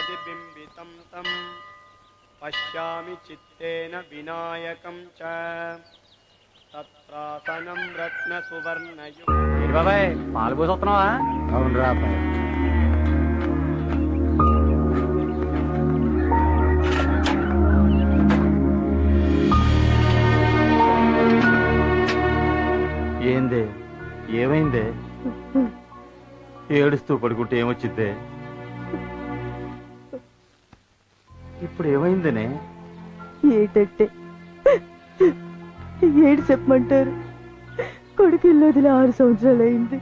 प्रतिबिम्बितं तं पश्यामि चित्तेन विनायकं च तत्रासनं रत्नसुवर्णयुक्तं। बाबाయ్ పాలు పోసొస్తున్నావా? అవును రా అబ్బాయి. ఏందే ఏమైందే? ఏడుస్తూ పడుకుంటే ఏమొచ్చిద్దే? ఇప్పుడు ఏమైందనే? ఏటంటే ఏడు చెప్పమంటారు. కొడుకు ఇల్లు వదిలి 6 సంవత్సరాలైంది.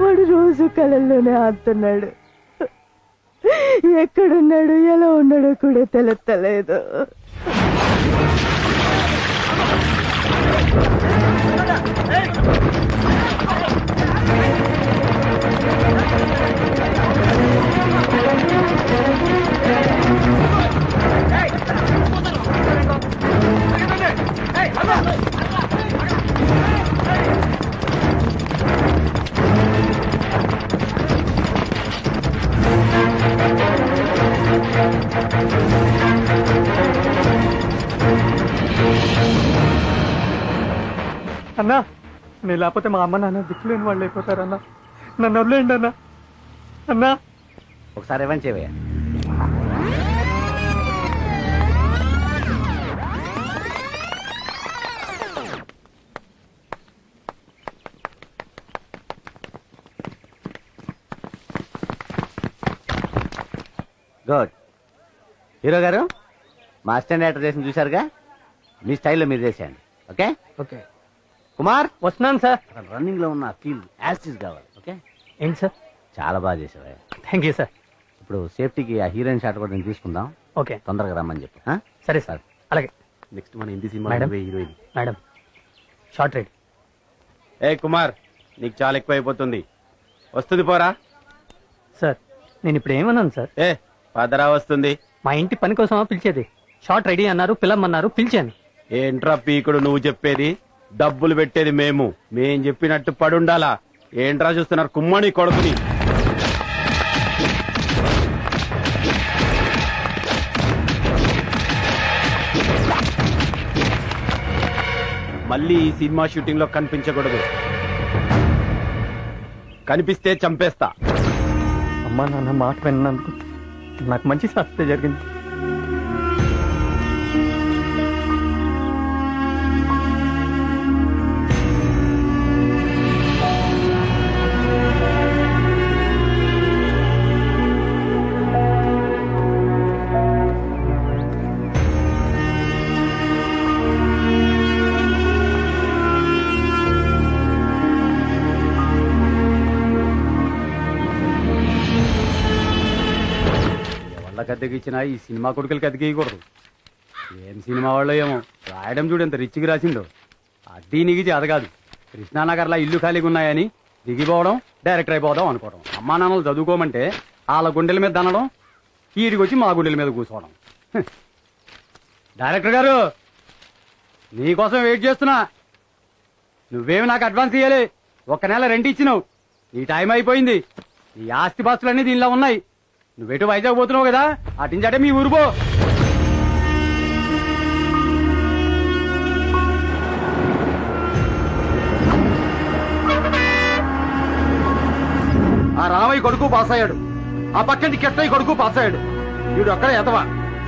వాడు రోజు కళల్లోనే ఆడుతున్నాడు. ఎక్కడున్నాడు ఎలా ఉన్నాడో కూడా తెలుస్తలేదు. అన్నా నేను లేకపోతే మా అమ్మ నాన్న దిక్కులేని వాళ్ళు అయిపోతారన్నా. నన్ను వదిలేయండి అన్నా. అన్నా ఒకసారి ఏమని చేయవయ్యా? గుడ్. హీరో గారు మా అసిస్టెంట్ డైరెక్టర్ చేసిన చూశారుగా, మీ స్టైల్లో మీరు చేసేయండి. ఓకే ఓకే కుమార్, వస్తున్నాను సార్. రన్నింగ్ లో ఉన్న ఫీల్ యాసిస్ కావాలి. ఓకే ఏంటి సార్? చాలా బాగా చేసావా. Thank you sir. ఇప్పుడు సేఫ్టీకి ఆ హీరోయిన్ షాట్ కూడా నేను తీసుకుందాం. ఓకే తొందరగా రమ్మని చెప్పు. సరే సార్. అలాగే. నెక్స్ట్ మన Hindi cinema madam. Heroine. Madam shot ready. ఏ కుమార్, నీకు చాలా ఎక్కువ అయిపోతుంది. వస్తుంది పోరా. సార్ నేను ఇప్పుడు ఏమన్నాను సార్? ఏ పదరా వస్తుంది. మా ఇంటి పని కోసమా పిలిచేది? షార్ట్ రెడీ అన్నారు, పిల్లమన్నారు, పిలిచాను. ఏంట్రా పీకుడు నువ్వు చెప్పేది? డబ్బులు పెట్టేది మేం చెప్పినట్టు పడుండాలా? ఏంట్రా చూస్తున్నారు కుమ్మని కొడుకుని? మళ్ళీ ఈ సినిమా షూటింగ్ లో కనిపించకూడదు. కనిపిస్తే చంపేస్తా. అమ్మా నాన్న మాట విన్నందుకు నాకు మంచి శాస్త్రే జరిగింది. అద్దెకిచ్చినా ఈ సినిమా కొడుకులకి అద్దెకేయకూడదు. ఏం సినిమా వాళ్ళు ఏమో రాయడం చూడు ఎంత రిచ్కి రాసిందో. అద్దీ నిగిచి అదగాదు. కృష్ణానగర్లో ఇల్లు ఖాళీగా ఉన్నాయని దిగిపోవడం, డైరెక్టర్ అయిపోదాం అనుకోవడం. అమ్మా నాన్నలు చదువుకోమంటే వాళ్ళ గుండెల మీద దనడం, ఈడికి వచ్చి మా గుండెల మీద కూర్చోవడం. డైరెక్టర్ గారు నీకోసం వెయిట్ చేస్తున్నా. నువ్వేమి నాకు అడ్వాన్స్ ఇయ్యాలి. 1 నెల రెంట్ ఇచ్చినావు. నీ టైం అయిపోయింది. ఈ ఆస్తి పాస్తులన్నీ దీనిలో ఉన్నాయి. నువ్వెటు వైజాగ్ పోతున్నావు కదా, అటించటే మీ ఊరు పో. ఆ రామయ్య కొడుకు పాస్ అయ్యాడు. ఆ పక్కంటి కెట్టయ్య కొడుకు పాస్ అయ్యాడు. వీడు ఒక్కడే ఎదవా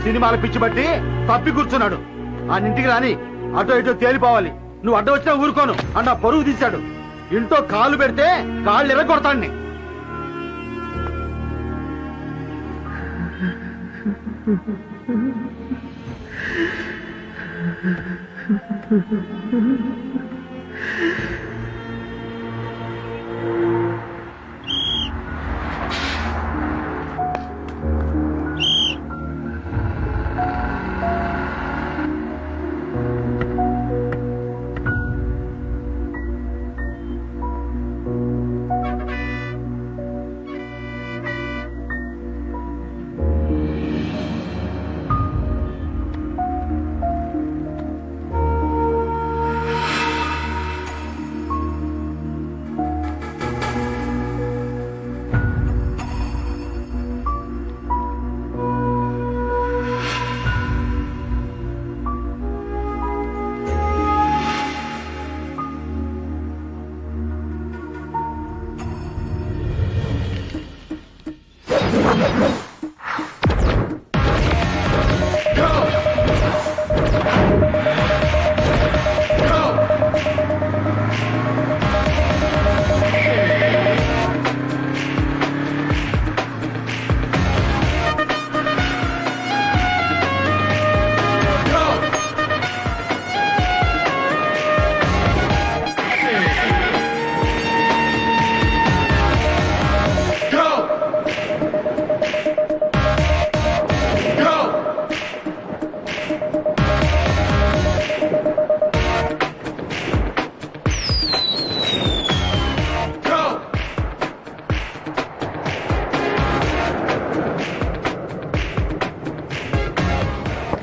సినిమాల పిచ్చి బట్టి తప్పి కూర్చున్నాడు. ఆ ఇంటికి రాని అటో ఇటో తేలిపోవాలి. నువ్వు అడ్డ వచ్చినా ఊరుకోను అన్న పరువు తీశాడు. ఇంట్లో కాలు పెడితే కాళ్ళు ఎర్రగొడతాడిని.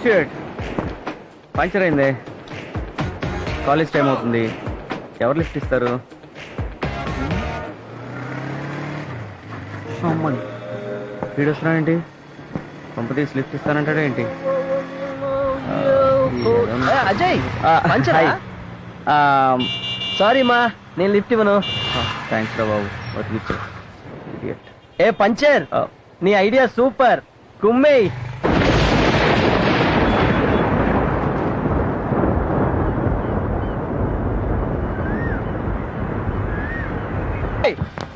షిట్ పంచర్ అయింది. కాలేజ్ టైం అవుతుంది. ఎవరు లిఫ్ట్ ఇస్తారు? అమ్మని వీడు వస్తున్నాడేంటి? పంపతీసి లిఫ్ట్ ఇస్తానంటాడా ఏంటి? అజయ్ సారీ మా, నేను లిఫ్ట్ ఇవ్వను. థ్యాంక్స్ రా బాబు, బతికిచ్చు. ఏ పంచర్, నీ ఐడియా సూపర్, కుమ్మేయ్.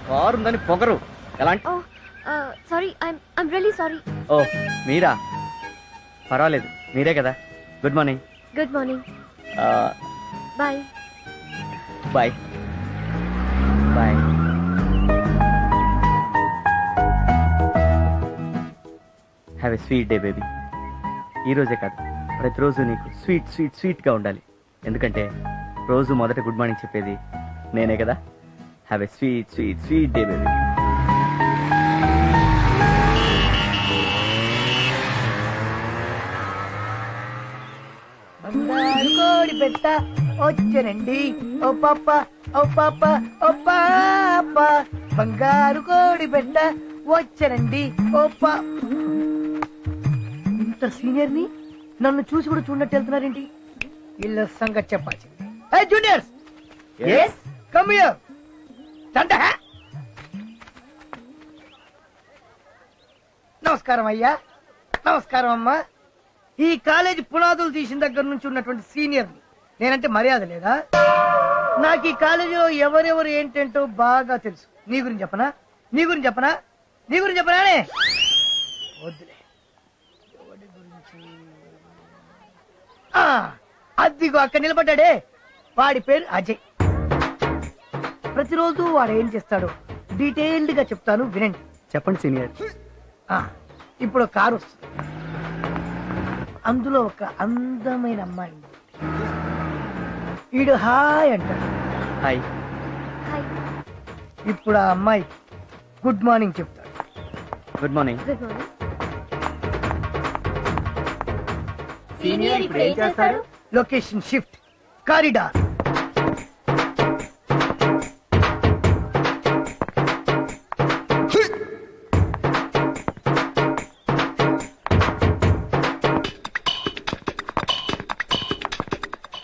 కారు ఉందని పొగరు ఎలాంటి? Sorry, I'm really sorry. ఓ మీరా? పర్వాలేదు, మీరే కదా. Good morning. Good morning. Bye. Bye bye. Have a sweet day baby. ఈ రోజే కాదు, ప్రతిరోజు నీకు స్వీట్ స్వీట్ స్వీట్గా ఉండాలి. ఎందుకంటే రోజు మొదట గుడ్ మార్నింగ్ చెప్పేది నేనే కదా. Have a sweet sweet sweet day baby. బంగారు కోడి పెట్ట వచ్చనండి, ఓ పాప ఓ పాప ఓ పాప, బంగారు కోడి పెట్ట వచ్చనండి ఓ పా. ఇంత సీనియర్ ని నన్ను చూసి కూడా చూడనట్టు వెళ్తున్నారేంటి? వీళ్ళ సంగతి చెప్పాల్సింది. హే జూనియర్స్, yes come here. దండ. నమస్కారం అయ్యా. నమస్కారం అమ్మా. ఈ కాలేజీ పునాదులు తీసిన దగ్గర నుంచి ఉన్నటువంటి సీనియర్ నేనంటే మర్యాద లేదా? నాకు ఈ కాలేజీలో ఎవరెవరు ఏంటంటో బాగా తెలుసు. నీ గురించి చెప్పనా? నీ గురించి చెప్పనా? నీ గురించి చెప్పనానే? వద్దులే. ఎవరి గురించి? అద్దిగో అక్కడ నిలబడ్డాడే, వాడి పేరు అజయ్. ప్రతిరోజు వాడు ఏం చేస్తాడో డీటెయిల్డ్ గా చెప్తాను, వినండి. చెప్పండి సీనియర్. ఇప్పుడు కారు వస్తుంది, అందులో ఒక అందమైన అమ్మాయి ఉంది. వీడు హాయ్ అంటాడు. హాయ్. హాయ్. ఇప్పుడు ఆ అమ్మాయి గుడ్ మార్నింగ్ చెప్తాడు. Good morning. Good morning. Senior ఇప్పుడు ఏం చేస్తారు? Location shift, corridor.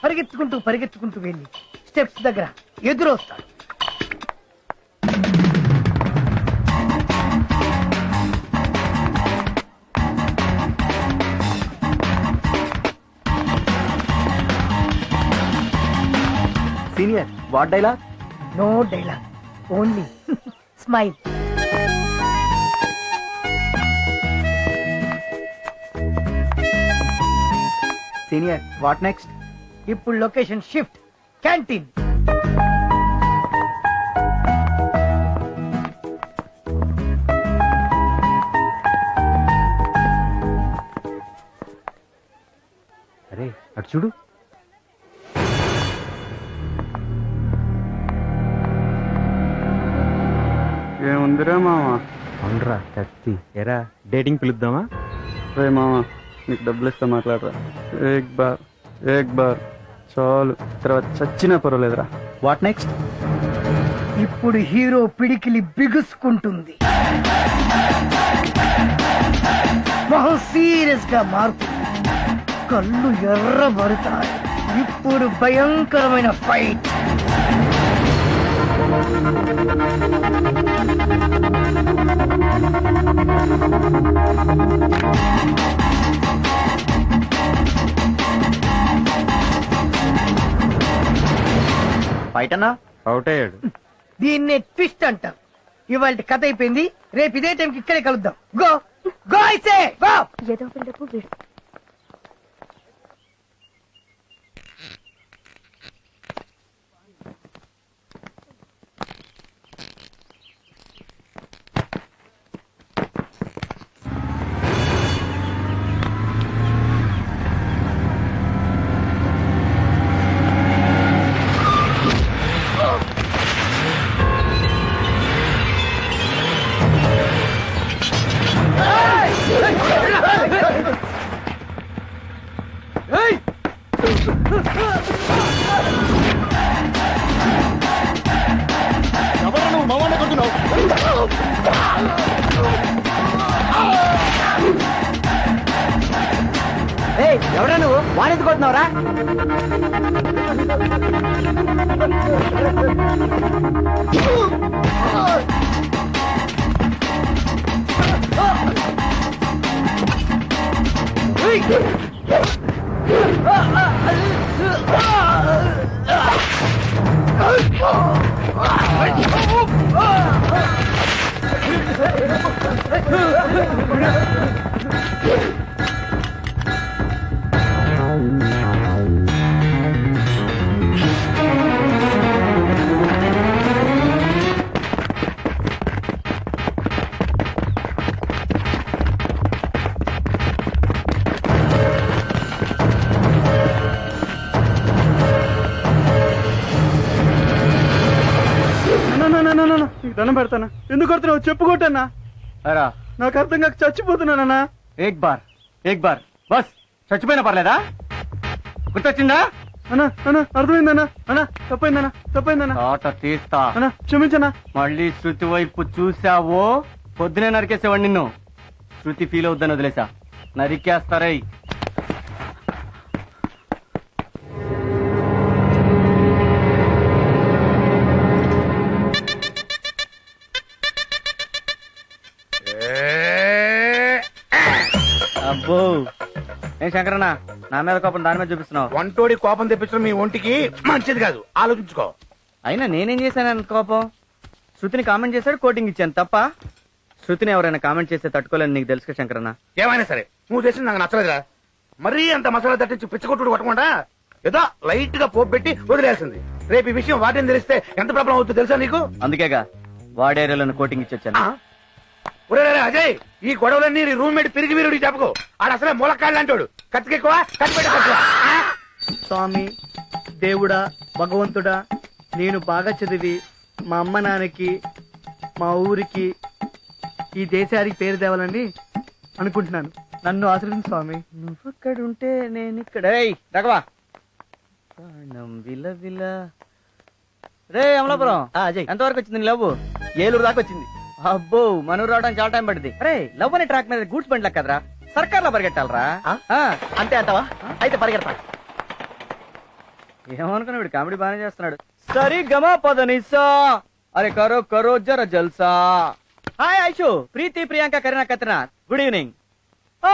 పరిగెత్తుకుంటూ పరిగెత్తుకుంటూ వెళ్ళి స్టెప్స్ దగ్గర ఎదురొస్తాడు. Senior what dialogue? No dialogue, only smile. Senior what next? ఇప్పుడు లొకేషన్ షిఫ్ట్, క్యాంటీన్. అరే అటు చూడు. ఏముందిరా మామ? అవునరా కత్తి. ఎరా డేటింగ్ పిలుద్దామా? రే మామ, నీకు డబ్బులు ఇస్తా మాట్లాడరా. ఏక్ బార్ చాలు, తర్వాత చచ్చినా పర్వాలేదురా. What next? ఇప్పుడు హీరో పిడికిలి బిగుసుకుంటుంది, మొహం సీరియస్ గా మారుతుంది, కళ్ళు ఎర్రబడతాయి. ఇప్పుడు భయంకరమైన ఫైట్. ఫైట్ అన్నా? అవుట్ అయ్యాడు. దీన్నే ట్విస్ట్ అంటారు. ఇవాళ కథ అయిపోయింది, రేపు ఇదే టైంకి ఇక్కడే కలుద్దాం. గో గో ఐసే గో. ఏదో పిల్లపు వీడు. ఎవరా నువ్వు వాడెందుకు కొడుతున్నావురా నీకు దండం పెడతానా ఎందుకు కొడుతున్నావు చెప్పు కొట్టన్నా అరా నాకు అర్థం కాక చచ్చిపోతున్నానన్నా ఏక్ బార్ బస్ చచ్చిపోయినా పర్లేదా గుర్తొచ్చిందా అన్నా అన్నా అర్థమైందన్నా అన్నా తప్పైందన్నా ఆట తీస్తా అన్నా క్షమించన్నా మళ్ళీ శృతి వైపు చూసావో పొద్దునే నరికేసేవాడు నిన్ను. శృతి ఫీల్ అవుద్దని వదిలేసా, నరికేస్తారై. అబ్బో ఏం శంకరన్న నా మీద కోపం దాని మీద చూపిస్తున్నావు. వంటోడి కోపం తెప్పించడం మీ ఒంటికి మంచిది కాదు, ఆలోచించుకో. అయినా నేనేం చేశాను అంత కోపం? శృతిని కామెంట్ చేశాడు, కోటింగ్ ఇచ్చాను తప్ప. శృతిని ఎవరైనా కామెంట్ చేస్తే తట్టుకోలేని నీకు తెలుసు కదా శంకరన్న. ఏమైనా సరే నువ్వు చేసింది నాకు నచ్చలేదురా. మరీ అంత మసాలా తట్టించి పిచ్చకొట్టుడు కొట్టకుండా ఏదో లైట్ గా పోపు పెట్టి వదిలేసింది. రేపు ఈ విషయం వాటిని తెలిస్తే ఎంత ప్రాబ్లం అవుతుందో తెలుసా నీకు? అందుకేగా వాడేరియాలను కోటింగ్ ఇచ్చొచ్చాను. ఒరే అజయ్, ఈ గొడవలన్నీ రూమ్మేట్ పిరిగి వీరుడి చెప్పుకో. ఆడ అసలే మూలకాళ్ళు అంటాడు. కత్తికెక్కువ కత్తిపెట్టా. స్వామి దేవుడా భగవంతుడా, నేను బాగా చదివి మా అమ్మ నాన్నకి మా ఊరికి ఈ దేశానికి పేరు తేవాలని అనుకుంటున్నాను. నన్ను ఆశ్రయించు స్వామి. నువ్వు ఇక్కడ ఉంటే నేను ఇక్కడ. రఘవా ప్రాణం విలవిల. రే అమలాపురం అజయ్ ఎంతవరకు వచ్చింది నీ లవ్? ఏలూరు దాకా వచ్చింది. అబ్బో మనూరు రావడానికి చాలా టైం పడింది. అరే లవ్ అనే ట్రాక్ మీద గూడ్స్ బండి లెక్క కదరా, సర్కార్ లో పరిగెట్టాలరా. అంతే అంటావా? అయితే పరిగెడతా. ఏమనుకున్నా వీడు కామెడీ బాగానే చేస్తున్నాడు. సరి గమా పదనిసా అరే కరో కరో జర జల్సా. Hi Aishu, Preethi, Priyanka, Kareena, Katrina, good evening. ఓ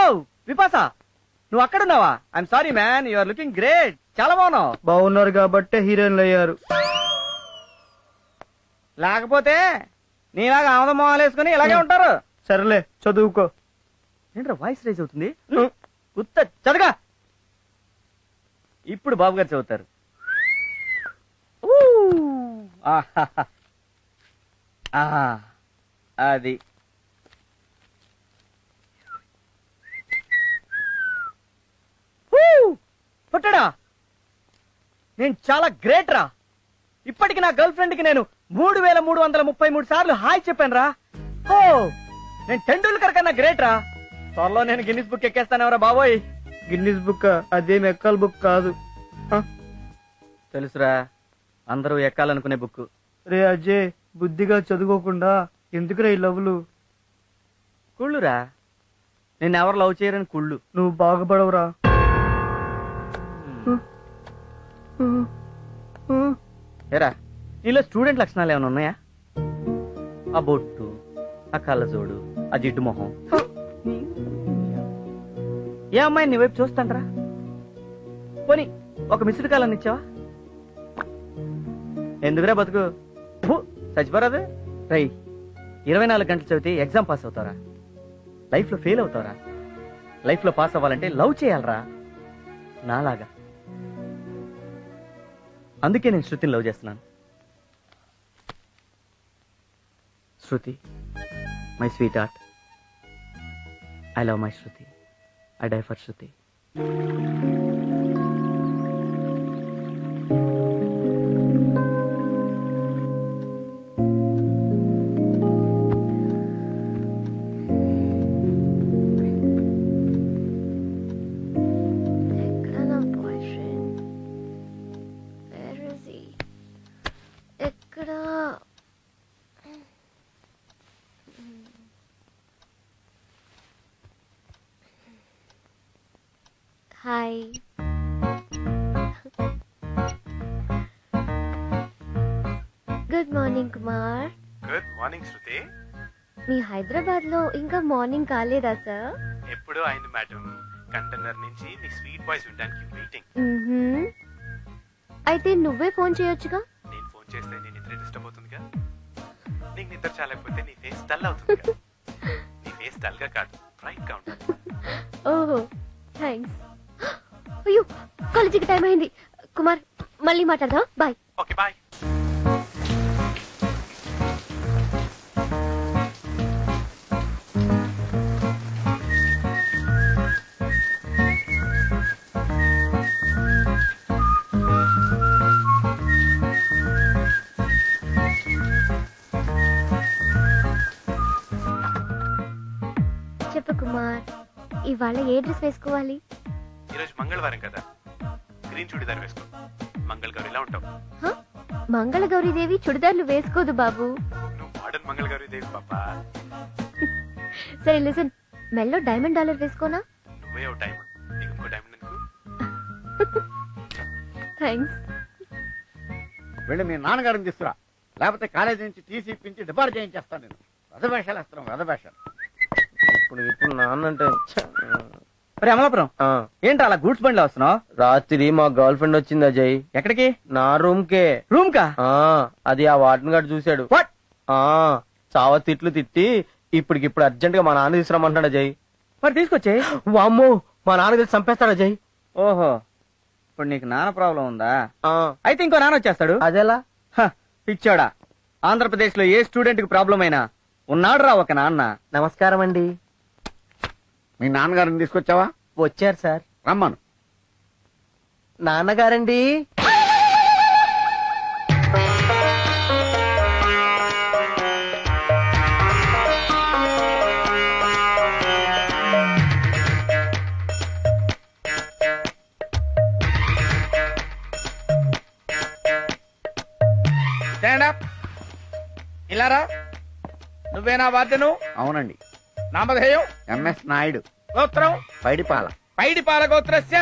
విపాసా నువ్వు అక్కడున్నావా? I'm sorry man, you are looking great. చాలా బాగున్నావు. బాగున్నారు కాబట్టే హీరోయిన్లు అయ్యారు. లేకపోతే నీలాగా ఆమదం మొహాలు వేసుకుని ఇలాగే ఉంటారు. సరేలే చదువుకో. ఏంట్రా వాయిస్ రైజ్ అవుతుంది? ఉత్త చదగా. ఇప్పుడు బాబు గారు చదువుతారు. అది పుట్టడా, నేను చాలా గ్రేట్ రా. ఇప్పటికి నా గర్ల్ ఫ్రెండ్ కి నేను 3333 సార్లు హాయ్ చెప్పాను రా. ఓ నేను టెండూల్కర్ కన్నా గ్రేట్ రా. త్వరలో నేను గిన్నిస్ బుక్ ఎక్కేస్తానవరా బాబోయ్. గిన్నిస్ బుక్ అదేం ఎక్కల బుక్ కాదు. తెలుసురా, అందరూ ఎక్కాలనుకునే బుక్. రే అజయ్, బుద్ధిగా చదువుకోకుండా ఎందుకురా ఈ లవ్లు? కుళ్ళురా, నేను ఎవరు లవ్ చేయరని కుళ్ళు. నువ్వు బాగుపడవురా. ఏరా నీలో స్టూడెంట్ లక్షణాలు ఏమైనా ఉన్నాయా? ఆ బొట్టు, ఆ కళ్ళజోడు, ఆ జిడ్డు మొహం. ఏ అమ్మాయి నీ వైపు చూస్తాంట్రా? పోనీ ఒక మిస్డ్ కాల్ అని ఇచ్చావా? ఎందుకురా బతుకు చచ్చిపోరాదు. రై 24 గంటలు చదివితే ఎగ్జామ్ పాస్ అవుతారా? లైఫ్ లో ఫెయిల్ అవుతారా? లైఫ్ లో పాస్ అవ్వాలంటే లవ్ చేయాలరా నాలాగా. అందుకే నేను శృతిని లవ్ చేస్తున్నాను. Shruti, my sweetheart, I love my Shruti, I die for Shruti. ఎక్కడ నా boyfriend? Where is he? ఎక్కడ? Hi. Good morning Kumar. Good morning Shruti. మీ హైదరాబాద్ లో ఇంకా మార్నింగ్ కాలేదా సార్? ఎప్పుడూ అయింది మేడం. కంటైనర్ నుంచి నీ స్వీట్ వాయిస్ వినడానికి వెయిటింగ్. అయితే నువ్వే ఫోన్ చేయొచ్చుగా. నేను ఫోన్ చేస్తే నీ నిద్ర డిస్టర్బ్ అవుతుందిగా. నీకు నిద్ర చాలకపోతే నీ ఫేస్ డల్ అవుతుందిగా. నీ ఫేస్ డల్ గా కాదు, బ్రైట్ గా ఉంటుంది. ఓహో థ్యాంక్స్. అయ్యో కాలేజీకి టైం అయింది. కుమార్ మళ్ళీ మాట్లాడదాం. బాయ్. Okay bye. చెప్పు కుమార్, ఇవాళ ఏ డ్రెస్ వేసుకోవాలి? ఈరోజు మంగళవారం కదా, గ్రీన్ చుడిదార్ వేసుకో. మంగళగౌరిలా ఉంటావు. మంగళగౌరీదేవి చుడిదార్లు వేసుకోదు బాబు. నువ్వు మోడర్న్ మంగళగౌరీదేవి పాపా. సరే లిసన్, మెల్లో డైమండ్ డాలర్ వేసుకోనా? నువ్వే ఓ డైమండ్, నీకు ఇంకో డైమండ్ ఎందుకు? థ్యాంక్స్. వెళ్ళి మీ నాన్నగారిని తీసుకురా, లేకపోతే కాలేజీ నుంచి టీసీ ఇప్పించి డిపార్ట్ చేయించేస్తాను. నేను రథభాషాలు వేస్తున్నాం, రథభాషాలు. ఇప్పుడు నాన్న అంటే అమలాపురం ఏంటి అలా గూడ్స్ బండిలో వస్తున్నావు? రాత్రి మా గర్ల్ ఫ్రెండ్ వచ్చింది అజయ్. ఎక్కడికి? నా రూమ్ కే. రూమ్ కా? అది ఆ వార్డెన్ గారు చూశాడు. చావ తిట్లు తిట్టి ఇప్పటికిప్పుడు అర్జెంట్ గా మా నాన్న తీసుకురమ్మంటాడు అజయ్. మరి తీసుకొచ్చే. వామ్మో, మా నాన్న తెలిసి చంపేస్తాడు అజయ్. ఓహో, ఇప్పుడు నీకు నాన్న ప్రాబ్లం ఉందా? అయితే ఇంకో నాన్న వచ్చేస్తాడు. అదేలా? పిచ్చోడా, ఆంధ్రప్రదేశ్ లో ఏ స్టూడెంట్ కి ప్రాబ్లం అయినా ఉన్నాడు రా ఒక నాన్న. నమస్కారం అండి. మీ నాన్నగారిని తీసుకొచ్చావా? వచ్చారు సార్. రమ్మను. నాన్నగారండి. ఇలారా, నువ్వేనా వాద్యను? అవునండి. నామధేయం? ఎంఎస్ నాయుడు. గోత్రం? పైడిపాల. పైడిపాల గోత్రస్య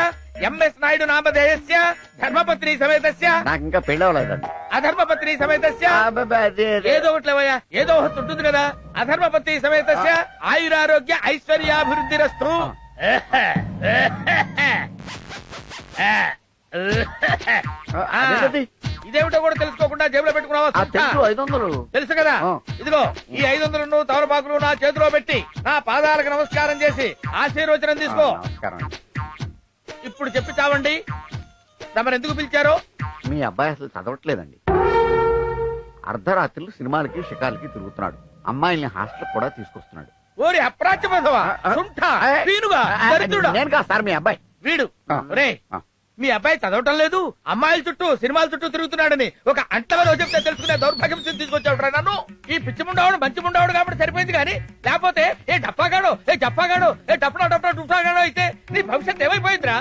ఎంఎస్ నాయుడు నామధేయస్య ధర్మపత్ని సమేతస్య. నాకు ఇంకా పెళ్లి అవ్వలేదండి. అధర్మపత్ని సమేతస్య. ఏదో ఒకట్లేవయ్యా, ఏదో ఒకటి ఉంటుంది కదా. అధర్మపత్ని సమేతస్య ఆయురారోగ్య ఐశ్వర్యాభివృద్ధిరస్తు. ఇదేమిటో కూడా తెలుసుకోకుండా జేబులో పెట్టుకున్నావా? 500 తెలుసు కదా. ఇదిగో ఈ 500 తమలపాకులు నా చేతిలో పెట్టి నా పాదాలకు నమస్కారం చేసి ఆశీర్వచనం తీసుకో. ఇప్పుడు చెప్పి చావండి, తమరు ఎందుకు పిలిచారో? మీ అబ్బాయి అసలు చదవట్లేదండి. అర్ధరాత్రులు సినిమాలకి షికార్లకి తిరుగుతున్నాడు. అమ్మాయిల్ని హాస్టల్ కూడా తీసుకొస్తున్నాడు. ఓరి అప్రాచ్యమధవా, సుంఠా, వీనుగా, దరిద్రుడా. నేను కాదు సార్, మీ అబ్బాయి. వీడు రే, మీ అబ్బాయి చదవటం లేదు, అమ్మాయిల చుట్టూ సినిమాల చుట్టూ తిరుగుతున్నాడని ఒక అంటలో చెప్తే తెలుసుకునే దౌర్భాగ్యం తీసుకొచ్చాడు నన్ను. ఈ పిచ్చి ముండావాడు మంచి ముండావాడు కాబట్టి సరిపోయింది, కానీ లేకపోతే ఏ డప్పాగాడో, ఏ జప్పాగాడో, ఏ డప్పడా డప్పడా డుప్పాగాడో అయితే నీ భవిష్యత్తు ఏమైపోయిందిరా?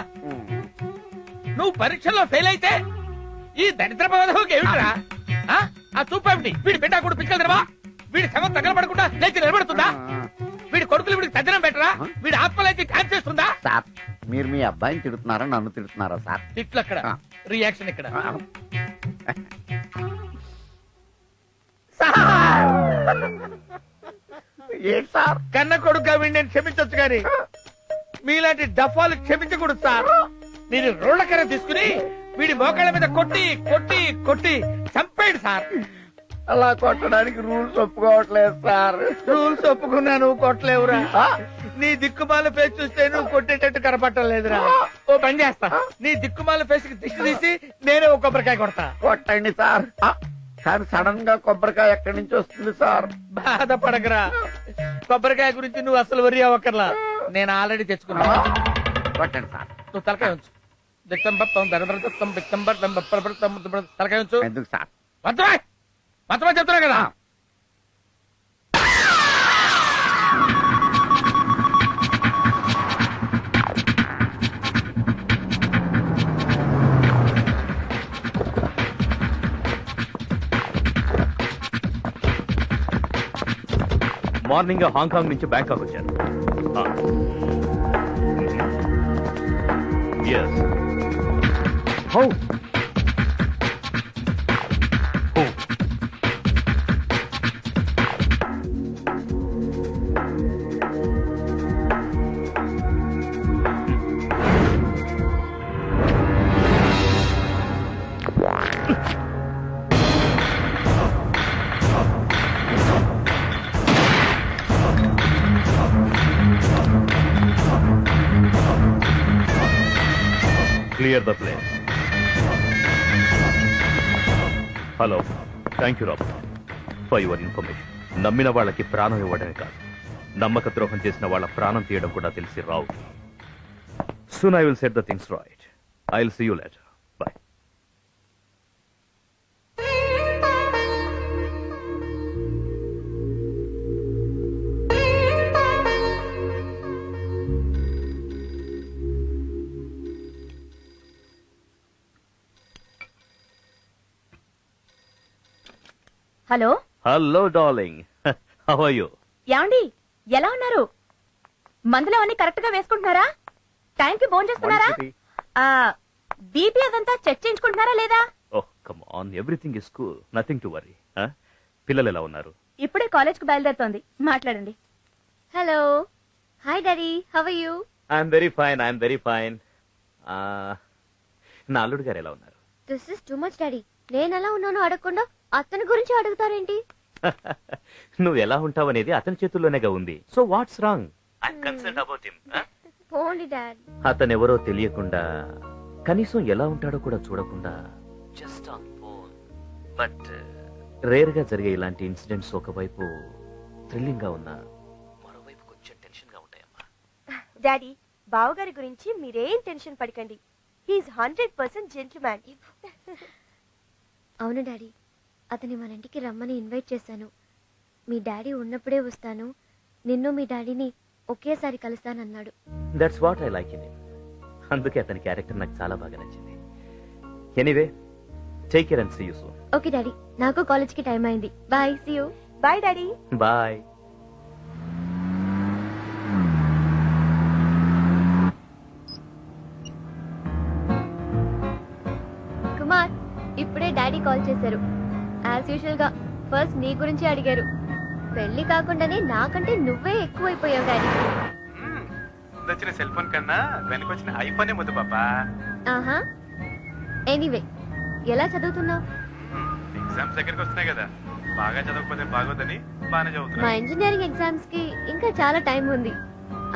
నువ్వు పరీక్షల్లో ఫెయిల్ అయితే ఈ దరిద్ర పదవికి ఏమిట్రా? ఆ చూపేమిటి? వీడి బిడ్డ కూడా పిచ్చలు తిరవా? వీడి శవం తగలబడకుండా లేచి నిలబడుతుందా? వీడి కొడుకులు వీడికి తగ్గడం పెట్టరా? వీడి ఆత్మలేచి డాన్స్ చేస్తుందా? సార్, మీరు మీ అబ్బాయిని తిడుతున్నారా, నన్ను తిడుతున్నారా సార్? తిట్లు అక్కడ, రియాక్షన్ ఇక్కడ. ఏంటి సార్? కన్న కొడుకుగా వీడిని నేను క్షమించొచ్చు కానీ మీలాంటి డఫాలు క్షమించకూడదు సార్. మీరు రోళ్లకర తీసుకుని వీడి మోకాళ్ళ మీద కొట్టి కొట్టి కొట్టి చంపేయండి సార్. అలా కొట్టడానికి రూల్స్ ఒప్పుకోవట్లేదు సార్. రూల్స్ ఒప్పుకున్నా నువ్వు కొట్టలేవురా. నీ దిక్కుమాల ఫేస్ చూస్తే నువ్వు కొట్టేటట్టు కనపట్టలేదురా. ఓ పని చేస్తా, నీ దిక్కుమాల ఫేస్ కి దిష్టి తీసి నేనే ఒక కొబ్బరికాయ కొడతా. కొట్టండి సార్. కానీ సడన్ గా కొబ్బరికాయ ఎక్కడి నుంచి వస్తుంది సార్? బాధపడకరా, కొబ్బరికాయ గురించి నువ్వు అసలు వరి అవ్వకర్లా, నేను ఆల్రెడీ తెచ్చుకున్నా. కొట్టండి సార్. నువ్వు తలకాయ ఉంచు. తలకాయ ఉంచు. ఎందుకు సార్? మొత్తమా చెప్తున్నా కదా. మార్నింగ్ హాంకాంగ్ నుంచి బ్యాంకాక్ వచ్చాను. How clear the place. Hello, thank you Rob for your information. నమ్మిన వాళ్ళకి ప్రాణం ఇవ్వడమే కాదు, నమ్మక ద్రోహం చేసిన వాళ్ళ ప్రాణం తీయడం కూడా తెలిసి రావు. Soon I will set the things right. I will see you later. Bye. Hello hello darling, how are you? ఏమండి, ఎలా ఉన్నారు? మందులు అవన్నీ కరెక్ట్ గా వేసుకుంటున్నారా? టైంకి భోజనం చేస్తున్నారా? బీపీ అదంతా చెక్ చేయించుకుంటున్నారా లేదా? Oh come on, everything is cool, nothing to worry. పిల్లలు ఎలా ఉన్నారు? ఇప్పుడే కాలేజ్ కు బయలుదేరుతోంది, మాట్లాడండి. Hello, hi daddy, how are you? I'm very fine, I'm very fine. నా అల్లుడు గారు ఎలా ఉన్నారు? This is too much daddy. నేను ఎలా ఉన్నానో అడగకుండా అతని గురించి అడుగుతారేంటి? నువ్వు ఎలా ఉంటావు అనేది అతని చేతుల్లోనేగా ఉంది. So what's wrong? I concern about him. పోండి డాడ్. అతను ఎవరో తెలియకుండా, కనీసం ఎలా ఉంటాడో కూడా చూడకుండా, just on phone. But rare గా జరిగే ఇలాంటి ఇన్సిడెంట్స్ ఒకవైపు థ్రిల్లింగ్ గా ఉన్నా, మరోవైపు కొంచెం టెన్షన్ గా ఉంటాయమ్మా. డాడీ, బావగారి గురించి మీరేం టెన్షన్ పడకండి. He's 100% gentleman. అవును డాడీ, అతని మన ఇంటికి రమ్మని ఇన్వైట్ చేశాను. మీ డాడీ ఉన్నప్పుడే వస్తాను, నిన్ను మీ డాడీని ఒకేసారి కలుస్తానన్నాడు. That's what I like in him. అందుకే అతని క్యారెక్టర్ నాకు చాలా బాగా నచ్చింది. Anyway, take care and see you soon. Okay daddy, నాకు కాలేజ్ కి టైం అయింది. Bye, see you. Bye daddy. Bye. Kumar, ఇప్పుడే డాడీ కాల్ చేశారు. యాజ్ యూజువల్ గా ఫస్ట్ నీ గురించి అడిగారు. పెళ్లి కాకుండానే నాకంటే నువ్వే ఎక్కువైపోయావు డాడీ. వచ్చిన సెల్ ఫోన్ కన్నా వెనకొచ్చిన ఐఫోనే ముద్దు పాపా. ఆహా, ఎనీవే, ఎలా చదువుతున్నావు? ఎగ్జామ్స్ దగ్గరికి వస్తున్నాయి కదా, బాగా చదవకపోతే బాగోదని బాగానే మా చదువుతున్నా. ఇంజనీరింగ్ ఎగ్జామ్స్ కి ఇంకా చాలా టైం ఉంది,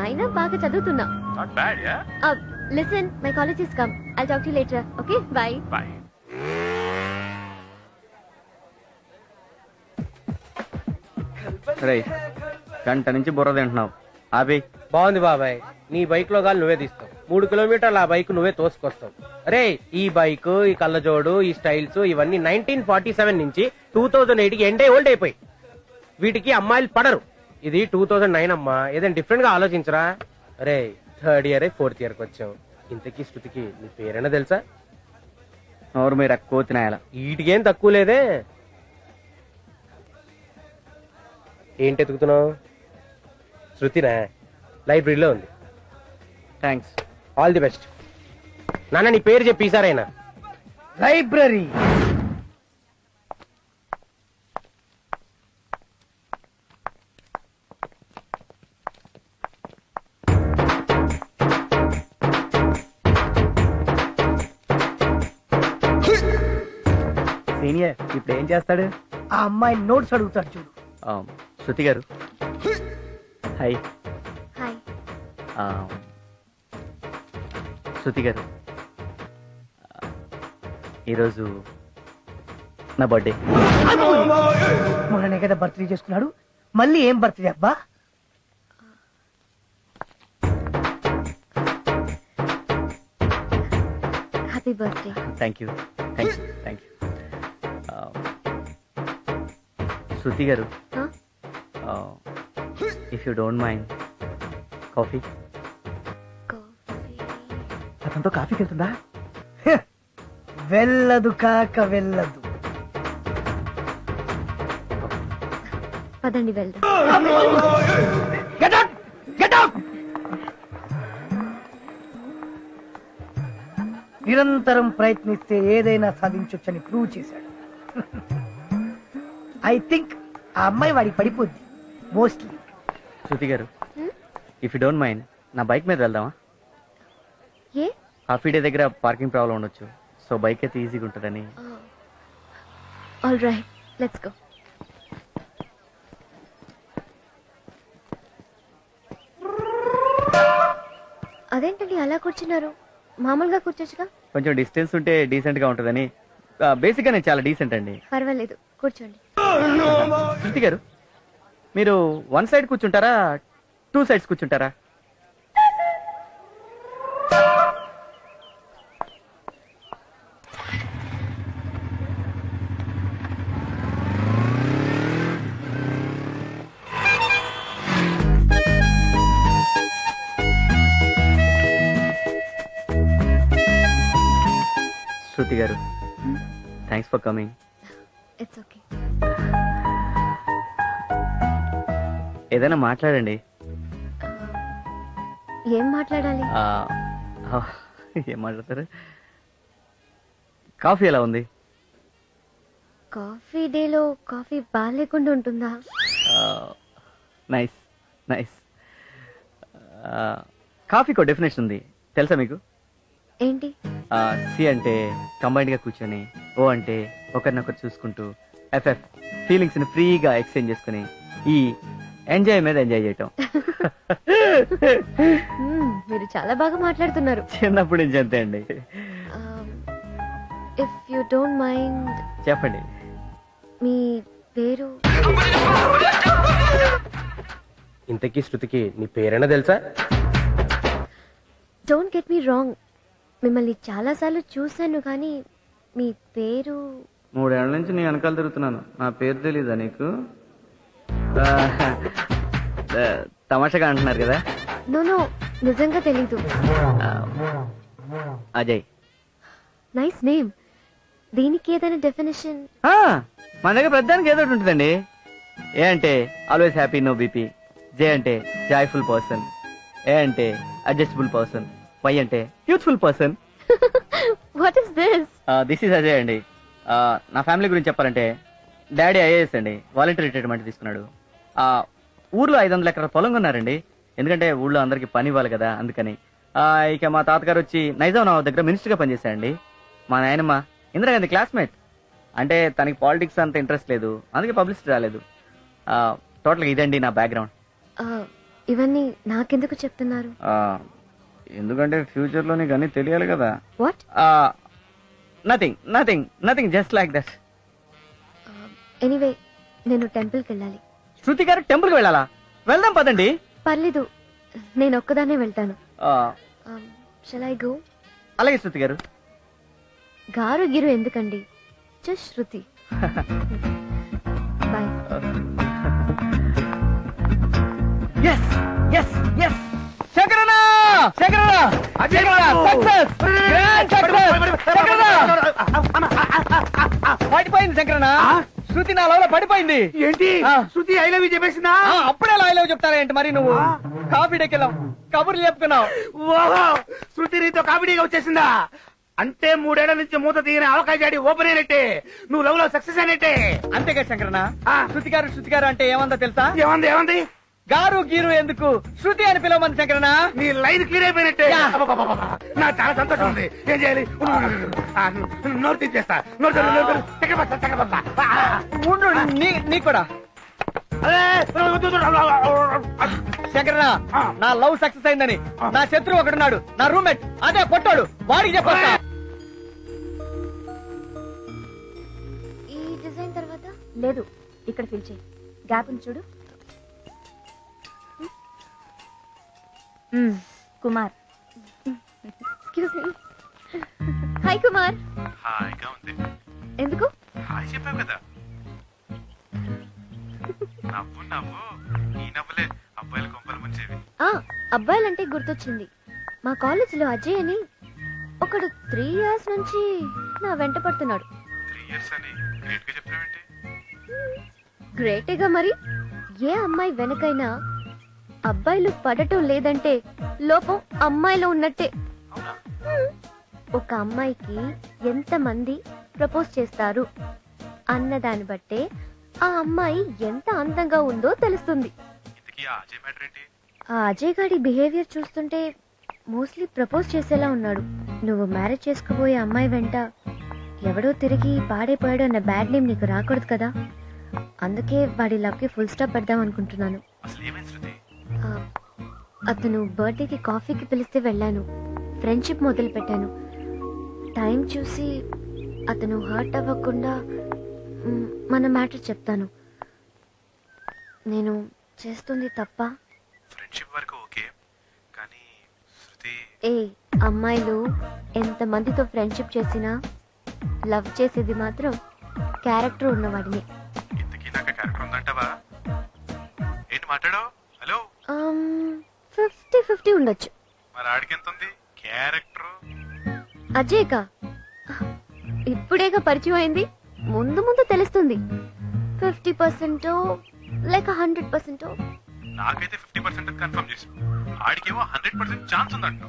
అయినా బాగా చదువుతున్నా. Not bad. Yeah, listen, my college is come. I'll talk to you later. Okay, bye. Bye. రేయ్, గంట నుంచి బుర్ర తింటున్నావు, ఆపి. బాగుంది బాబాయ్, నీ బైక్ లో గాలి నువ్వే తీస్తావు. 3 కిలోమీటర్ల ఆ బైక్ నువ్వే తోసుకొస్తావు. అరే, ఈ బైక్, ఈ కళ్ళజోడు, ఈ స్టైల్స్ ఇవన్నీ 1947 నుంచి 2008 కి ఎండే ఓల్డ్ అయిపోయి. వీటికి అమ్మాయిలు పడరు. ఇది 2009 అమ్మా, ఏదైనా డిఫరెంట్ గా ఆలోచించరా? అరే, 3rd ఇయర్ 4th ఇయర్ కి వచ్చాం. ఇంతకీ శృతికి నీ పేరైనా తెలుసా? ఎవరు మీరు ఎక్కువ తినాయాల? వీటికేం తక్కువ లేదే. ఏంటి ఎతుకుతున్నావు? శృతినా? లైబ్రరీలో ఉంది. థ్యాంక్స్. All the best. నాన్న, నీ పేరు చెప్పి ఈసారైనా. లైబ్రరీ. సీనియర్ ఇప్పుడు ఏం చేస్తాడు? ఆ అమ్మాయి నోట్స్ అడుగుతాడు చూడు. శృతి గారు, హాయ్. హాయ్. శృతి గారు, ఈరోజు నా బర్త్డే. మొన్ననే కదా బర్త్డే చేసుకున్నాడు, మళ్ళీ ఏం బర్త్డే అబ్బా? Happy birthday. Thank you, thank you, thank you. Shruti గారు, if you don't mind, coffee. అతనితో కాఫీకి వెళ్తుందా? వెళ్ళదు కాక వెళ్ళదు. పదండి వెళ్దాం. Get out! Get out! నిరంతరం ప్రయత్నిస్తే ఏదైనా సాధించొచ్చని ప్రూవ్ చేశాడు. ఐ థింక్ ఆ అమ్మాయి వాడికి పడిపోద్ది మోస్ట్లీ. శృతి గారు, ఇఫ్ యూ డోంట్ మైండ్ నా బైక్ మీద వెళ్దామా? ఏ కాఫీ డే దగ్గర పార్కింగ్ ప్రాబ్లం ఉండొచ్చు, సో బైక్ అయితే ఈజీగా ఉంటుందని. All right, let's go. అదేంటండి అలా కూర్చున్నారు? మామూలుగా కూర్చోచ్చుగా. కొంచెం డిస్టెన్స్ ఉంటే డీసెంట్ గా ఉంటుందని. బేసిక్ గా నేను చాలా డీసెంట్ అండి. పర్వాలేదు, కూర్చోండి. శృతి గారు, మీరు 1 సైడ్ కూర్చుంటారా 2 సైడ్స్ కూర్చుంటారా? శృతి గారు, thanks for coming. It's okay. ఏదైనా మాట్లాడండి. ఏం మాట్లాడాలి? ఏం మాట్లాడతారు? కాఫీ ఎలా ఉంది? కాఫీ డేలో కాఫీ బాగాలేకుండా ఉంటుందా? Nice nice. కాఫీకో డెఫినేషన్ ఉంది, తెలుసా మీకు? ఏంటి? సి అంటే కంబైన్డ్ గా కూర్చొని, ఓ అంటే ఒకరినొకరు చూసుకుంటూ, ఎఫ్ఎఫ్ ఫీలింగ్స్ ని ఫ్రీగా ఎక్స్చేంజ్ చేసుకుని, ఈ ఎంజాయ్ మీద ఎంజాయ్ చేయటం. మీరు చాలా బాగా మాట్లాడుతున్నారు. చిన్నప్పటి నుంచి అంతే అండి. ఇఫ్ యూ డోంట్ మైండ్ చెప్పండి. మీ పేరు? ఇంతకీ శృతికి నీ పేరైనా తెలుసా? డోంట్ గెట్ మీ రాంగ్, మిమ్మల్ని చాలా సార్లు చూశాను కానీ మీ పేరు? 3 ఏళ్ల నుంచి నీ వెనకాల తిరుగుతున్నాను, నా పేరు తెలీదా నీకు? తమాషాగా అంటున్నారు కదా. నో నిజంగా తెలీదు. అజయ్. Nice name. దీనికి ఏదైనా డెఫినేషన్? మన దగ్గర ప్రతిదానికి ఏదో ఒకటి ఉంటుందండి. ఏ అంటే ఆల్వేస్ హ్యాపీ నో బీపీ, జే అంటే జాయ్ఫుల్ పర్సన్, ఏ అంటే అడ్జస్టబుల్ పర్సన్, వై అంటే youthful person. What is this? This is Ajay అండి. నా ఫ్యామిలీ గురించి చెప్పాలంటే డాడీ ఐఏఎస్ అండి, వాలంటీర్ రిటైర్మెంట్ తీసుకున్నాడు. ఊర్లో 500 ఎకరాల పొలం కొన్నారండి, ఎందుకంటే ఊళ్ళో అందరికి పని ఇవ్వాలి కదా అందుకని. ఇక మా తాతగారు వచ్చి నైజాం నవాబ్ దగ్గర మినిస్టర్ గా పనిచేశారండి. మా నాయనమ్మ ఇందిరాగాంధీ క్లాస్మేట్, అంటే తనకి పాలిటిక్స్ అంత ఇంట్రెస్ట్ లేదు, అందుకే పబ్లిసిటీ రాలేదు. టోటల్గా ఇదండి నా బ్యాక్గ్రౌండ్. ఇవన్నీ నాకెందుకు చెప్తున్నారు? ఎందుకంటే ఫ్యూచర్ లో నీకు అన్ని తెలియాలి కదా. What? Nothing nothing nothing, just like that. Anyway, నేను టెంపుల్కి వెళ్ళాలి. శృతి గారు టెంపుల్కి వెళ్ళాలా? వెళ్దాం పదండి. పర్లేదు, నేను ఒక్కదానే వెళ్తాను. Shall I go? అలాగే శృతి గారు. గారు గిరు ఎందుకండి, జస్ట్ శృతి. బాయ్. ఎస్ ఎస్ ఎస్ శంకరన్న శంకరన్న సక్సెస్, గ్రాండ్ సక్సెస్. పడిపోయింది శంకరన్న, శృతి నా లవ్ లో పడిపోయింది. ఏంటి శృతి ఐ లవ్ యూ చెప్పేసిందా? అప్పుడే ఐ లవ్ చెప్తారా ఏంటి మరి నువ్వు? కాఫీ డేకి వెళ్ళాం, కబుర్లు చెప్పుకున్నావు. ఓహో, శృతి నీతో కామెడీగా వచ్చేసిందా? అంటే 3 ఏళ్ల నుంచి మూత తీయని అవకాశాడి ఓపెన్ అయినట్టే, నువ్వు లవ్ లో సక్సెస్ అయినట్టే. అంతేగా శంకరన్న. శృతి గారు అంటే ఏమందో తెలుసా? ఏమంది? గారు గీరు ఎందుకు శృతి అని పిలవమంది శంకరన్న. నీ లైన్ క్లియర్ అయిపోయినట్టే. నాకు చాలా సంతోషం ఉంది. ఏం చేయాలి? నోరు తీసేస్తా. నీ కూడా శంకరన్న, నా లవ్ సక్సెస్ అయిందని నా శత్రువు ఒకడున్నాడు, నా రూమ్మేట్, అదే పొట్టాడు, వాడికి చెప్పొస్తా. ఈ డిజైన్ తర్వాత లేదు, ఇక్కడ ఫిల్ చేయి. గ్యాప్ ఉంది చూడు. Kumar. Excuse me. Hi Kumar. హాయిగా ఉంది. ఎందుకు? హాయ్ చెప్పావు కదా. నవ్వు ఈ నవ్వులే అబ్బాయిల కొంపలు ముంచేవి. అబ్బాయిలంటే గుర్తొచ్చింది, మా కాలేజీలో అజయ్ అని ఒకడు 3 years నుంచి నా వెంట పడుతున్నాడు. 3 years అని గ్రేట్ గా చెప్పావేంటి? గ్రేటేగా మరి. ఏ అమ్మాయి వెనకైనా అబ్బాయిలు పడటం లేదంటే లోపం అమ్మాయిలో ఉన్నట్టే. ఒక అమ్మాయికి ఎంతమంది ప్రపోజ్ చేస్తారు అన్న దాన్ని బట్టే ఆ అమ్మాయి ఎంత అందంగా ఉందో తెలుస్తుంది. ఆ అజయ్ గాడి బిహేవియర్ చూస్తుంటే మోస్ట్లీ ప్రపోజ్ చేసేలా ఉన్నాడు. నువ్వు మ్యారేజ్ చేసుకోబోయే అమ్మాయి వెంట ఎవడో తిరిగి పాడైపోయాడు అన్న బ్యాడ్ నేమ్ నీకు రాకూడదు కదా. అందుకే వాడి లవ్ కి ఫుల్ స్టాప్ పెడదాం అనుకుంటున్నాను. అతను బర్త్డేకి కాఫీకి పిలిస్తే వెళ్ళాను. ఫ్రెండ్షిప్ మొదలు పెట్టాను. టైం చూసి అతను హర్ట్ అవ్వకుండా మన మ్యాటర్ చెప్తాను. నేను చేస్తుంది తప్ప? ఏ అమ్మాయిలు ఎంత మందితో ఫ్రెండ్షిప్ చేసినా లవ్ చేసేది మాత్రం క్యారెక్టర్ ఉన్నవాడిని. 50-50 ఉండొచ్చు. అజయ్ కా ఇప్పుడేగా పరిచయం అయింది, ముందు ముందు తెలుస్తుంది. 50% లేక 100%. నాకైతే 50% కన్ఫర్మ్ చేసి ఆడికేమో 100% ఛాన్స్ ఉందంట.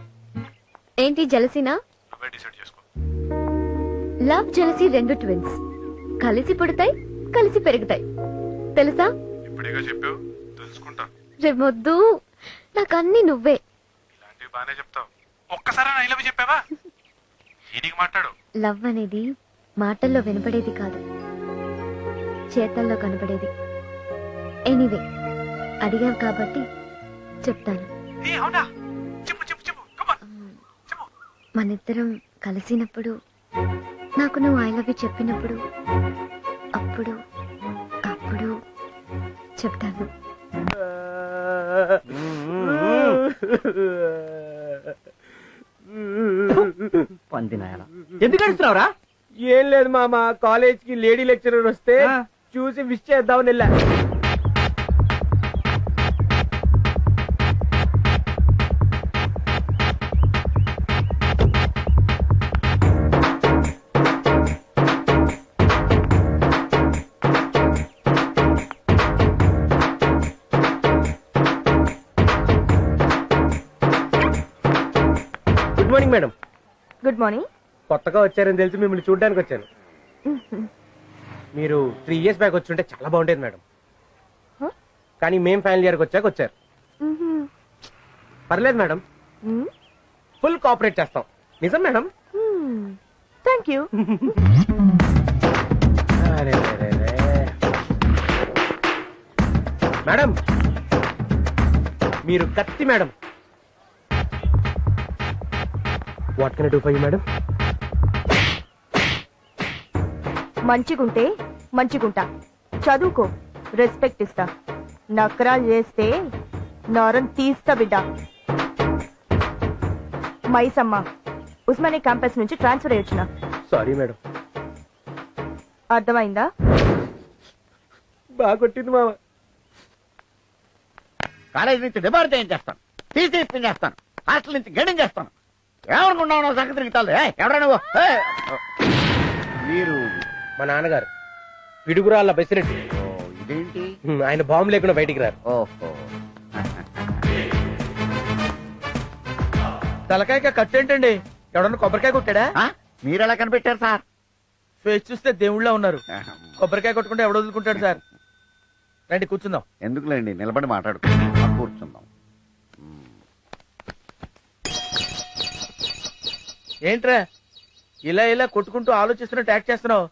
ఏంటి జలసీనా? నువ్వే డిసైడ్ చేసుకో. లవ్ జలసీ రెండు ట్విన్స్, కలిసి పుడతాయి కలిసి పెరుగుతాయి. తెలుసా? ఇప్పుడేగా చెప్పావు, తెలుసుకుంటా. రేమొద్దు, నాకు అన్ని నువ్వే. ఇలాంటివి బానే చెప్తావు. ఒక్కసారి ఐ లవ్ చెప్పావా? ఈయనకి మాట్లాడు. లవ్ అనేది మాటల్లో వినపడేది కాదు, చేతల్లో కనపడేది. ఎనీవే, అడిగావు కాబట్టి చెప్తాను. మనిద్దరం కలిసినప్పుడు, నాకు నువ్వు ఐ లవ్ యూ చెప్పినప్పుడు, అప్పుడు అప్పుడు చెప్తాను. పందినాయలా ఎందుకు అడుగుతున్నావురా? ఏం లేదు మామ, కాలేజ్ కి లేడీ లెక్చరర్ వస్తే చూసి విష్ చేద్దామని వెళ్ళా. Good morning madam. Good morning. కొత్తగా వచ్చారని తెలిసి మిమ్మల్ని చూడడానికి వచ్చాను. మీరు 3 years బ్యాక్ వచ్చి ఉంటే చాలా బాగుండేది మేడం. కానీ మేం ఫైనల్ ఇయర్కి వచ్చాక వచ్చారు. పర్లేదు మేడం, ఫుల్ కోఆపరేట్ చేస్తాం. నిజం మేడం. Thank you. మేడం మీరు కత్తి madam. What can I do for you madam? మంచిగుంటే మంచిగుంటా, చదువుకో, రెస్పెక్ట్ ఇస్తా. నకరాలు చేస్తే నరం తీస్తా బిడ్డ. మైసమ్మ, ఉస్మానియా క్యాంపస్ నుంచి ట్రాన్స్ఫర్ అయ్యొచ్చిన. Sorry madam. అర్థమైందా? బాగా కొట్టింది మామ. కాలేజీ నుంచి డిబార్ చేయించేస్తాను, టీసీ ఇప్పించేస్తాను, హాస్టల్ నుంచి గడింగ్ చేస్తాను. ఏమనుకున్నావు సంగతి నీకు తల్లి? ఎవరా నువ్వు? మీరు మా నాన్నగారు పిడుగురాళ్ళ బెసిరెడ్డి. ఇదేంటి? ఆయన బాంబు లేకుండా బయటికి రారు. ఓహో, తలకాయ కట్టేంటండి? ఎవడన్నా కొబ్బరికాయ కొట్టాడా? మీరు ఎలా కనిపెట్టారు సార్? ఫేస్ చూస్తే దేవుళ్ళ ఉన్నారు. కొబ్బరికాయ కొట్టుకుంటే ఎవడు వదులుకుంటాడు సార్? రండి కూర్చుందాం. ఎందుకులేండి, నిలబడి మాట్లాడుకుందాం. కూర్చుందాం. ఏంట్రా ఇలా ఇలా కొట్టుకుంటూ ఆలోచిస్తున్నట్టు యాక్ట్ చేస్తున్నావు?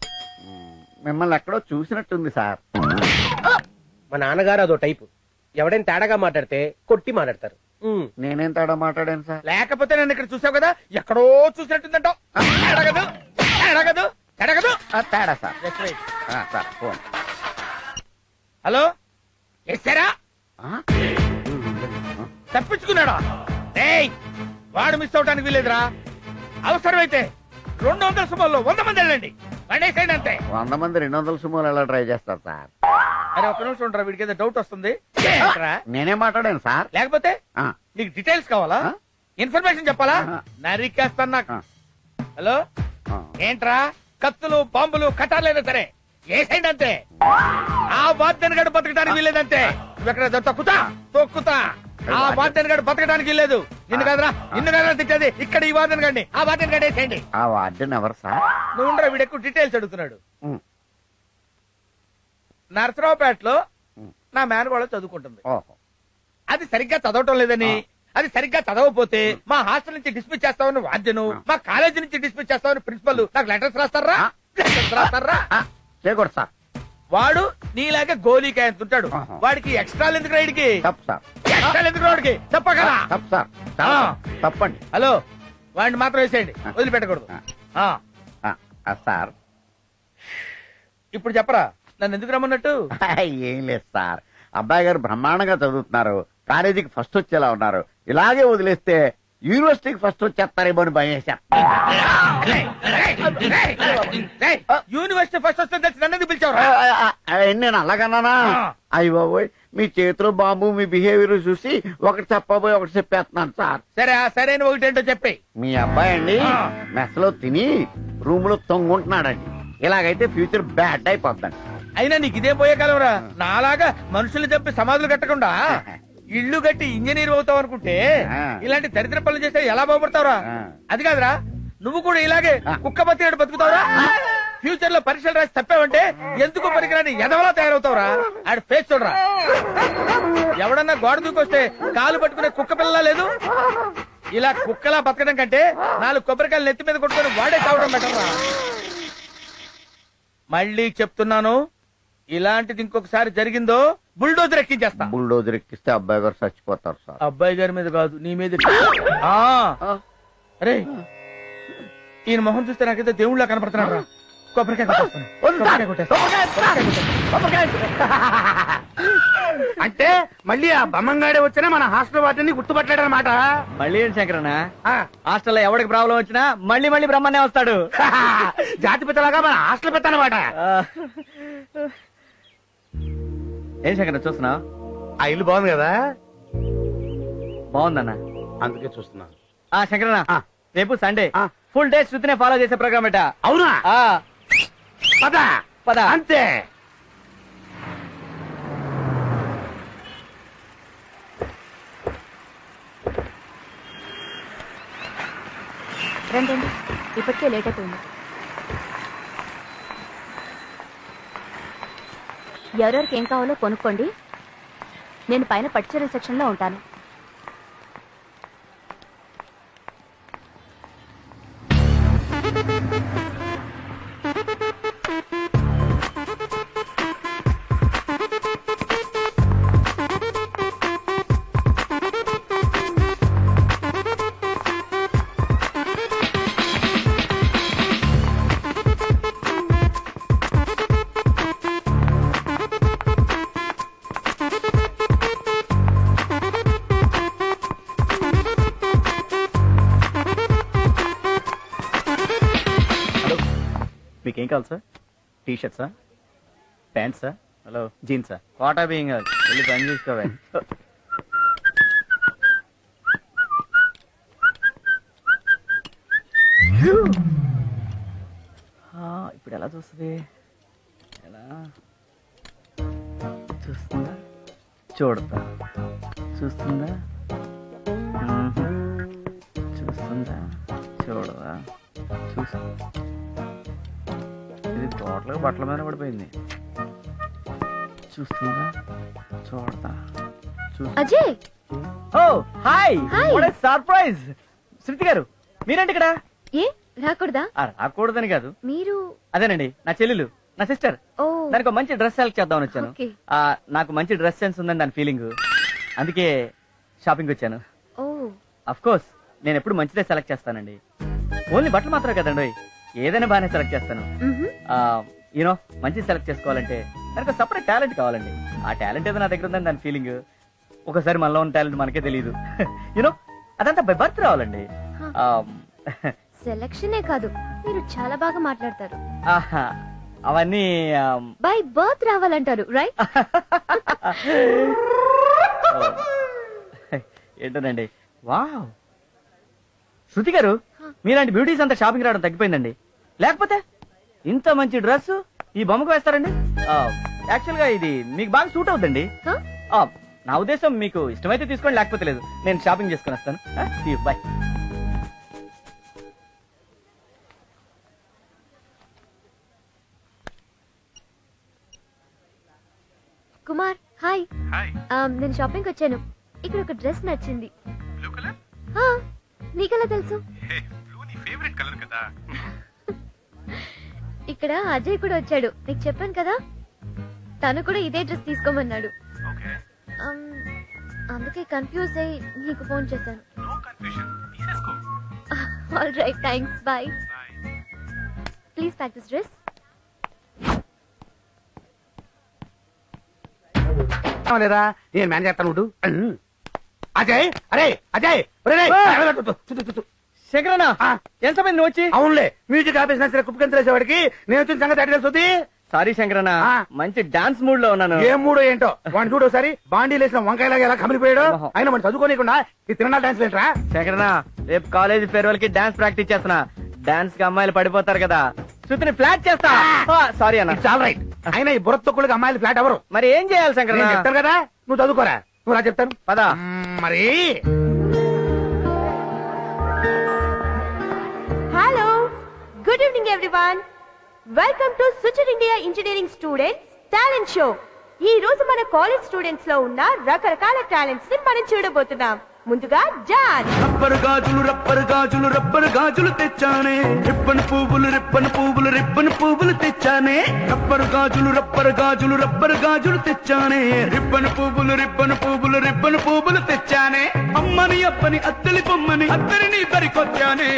మిమ్మల్ని ఎక్కడో చూసినట్టుంది సార్. మా నాన్నగారు అదో టైపు. ఎవడైనా తేడాగా మాట్లాడితే కొట్టి మాట్లాడతారు. నేనేం తేడా మాట్లాడాను సార్? లేకపోతే నన్ను ఇక్కడ చూసావు కదా, ఎక్కడో చూసినట్టుందంటావు. తేడా సార్. Sir phone. హలో, ఎస్సారా? తప్పించుకున్నాడా? వాడు మిస్ అవటానికి వీలేదురా. అవసరమైతే 200 సుమారులో 100 మంది వెళ్ళండి, పడేసేయండి అంతే. 100 మంది 200 సుమోలు ఎలా ట్రై చేస్తారు సార్? అరే ఒక్క నిమిషం ఉండరా, వీడికి ఏదో డౌట్ వస్తుంది. నేనేం మాట్లాడాను సార్? లేకపోతే నీకు డీటెయిల్స్ కావాలా? ఇన్ఫర్మేషన్ చెప్పాలా? నరికేస్తాను నాకు. హలో, ఏంట్రా? కత్తులు బాంబులు కట్టాలైనా సరే వేసేయండి అంతే. ఆ వాద్యను గడు బతకడానికి వీలేదంతే. నువ్వు ఎక్కడ తొక్కుతా తొక్కుతా ఆ వార్డెన్ గడు బతకడానికి లేదు. నిన్ను కదరా తిట్టేది. ఇక్కడ ఈ వార్డెన్ గడిని ఆ వార్డెన్ గడి వేసేయండి. ఆ వార్డెన్ ఎవరు సార్? నువ్వు ఉండరా, వీడు ఎక్కువ డీటెయిల్స్ అడుగుతున్నాడు. నరసరావుపేటలో నా మేనగోళ చదువుకుంటుంది. అది సరిగ్గా చదవటం లేదని, అది సరిగ్గా చదవకపోతే మా హాస్టల్ నుంచి డిస్మిస్ చేస్తామని వార్డెను, మా కాలేజీ నుంచి డిస్మిస్ చేస్తామని ప్రిన్సిపల్ నాకు లెటర్స్ రాస్తారా? చేయకూడదు సార్. వాడు నీలాగే గోలీకాయ ఉంటాడు. వాడికి ఎక్స్ట్రా ఎందుకు రైడ్కి? తప్పు సార్. ఎక్స్ట్రా ఎందుకు రోడ్కి? చెప్పగలరా? తప్పు సార్. తప్పండి. హలో, వాడిని మాత్రం వేసేయండి, వదిలిపెట్టకూడదు. సార్ ఇప్పుడు చెప్పరా, నన్ను ఎందుకు రమ్మన్నట్టు? ఏం లేదు సార్, అబ్బాయి గారు బ్రహ్మాండంగా చదువుతున్నారు, కాలేజీకి ఫస్ట్ వచ్చేలా ఉన్నారు. ఇలాగే వదిలేస్తే యూనివర్సిటీకి ఫస్ట్ వచ్చేస్తారేమో అని భయం వేశారు. యూనివర్సిటీ ఫస్ట్ వస్తే నన్ను పిలిచావు? నేను అలాగన్నానా? అయ్య బాబోయ్, మీ చేతిలో బాంబు, మీ బిహేవియర్ చూసి ఒకటి చెప్పబోయి ఒకటి చెప్పేస్తున్నాను సార్. సరే, సరే ఒకటేంటో చెప్పి. మీ అబ్బాయి అండి మెస్ లో తిని రూమ్ లో తొంగుంటున్నాడండి. ఇలాగైతే ఫ్యూచర్ బ్యాడ్ అయిపోద్దండి. అయినా నీకు ఇదే పోయే కాలంరా. నాలాగా మనుషులు చెప్పి సమాధులు కట్టకుండా ఇల్లు కట్టి ఇంజనీర్ అవుతావు అనుకుంటే ఇలాంటి దరిద్ర పనులు చేస్తే ఎలా బాగుపడతావురా? అది కాదురా, నువ్వు కూడా ఇలాగే కుక్క బతికినట్టు బతుకుతావురా? ఫ్యూచర్ లో పరీక్షలు రాసి తప్పావంటే ఎందుకు పనికిరాని ఎదవలా తయారవుతావురా? ఆడ ఫేస్ చూడరా. ఎవడన్నా గోడ దూకొస్తే కాలు పట్టుకునే కుక్క పిల్లలా లేదు? ఇలా కుక్కలా బతకడం కంటే 4 కొబ్బరికాయలు నెత్తి మీద కొట్టుకొని వాడే చావడం బెటర్రా. మళ్ళీ చెప్తున్నాను, ఇలాంటిది ఇంకొకసారి జరిగిందో బుల్డోజర్ ఎక్కించేస్తా. బుల్డోజర్ ఎక్కిస్తే అబ్బాయి గారు చచ్చిపోతారు సార్. అబ్బాయి గారి మీద కాదు, నీ మీద. అరే, ఈయన మొహం చూస్తే నాకైతే దేవుళ్ళ కనపడుతున్నాడు రా. కొబ్బరికాయ అంటే మళ్ళీ ఆ బమ్మంగాడే వచ్చినా మన హాస్టల్ వాటిని గుర్తుపట్టాడు అనమాట. మళ్ళీ ఏంటి శంకరన్న, హాస్టల్లో ఎవరికి ప్రాబ్లం వచ్చినా మళ్ళీ మళ్ళీ బ్రహ్మనే వస్తాడు. జాతి పిత్తలాగా మన హాస్టల్ పిత్త అనమాట. ఏం శంకరన్న చూస్తున్నావు? ఆ ఇల్లు బాగుంది కదా? బాగుందన్న, అందుకే చూస్తున్నాను. శంకరన్న, రేపు సండే ఫుల్ డే శృతినే ఫాలో చేసే ప్రోగ్రామ్ ఎట. అవునా? పద పద. అంతే. రండి, ఇప్పటికే లేట్ అయిపోయింది. ఎవరెవరికి ఏం కావాలో కొనుక్కోండి. నేను పైన పట్టుచీరల సెక్షన్ లో ఉంటాను. మీకేం కావాలి సార్? టీ షర్ట్సా, ప్యాంట్సా, హలో జీన్సా, కోటా బియ్యం కావాలి. వెళ్ళి పని చూసుకోవాలి. ఇప్పుడు ఎలా చూస్తుంది? ఎలా చూస్తుందా? చూడతా. చూస్తుందా? చూస్తుందా? చూడదా? చూస్తుందా? ఇది టోటల్గా బట్టల మీద పడిపోయింది. చూస్తుందా? చూడతా. అజయ్, ఓ హాయ్, వాట్ ఏ సర్ప్రైజ్. శృతి గారు, మీరేంటి ఇక్కడ? ఏ రాకూడదా? రాకూడదని కాదు, మీరు అదేనండి నా చెల్లెలు, నా సిస్టర్. ఓ, దానికి ఒక మంచి డ్రెస్ సెలెక్ట్ చేద్దామని వచ్చాను. ఓకే. నాకు మంచి డ్రెస్ సెన్స్ ఉందని దాని ఫీలింగ్, అందుకే షాపింగ్ వచ్చాను. ఓ, అఫ్ కోర్స్ నేను ఎప్పుడు మంచిదే సెలెక్ట్ చేస్తానండి. ఓన్లీ బట్టలు మాత్రమే కదండి, ఏదైనా బాగానే సెలెక్ట్ చేస్తాను. యూనో మంచి సెలెక్ట్ చేసుకోవాలంటే దానికి సపరేట్ టాలెంట్ కావాలండి. ఆ టాలెంట్ ఏదో నా దగ్గర ఉందని దాని ఫీలింగ్. ఒకసారి మనలో ఉన్న టాలెంట్ మనకే తెలియదు. యూనో అదంతా బై బర్త్ రావాలండి. సెలక్షనే కాదు, మీరు చాలా బాగా మాట్లాడతారు. అవన్నీ బై బర్త్ రావాలంటారు, రైట్? ఏంటోనండి. వావ్, శృతి గారు, మీలాంటి బ్యూటీస్ అంతా షాపింగ్ రావడం తగ్గిపోయిందండి. లేకపోతే ఇంత మంచి డ్రెస్ ఈ బొమ్మకు వేస్తారండి. యాక్చువల్ గా ఇది మీకు బాగా సూట్ అవుతుందండి. నా ఉద్దేశం మీకు ఇష్టమైతే తీసుకోండి, లేకపోతే లేదు. నేను షాపింగ్ చేసుకుని వస్తాను. బాయ్. కుమార్ హాయ్. హాయ్. నేను షాపింగ్ వచ్చాను. ఇక్కడ ఒక డ్రెస్ నచ్చింది. Blue colour? ఆ, నీకెలా తెలుసు? బ్లూ నీ ఫేవరెట్ కలర్ కదా. ఇక్కడ అజయ్ కూడా వచ్చాడు, నీకు చెప్పాను కదా. తను కూడా ఇదే డ్రెస్ తీసుకోమన్నాడు. ఓకే. అందుకే కన్ఫ్యూజ్ అయ్యి నీకు ఫోన్ చేశాను. No confusion. తీసేసుకో. All right, thanks, bye. Bye. Please pack this dress. లేదా నేను మేనేజ్ చేస్తాను ఉండు. అజయ్, అరే అజయ్, శంకరన్న, ఎంత మంది నువ్వు వచ్చి? అవునులే, మ్యూజిక్ ఆఫీస్ నుంచి కుప్పకింత వేసేవాడికి నేను వచ్చిన సంగతి అడిగి తెలుస్తుంది. సారీ శంకరన్న, మంచి డాన్స్ మూడ్ లో ఉన్నాను. ఏ మూడో ఏంటో వాడిని చూడు ఒకసారి. బాండీ లేసిన వంకాయలాగా ఎలా కమిలిపోయాడు. ఆయన మనం చదువుకోనికుండా ఈ తిరణాలు డాన్స్ ఏంట్రా? శంకరన్న, రేపు కాలేజ్ ఫేర్వెల్ కి డాన్స్ ప్రాక్టీస్ చేస్తున్నా. డాన్స్ కి అమ్మాయిలు పడిపోతారు కదా, శృతిని ఫ్లాట్ చేస్తా. సారీ అన్న. చాలా రైట్. అయినా ఈ బుర్ర తొక్కులకి అమ్మాయిలు ఫ్లాట్ ఎవరు? మరి ఏం చేయాలి శంకరన్న? నేను చెప్తాను కదా, నువ్వు చదువుకోరా. నువ్వు రా చెప్తాను పదా. మరి hello, good evening everyone. Welcome to సుచర్ India engineering students talent show. ఈ రోజు మన కాలేజ్ స్టూడెంట్స్ లో ఉన్న రకరకాల టాలెంట్స్ ని మనం చూడబోతున్నాం. ముందుగా జాన్. రబ్బరు గాజులు రబ్బరు గాజులు రబ్బరు గాజులు తెచ్చానే, రిబ్బన్ పువ్వులు రిబ్బన్ పువ్వులు రిబ్బన్ పువ్వులు తెచ్చానే. రబ్బరు గాజులు రబ్బరు గాజులు రబ్బరు గాజులు తెచ్చానే, రిబ్బన్ పువ్వులు రిబ్బన్ పువ్వులు రిబ్బన్ పువ్వులు తెచ్చానే. అమ్మని అప్పని అత్తలి బొమ్మని అత్తరిని దరికొచ్చానే.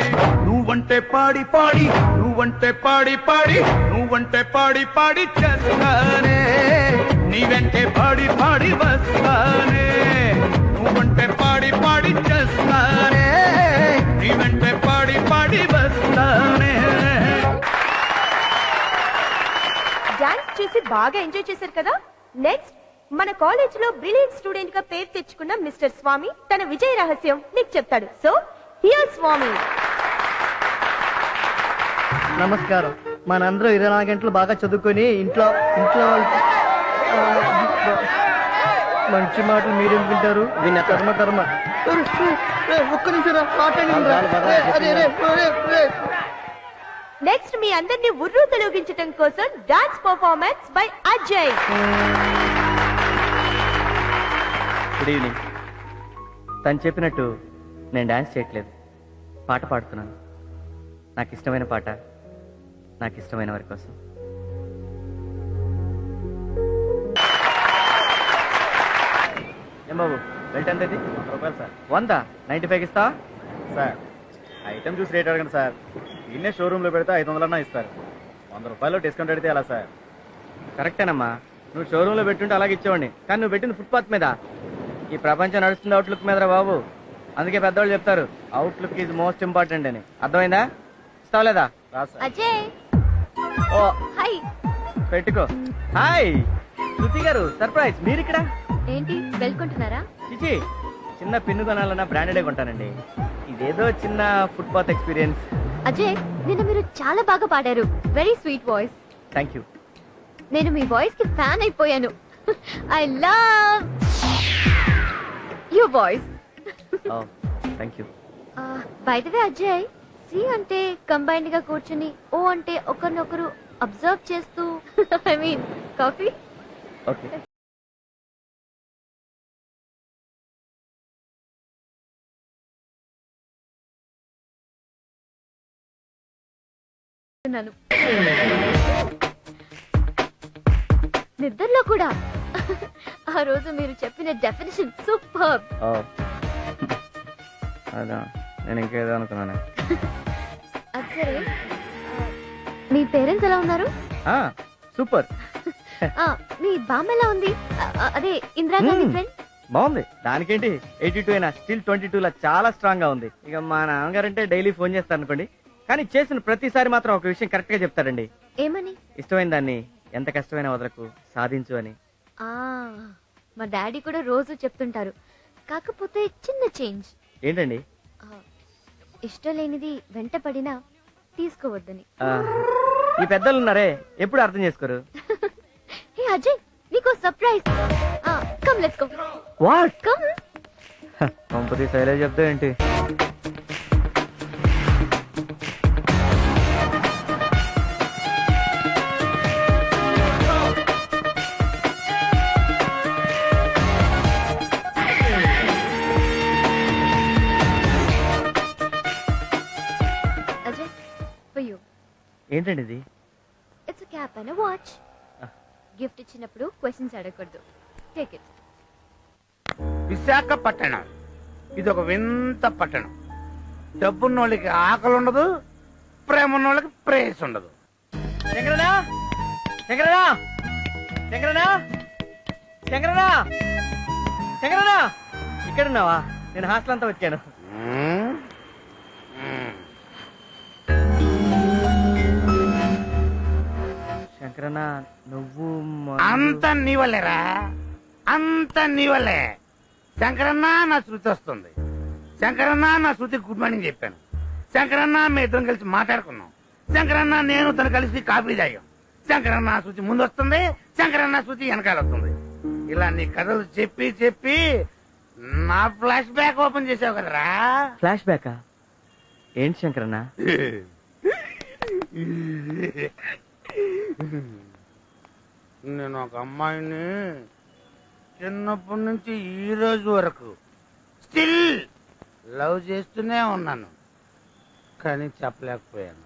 నువ్వంటే పాడి పాడి నువ్వంటే పాడి పాడి నువ్వంటే పాడి పాడి చేస్తానే. నీ వెంటే పాడి పాడి వస్తానే. నువ్వంటే పాడి పాడి చేస్తానే. నీ వెంటే పాడి పాడి వస్తానే. డాన్స్ చూసి బాగా ఎంజాయ్ చేశారు కదా. నెక్స్ట్ మన కాలేజ్ లో బ్రిలియంట్ స్టూడెంట్ గా పేరు తెచ్చుకున్న మిస్టర్ స్వామి తన విజయ రహస్యం నీకు చెప్తాడు. సో హియర్ స్వామి. నమస్కారం. మనందరం 24 గంటలు బాగా చదువుకొని ఇంట్లో ఇంట్లో మంచి మాటలు మీరేం వింటారు? విన్న కర్మ కర్మ. ఒక్క నిమిషం. నెక్స్ట్ మీ అందరినీ ఉర్రూ తొలగించడం కోసం dance performance by Ajay. Good evening. తను చెప్పినట్టు నేను డాన్స్ చేయట్లేదు, పాట పాడుతున్నాను. నాకు ఇష్టమైన పాట, నాకు ఇష్టమైన వారి కోసం. ఏం బాబు, బెల్ట్ ఎంత? 100 రూపాయలు సార్. 100? 95 ఇస్తా సార్. ఐటమ్ చూసి రేట్ అడగండి సార్. దీన్నే షోరూమ్ లో పెడితే 500 ఇస్తారు. 100 రూపాయలు డిస్కౌంట్ అడిగితే ఎలా సార్? కరెక్టేనమ్మా, నువ్వు షోరూమ్ లో పెట్టుంటే అలాగే ఇచ్చేవాడిని. కానీ నువ్వు పెట్టింది ఫుట్పాత్ మీద. ఈ ప్రపంచం నడుస్తుంది అవుట్లుక్ మీదరా బాబు. అందుకే పెద్దవాళ్ళు చెప్తారు అవుట్లుక్ ఈజ్ మోస్ట్ ఇంపార్టెంట్ అని. అర్థమైందా? ఇస్తావు లేదా? అజయ్ ఓ హాయ్. పెట్టుకో. హాయ్ శృతి గారు, సర్ప్రైజ్. మీరు ఇక్కడ ఏంటి వెళ్ళుకుంటున్నారా? చిచి, చిన్న పిన్ను కొనాలన్నా బ్రాండెడే కొంటానండి. ఇదేదో చిన్న ఫుట్పాత్ ఎక్స్పీరియన్స్. అజయ్, నిన్న మీరు చాలా బాగా పాడారు. Very sweet voice. Thank you. నేను మీ వాయిస్ కి ఫ్యాన్ అయిపోయాను. I love your voice. Thank you. By the way Ajay, సి అంటే కంబైన్డ్ గా కూర్చుని, ఓ అంటే ఒకరినొకరు అబ్జర్వ్ చేస్తూ, ఐ మీన్ కాఫీ. ఓకే. నిద్రలో కూడా. ఆ రోజు మీరు చెప్పిన డెఫినేషన్ సూపర్. అదా, నేను ఇంకేదో అనుకున్నాను. అది సరే, మీ పేరెంట్స్ ఎలా ఉన్నారు? సూపర్. మీ బామ్మ ఎలా ఉంది? అదే ఇందిరాగాంధీ ఫ్రెండ్. బాగుంది. దానికేంటి, 82 అయినా స్టిల్ 22 లా చాలా స్ట్రాంగ్ గా ఉంది. ఇక మా నాన్నగారంటే డైలీ ఫోన్ చేస్తారు అనుకోండి, కానీ చేసిన ప్రతిసారి మాత్రం ఒక విషయం కరెక్ట్ గా చెప్తాడండి. ఏమని? ఇష్టమైన దాన్ని ఎంత కష్టమైన వదలకు, సాధించు అని. మా డాడీ కూడా రోజు చెప్తుంటారు. కాకపోతే చిన్న చేంజ్. ఏంటండి? ఇష్టం లేనిది వెంట పడినా తీసుకోవద్దని. ఈ పెద్దలు ఉన్నారే, ఎప్పుడు అర్థం చేసుకోరు. అజయ్, నీకో surprise. Come let's go. What? Come. కంపతి శైలే చెప్తా ఏంటి? Ajay for you. ఏంటండి ఇది? It's cap and watch. Gift ఇచ్చినప్పుడు క్వశ్చన్స్ అడగకూడదు. Take it. విశాఖపట్నం ఇది ఒక వింత పట్టణం. డబ్బున్నోళ్ళకి ఆకలి ఉండదు, ప్రేమ ఉన్నోళ్ళకి ప్రేస్ ఉండదు. శంకరనా, శంకరనా, శంకరనా, శంకరనా, శంకరనా, ఇక్కడ ఉన్నావా? నేను హాస్టల్ అంతా వచ్చాను. శంకరనా, నువ్వు అంత నీ వల్లేరా, అంత నీ వల్లే. శంకరన్న నా శృతి వస్తుంది. శంకరన్న నా శృతి గుడ్ మార్నింగ్ చెప్పాను. శంకరన్న మీ ఇద్దరం కలిసి మాట్లాడుకున్నాం. శంకరన్న నేను తను కలిసి కాఫీ తాగాం. శంకరన్న శృతి ముందు వస్తుంది, శంకరన్న శృతి వెనకాల వస్తుంది. ఇలా నీ కథలు చెప్పి చెప్పి నా ఫ్లాష్ బ్యాక్ ఓపెన్ చేసావు కదరా. ఫ్లాష్ బ్యాకా? ఏంటి శంకరన్నా? నేను ఒక అమ్మాయిని చిన్నప్పటి నుంచి ఈ రోజు వరకు స్టిల్ లవ్ చేస్తూనే ఉన్నాను, కానీ చెప్పలేకపోయాను.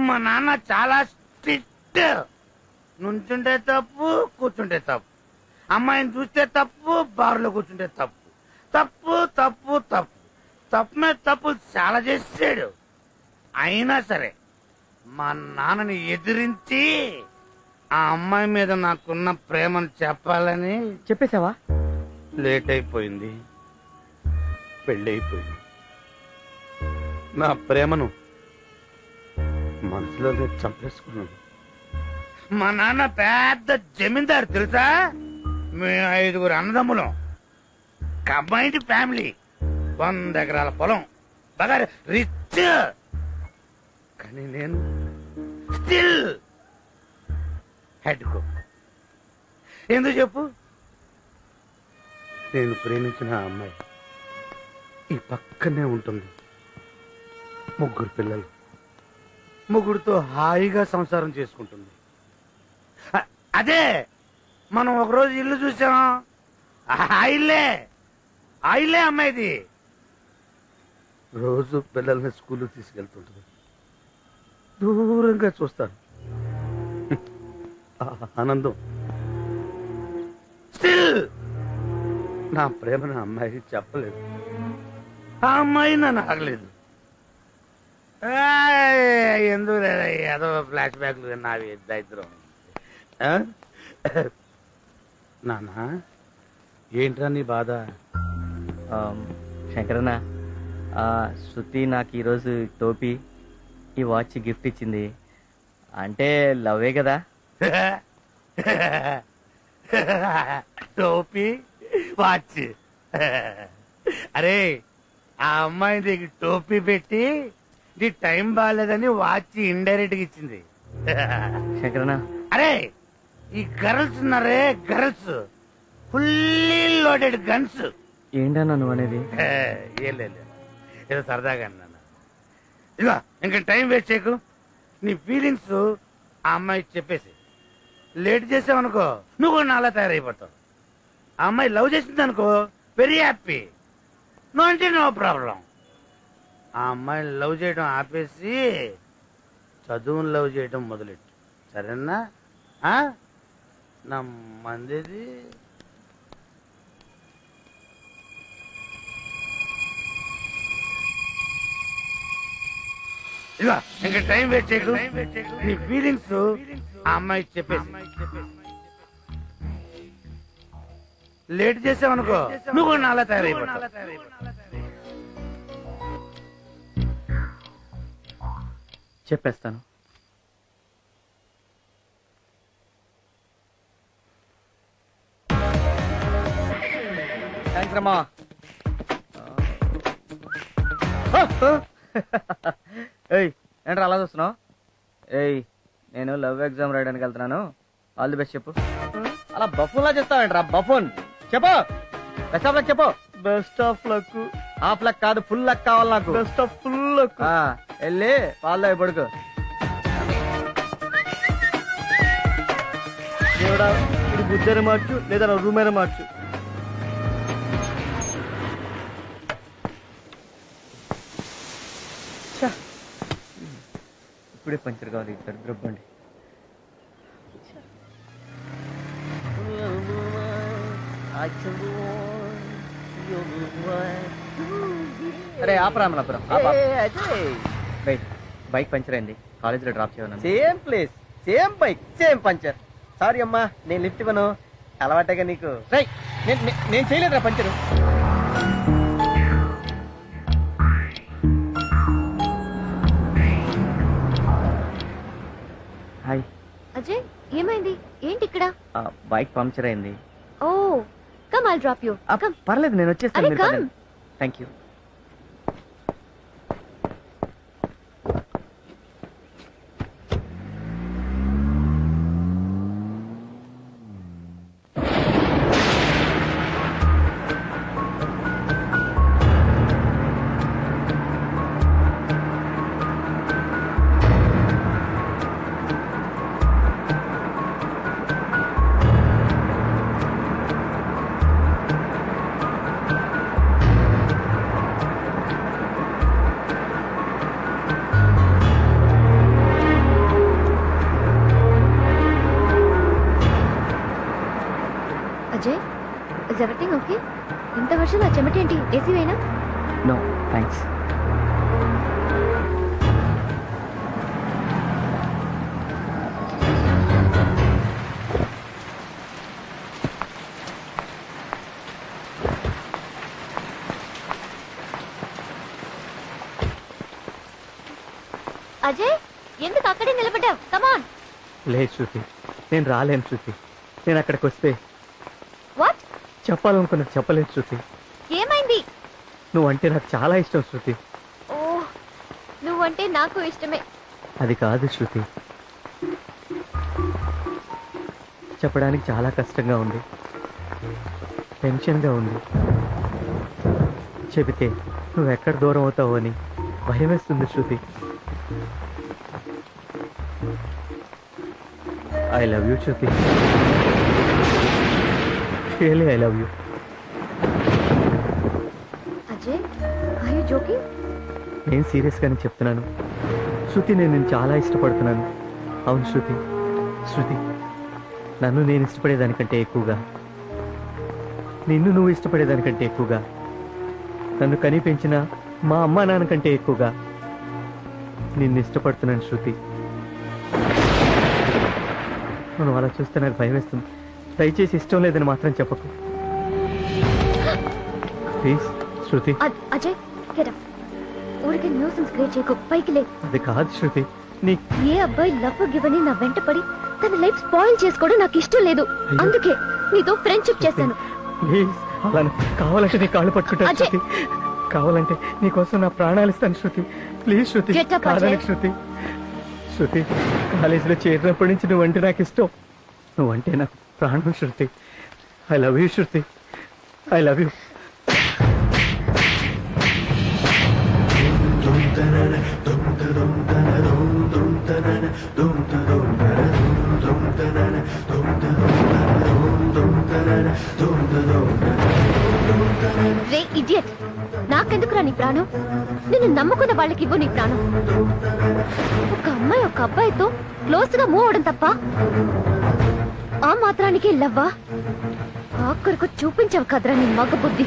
మా నాన్న చాలా స్ట్రిక్ట్. నుంచుంటే తప్పు, కూర్చుంటే తప్పు. అమ్మాయిని చూస్తే తప్పు, బార్లో కూర్చుంటే తప్పు. తప్పు తప్పు తప్పు తప్పు మీద తప్పు చాలా చేసాడు. అయినా సరే మా నాన్నని ఎదిరించి ఆ అమ్మాయి మీద నాకున్న ప్రేమను చెప్పాలని చెప్పేశావా? లేట్ అయిపోయింది, పెళ్ళైపోయింది. నా ప్రేమను మనసులోనే చంపేసుకున్నాను. మా నాన్న పెద్ద జమీందారు తెలుసా. మేము 5 అన్నదమ్ములం, కంబైన్డ్ ఫ్యామిలీ, 100 ఎకరాల పొలం, బాగా రిచ్. కానీ నేను స్టిల్ హెడ్ కుక్. ఎందుకు చెప్పు? నేను ప్రేమించిన ఆ అమ్మాయి ఈ పక్కనే ఉంటుంది. 3 పిల్లలు, 3తో హాయిగా సంసారం చేసుకుంటుంది. అదే మనం ఒకరోజు ఇల్లు చూసాం, ఆ ఇల్లే అమ్మాయిది. రోజు పిల్లల్ని స్కూల్ తీసుకెళ్తుంటుంది. దూరంగా చూస్తాను, ఆనందం. స్టిల్ నా ప్రేమను అమ్మాయికి చెప్పలేదు. ఆ అమ్మాయి నన్ను ఆగలేదు. ఎందుకు ఏదో ఫ్లాష్ బ్యాక్లు నావి దరిద్రం. నానా ఏంట్రా నీ బాధ? శంకరన్న, శృతి నాకు ఈరోజు టోపీ, ఈ వాచ్ గిఫ్ట్ ఇచ్చింది. అంటే లవ్వే కదా? టోపీ వాచ్. అరే ఆ అమ్మాయి నీకు టోపీ పెట్టి నీ టైం బాగాలేదని వాచ్ ఇండైరెక్ట్ గా ఇచ్చింది. శంకరన్న, అరే ఈ గర్ల్స్ ఉన్నారే, గర్ల్స్ ఫుల్లీ లోడెడ్ గన్స్. ఏంటన్నా నువ్వు అనేది? ఏం లేదు, ఏదో సరదాగా అన్నాను. ఇదిగో ఇంకా టైం వేస్ట్ చేయకు. నీ ఫీలింగ్స్ ఆ అమ్మాయికి చెప్పేసి లేట్ చేసావనుకో నువ్వు కూడా నాలా తయారైపోతావు. ఆ అమ్మాయి లవ్ చేసింది అనుకో, వెరీ హ్యాపీ. నో అంటే నో ప్రాబ్లం. ఆ అమ్మాయిని లవ్ చేయడం ఆపేసి చదువుని లవ్ చేయడం మొదలెట్టు, సరేనా? నా మందిది. ఇదిగో ఇంకా టైం వేస్ట్ చేయకు. నీ ఫీలింగ్స్ ఆ అమ్మాయికి చెప్పేసి లేట్ చేసావనుకో నువ్వు కూడా నాలా తయారైపోతావు. చెప్పేస్తాను. థ్యాంక్స్ రమ్మా. ఏయ్ ఏంట్రా అలా చూస్తున్నావు? ఏయ్ నేను లవ్ ఎగ్జామ్ రాయడానికి వెళ్తున్నాను, ఆల్ ది బెస్ట్ చెప్పు. అలా బఫూన్లా చెప్తావేంట్రా? బఫూన్ చెప్పు బెస్ట్ ఆఫ్ లక్ చెప్పు. Best of luck. Half luck కాదు, ఫుల్ లక్ కావాలి నాకు. Best of full luck. వెళ్ళి పాలు పడుకో. దేవుడా, ఇది బుద్ధైన మార్చు లేదా నా రూమ్ అయినా మార్చు. ఇప్పుడే పంచర్ కావాలి, దరిద్రబండి. అరే ఆపరామలాపురం, బైక్ పంచర్ అయింది, కాలేజీలో డ్రాప్ చేయాలి. Same place, same bike, same puncture. Sorry అమ్మా, నేను లిఫ్ట్ ఇవ్వను, అలవాటగా నీకు. నేను చేయలేదురా పంచరు. హాయ్. అజయ్ ఏమైంది? ఏంటి ఇక్కడ? బైక్ పంక్చర్ అయింది. Oh come I'll drop you. Come. పర్లేదు, నేను వచ్చేస్తాను. అరే come. Thank you. Ajay is everything okay? ఇంత వర్షం ఆ చెమట ఏంటి? ఏసీ వేనా? No thanks. అజయ్ ఎందుకు అక్కడే నిలబడ్డావు? కమాన్. లేదు శృతి, నేను రాలేను శృతి. నేను అక్కడికి వస్తే వాట్? చెప్పాలనుకున్నది చెప్పలేదు శృతి. ఏమైంది? నువ్వంటే నాకు చాలా ఇష్టం శృతి. ఓ నువ్వంటే నాకు ఇష్టమే. అది కాదు శృతి, చెప్పడానికి చాలా కష్టంగా ఉంది, టెన్షన్గా ఉంది. చెబితే నువ్వు ఎక్కడ దూరం అవుతావు అని భయం వేస్తుంది Shruti. I love you Shruti, really I love you. Ajay are you joking? నేను సీరియస్గానే చెప్తున్నాను శృతి, నేను నిన్ను చాలా ఇష్టపడుతున్నాను. అవును శృతి. శృతి, నన్ను నేను ఇష్టపడేదానికంటే ఎక్కువగా, నిన్ను నువ్వు ఇష్టపడేదానికంటే ఎక్కువగా, నన్ను కని పెంచిన మా అమ్మా నాన్న కంటే ఎక్కువగా నిన్ను ఇష్టపడుతున్నాను శృతి. మనం అలా చూస్తే నాకు భయం వేస్తుంది. దయచేసి ఇష్టం లేదని మాత్రం చెప్పకు please Shruti. Ajay get up. ఊరికే న్యూసెన్స్ క్రియేట్ చేయకు, పైకి లే. అది కాదు శృతి, నీ ఏ అబ్బాయి లవ్ గివని నా వెంట పడి తన లైఫ్ స్పాయిల్ చేసుకోవడం నాకు ఇష్టం లేదు. అందుకే నీతో ఫ్రెండ్షిప్ చేశాను. ప్లీజ్ అలా కావాలంటే నీ కాళ్ళు పట్టుకుంటాను అజయ్. శృతి, కావాలంటే నీకోసం నా ప్రాణాలు ఇస్తాను శృతి. ప్లీజ్ శృతి, Get up, కాదని అజయ్. శృతి. శృతి, కాలేజీలో చేరినప్పటి నుంచి నువ్వంటే నాకు ఇష్టం, నువ్వంటే నాకు ప్రాణం Shruti. I love you Shruti, I love you. రే ఇడియట్, నాకెందుకురా నీ ప్రాణం? నిన్ను నమ్ముకున్న వాళ్ళకి ఇవ్వు నీ ప్రాణం. ఒక అమ్మాయి ఒక అబ్బాయితో క్లోజ్ గా మూవ్ అవడం తప్ప ఆ మాత్రానికి లవ్వా? ఆఖరికి చూపించావు కదరా నీ మగ బుద్ధి.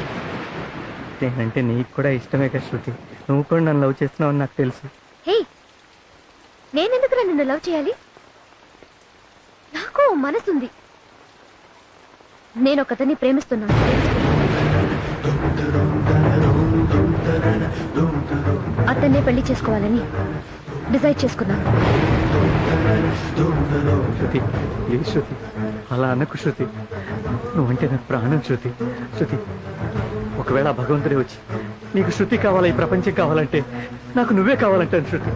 నేనంటే నీకు కూడా ఇష్టమే కదా శృతి, నువ్వు కూడా నన్ను లవ్ చేస్తున్నావు నాకు తెలుసు. హే, నేనెందుకురా నిన్ను లవ్ చేయాలి? నాకు ఓ మనసుంది, నేను ఒకతన్ని ప్రేమిస్తున్నాను. అతన్నే పెళ్లి చేసుకోవాలని డిసైడ్ చేసుకున్నాను. శృతి ప్లీజ్ శృతి, అలా అనకు శృతి, నువ్వంటే నాకు ప్రాణం శృతి. శృతి, ఒకవేళ భగవంతుడే వచ్చి నీకు శృతి కావాలా, ఈ ప్రపంచం కావాలంటే నాకు నువ్వే కావాలంటాను శృతి.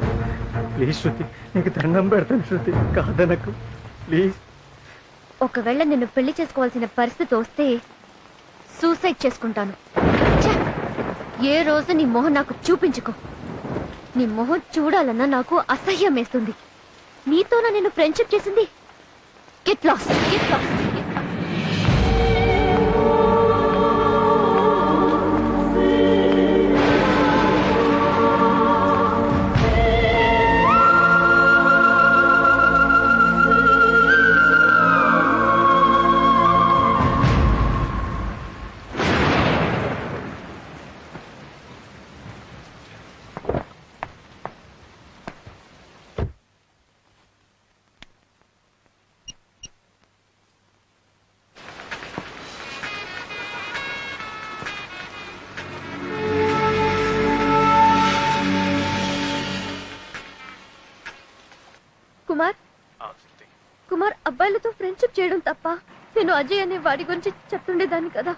ప్లీజ్ శృతి, నీకు దండం పెడతాను శృతి, కాదనకు ప్లీజ్. ఒకవేళ నిన్ను పెళ్లి చేసుకోవాల్సిన పరిస్థితి వస్తే సూసైడ్ చేసుకుంటాను. ఛే! ఏ రోజు నీ మొహం నాకు చూపించుకో. నీ మొహం చూడాలన్నా నాకు అసహ్యం వేస్తుంది. నీతోనా నేను ఫ్రెండ్షిప్ చేసింది? Get lost, get lost. Kumar, అబ్బాయిలతో ఫ్రెండ్షిప్ చేయడం తప్ప? నేను అజయ్ అనే వాడి గురించి చెప్తుండేదాన్ని కదా.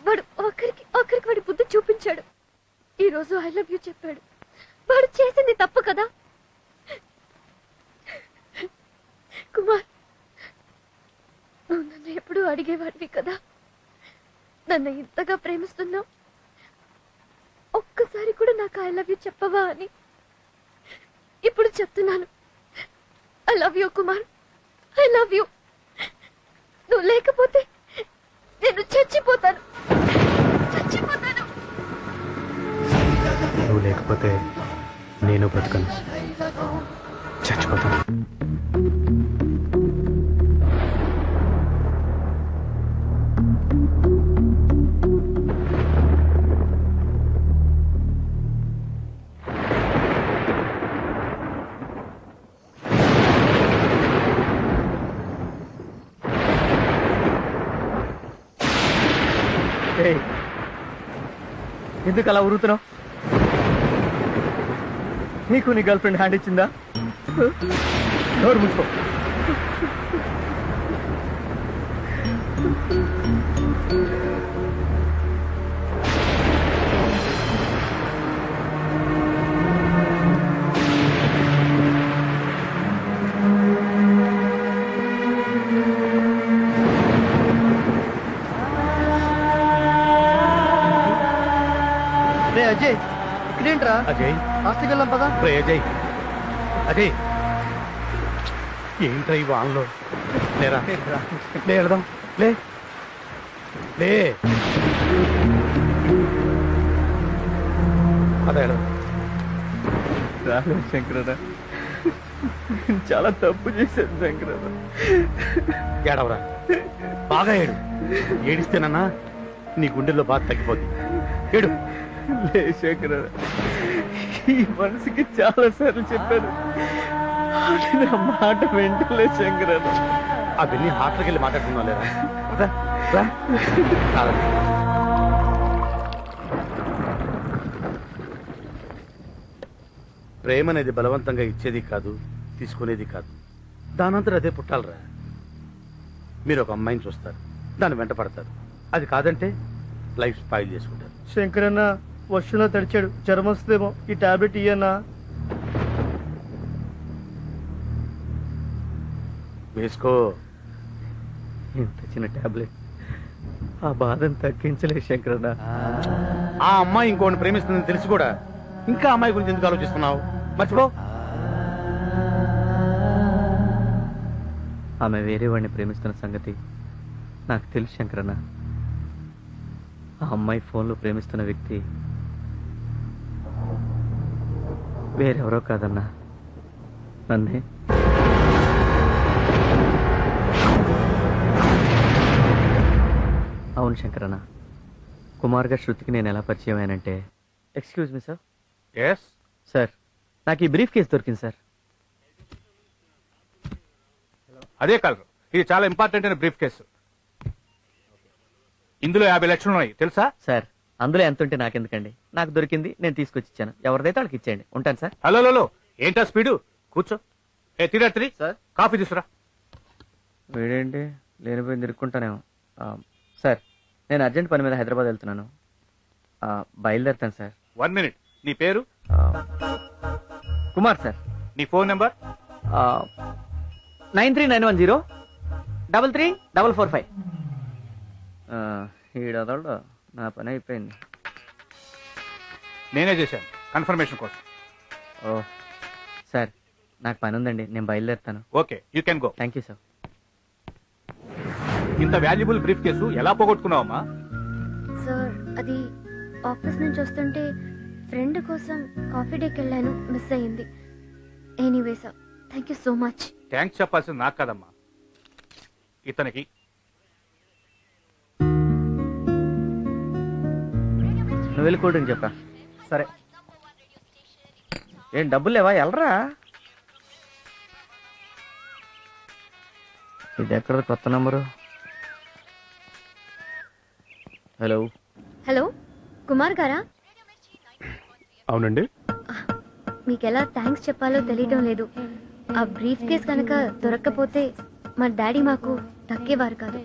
వాడు ఆఖరికి వాడి బుద్ధి చూపించాడు. ఈ రోజు ఐ లవ్ యూ చెప్పాడు. వాడు చేసింది తప్పు కదా. కుమార్, నువ్వు నన్ను ఎప్పుడూ అడిగేవాడివి కదా, నన్ను ఇంతగా ప్రేమిస్తున్నావు, ఒక్కసారి కూడా నాకు ఐ లవ్ యూ చెప్పవా అని. ఇప్పుడు చెప్తున్నాను, I love you Kumar, I love you. నువ్వు లేకపోతే నేను చచ్చిపోతాను. నువ్వు లేకపోతే నేను బ్రతకను, చచ్చిపోతాను. ఎందుకు అలా ఉరుతున్నావు? నీకు నీ గర్ల్ ఫ్రెండ్ హ్యాండ్ ఇచ్చిందా? నోరు మూసుకో. అజయ్, ఇక్కడేంట్రా? అజయ్, హాస్టల్కి వెళ్దాం పదా. అజయ్, అజయ్, ఏంట్రా ఈ వాన్లో? లేరా, లే వెళదాం, లే లే, అదే వెళదాం. శంకరన్న, చాలా తప్పు చేశాను శంకరన్న. ఏడవరా, బాగా ఏడు. ఏడిస్తేనన్నా నీ గుండెల్లో బాధ తగ్గిపోద్ది. ఏడు. లే శంకరన్న, ఈ మనసుకి చాలా సార్లు చెప్పాను, నా మాట వెంటలే శంకరన్న. అవన్నీ హాస్టల్కి వెళ్ళి మాట్లాడుకున్నావు లేరా? ప్రేమ అనేది బలవంతంగా ఇచ్చేది కాదు, తీసుకునేది కాదు. దానంతరం అదే పుట్టాలరా. మీరు ఒక అమ్మాయిని చూస్తారు, దాన్ని వెంట పడతారు. అది కాదంటే లైఫ్ స్పాయిల్ చేసుకుంటారు. శంకరన్న వర్షంలో తడిచాడు, జ్వరం వస్తుందేమో, ఈ టాబ్లెట్ ఇయ్యన్నా. వేసుకో. ఇంత చిన్న టాబ్లెట్ ఆ బాధను తగ్గించలే శంకరన్న. ఆ అమ్మాయి ఇంకోటి ప్రేమిస్తుందని తెలిసి కూడా ఇంకా అమ్మాయి గురించి ఎందుకు ఆలోచిస్తున్నావు? మర్చిపో. ఆమె వేరే వాడిని ప్రేమిస్తున్న సంగతి నాకు తెలుసు శంకరన్న. ఆ అమ్మాయి ఫోన్లో ప్రేమిస్తున్న వ్యక్తి వేరెవరో కాదన్నా, నన్నే. అవును శంకరన్న, కుమార్ గారు శృతికి నేను ఎలా పరిచయం అయ్యానంటే. Excuse me sir. Yes sir, నాకు ఈ బ్రీఫ్ కేసు దొరికింది సార్. అదే కలరు. ఇది చాలా ఇంపార్టెంట్ అయిన బ్రీఫ్ కేసు. ఇందులో 50 లక్షలు ఉన్నాయి తెలుసా? సార్, అందులో ఎంత ఉంటే నాకెందుకండి, నాకు దొరికింది, నేను తీసుకొచ్చి ఇచ్చాను. ఎవరిదైతే వాళ్ళకి ఇచ్చేయండి. ఉంటాను సార్. హలో, ఏంటా స్పీడు? కూర్చో. ఏ తిరిగి సార్, కాఫీ తీసుకురా. వీడేంటి లేనిపోయింది తిరుక్కుంటానేమో. సార్, నేను అర్జెంట్ పని మీద హైదరాబాద్ వెళ్తున్నాను, బయలుదేరుతాను సార్. 1 మినిట్. నీ పేరు? కుమార్ సార్. నీ ఫోన్ నెంబర్? 9391033445. ఈడదోడు నా పని అయిపోయింది. నేనే చేశాను కన్ఫర్మేషన్ కోసం. ఓ సార్, నాకు పని ఉందండి, నేను బయలుదేరుతాను. Okay, you can go. Thank you sir. ఇంత వాల్యుబుల్ బ్రీఫ్ కేసు ఎలా పోగొట్టుకున్నావమ్మా? సార్, అది ఆఫీస్ నుంచి వస్తుంటే ఫ్రెండ్ కోసం కాఫీ డేకి వెళ్ళాను, మిస్ అయ్యింది. Anyway sir, thank you so much. Thanks చెప్పాల్సింది నాకు కదమ్మా, ఇతనికి. నువ్వు వెళ్ళి కూల్ డ్రింక్ చెప్పా. సరే, ఏం డబ్బులు లేవా? వెళ్ళరా. ఇది ఎక్కడ కొత్త నంబరు? హలో హలో, కుమార్ గారా? అవునండి. మీకు ఎలా థ్యాంక్స్ చెప్పాలో తెలియడం లేదు. ఆ బ్రీఫ్ కేస్ కనుక దొరక్కపోతే మా డాడీ మాకు దక్కేవారు కాదు.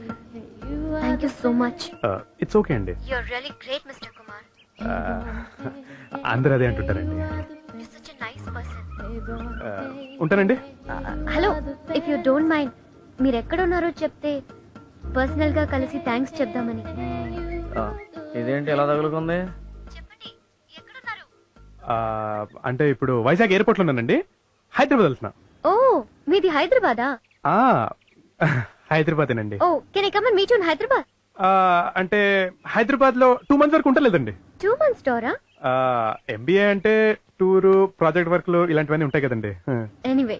Thank you so much. It's okay అండి. You are really great mister Kumar. అందరూ అదే అంటుంటారండి. You're such a nice person. ఉంటానండి. Hello, if you don't mind, మీరు ఎక్కడ ఉన్నారో చెప్తే పర్సనల్ గా కలిసి థ్యాంక్స్ చెప్దామని. ఇదేంటి ఎలా తగులుకుంది? చెప్పండి, ఎక్కడున్నారు? అంటే ఇప్పుడు వైజాగ్ ఎయిర్పోర్ట్ లో ఉన్నానండి. హైదరాబాద్ వెళ్తున్నా. ఓ, మీది హైదరాబాదా? హైదరాబాదేనండి. Oh, can I come and meet you in Hyderabad? అంటే హైదరాబాద్ లో 2 months వరకు ఉంటలేదండి. 2 months టూరా? ఎంబీఏ అంటే టూరు, ప్రాజెక్ట్ వర్క్లు ఇలాంటివన్నీ ఉంటాయి కదండి. ఎనీవే,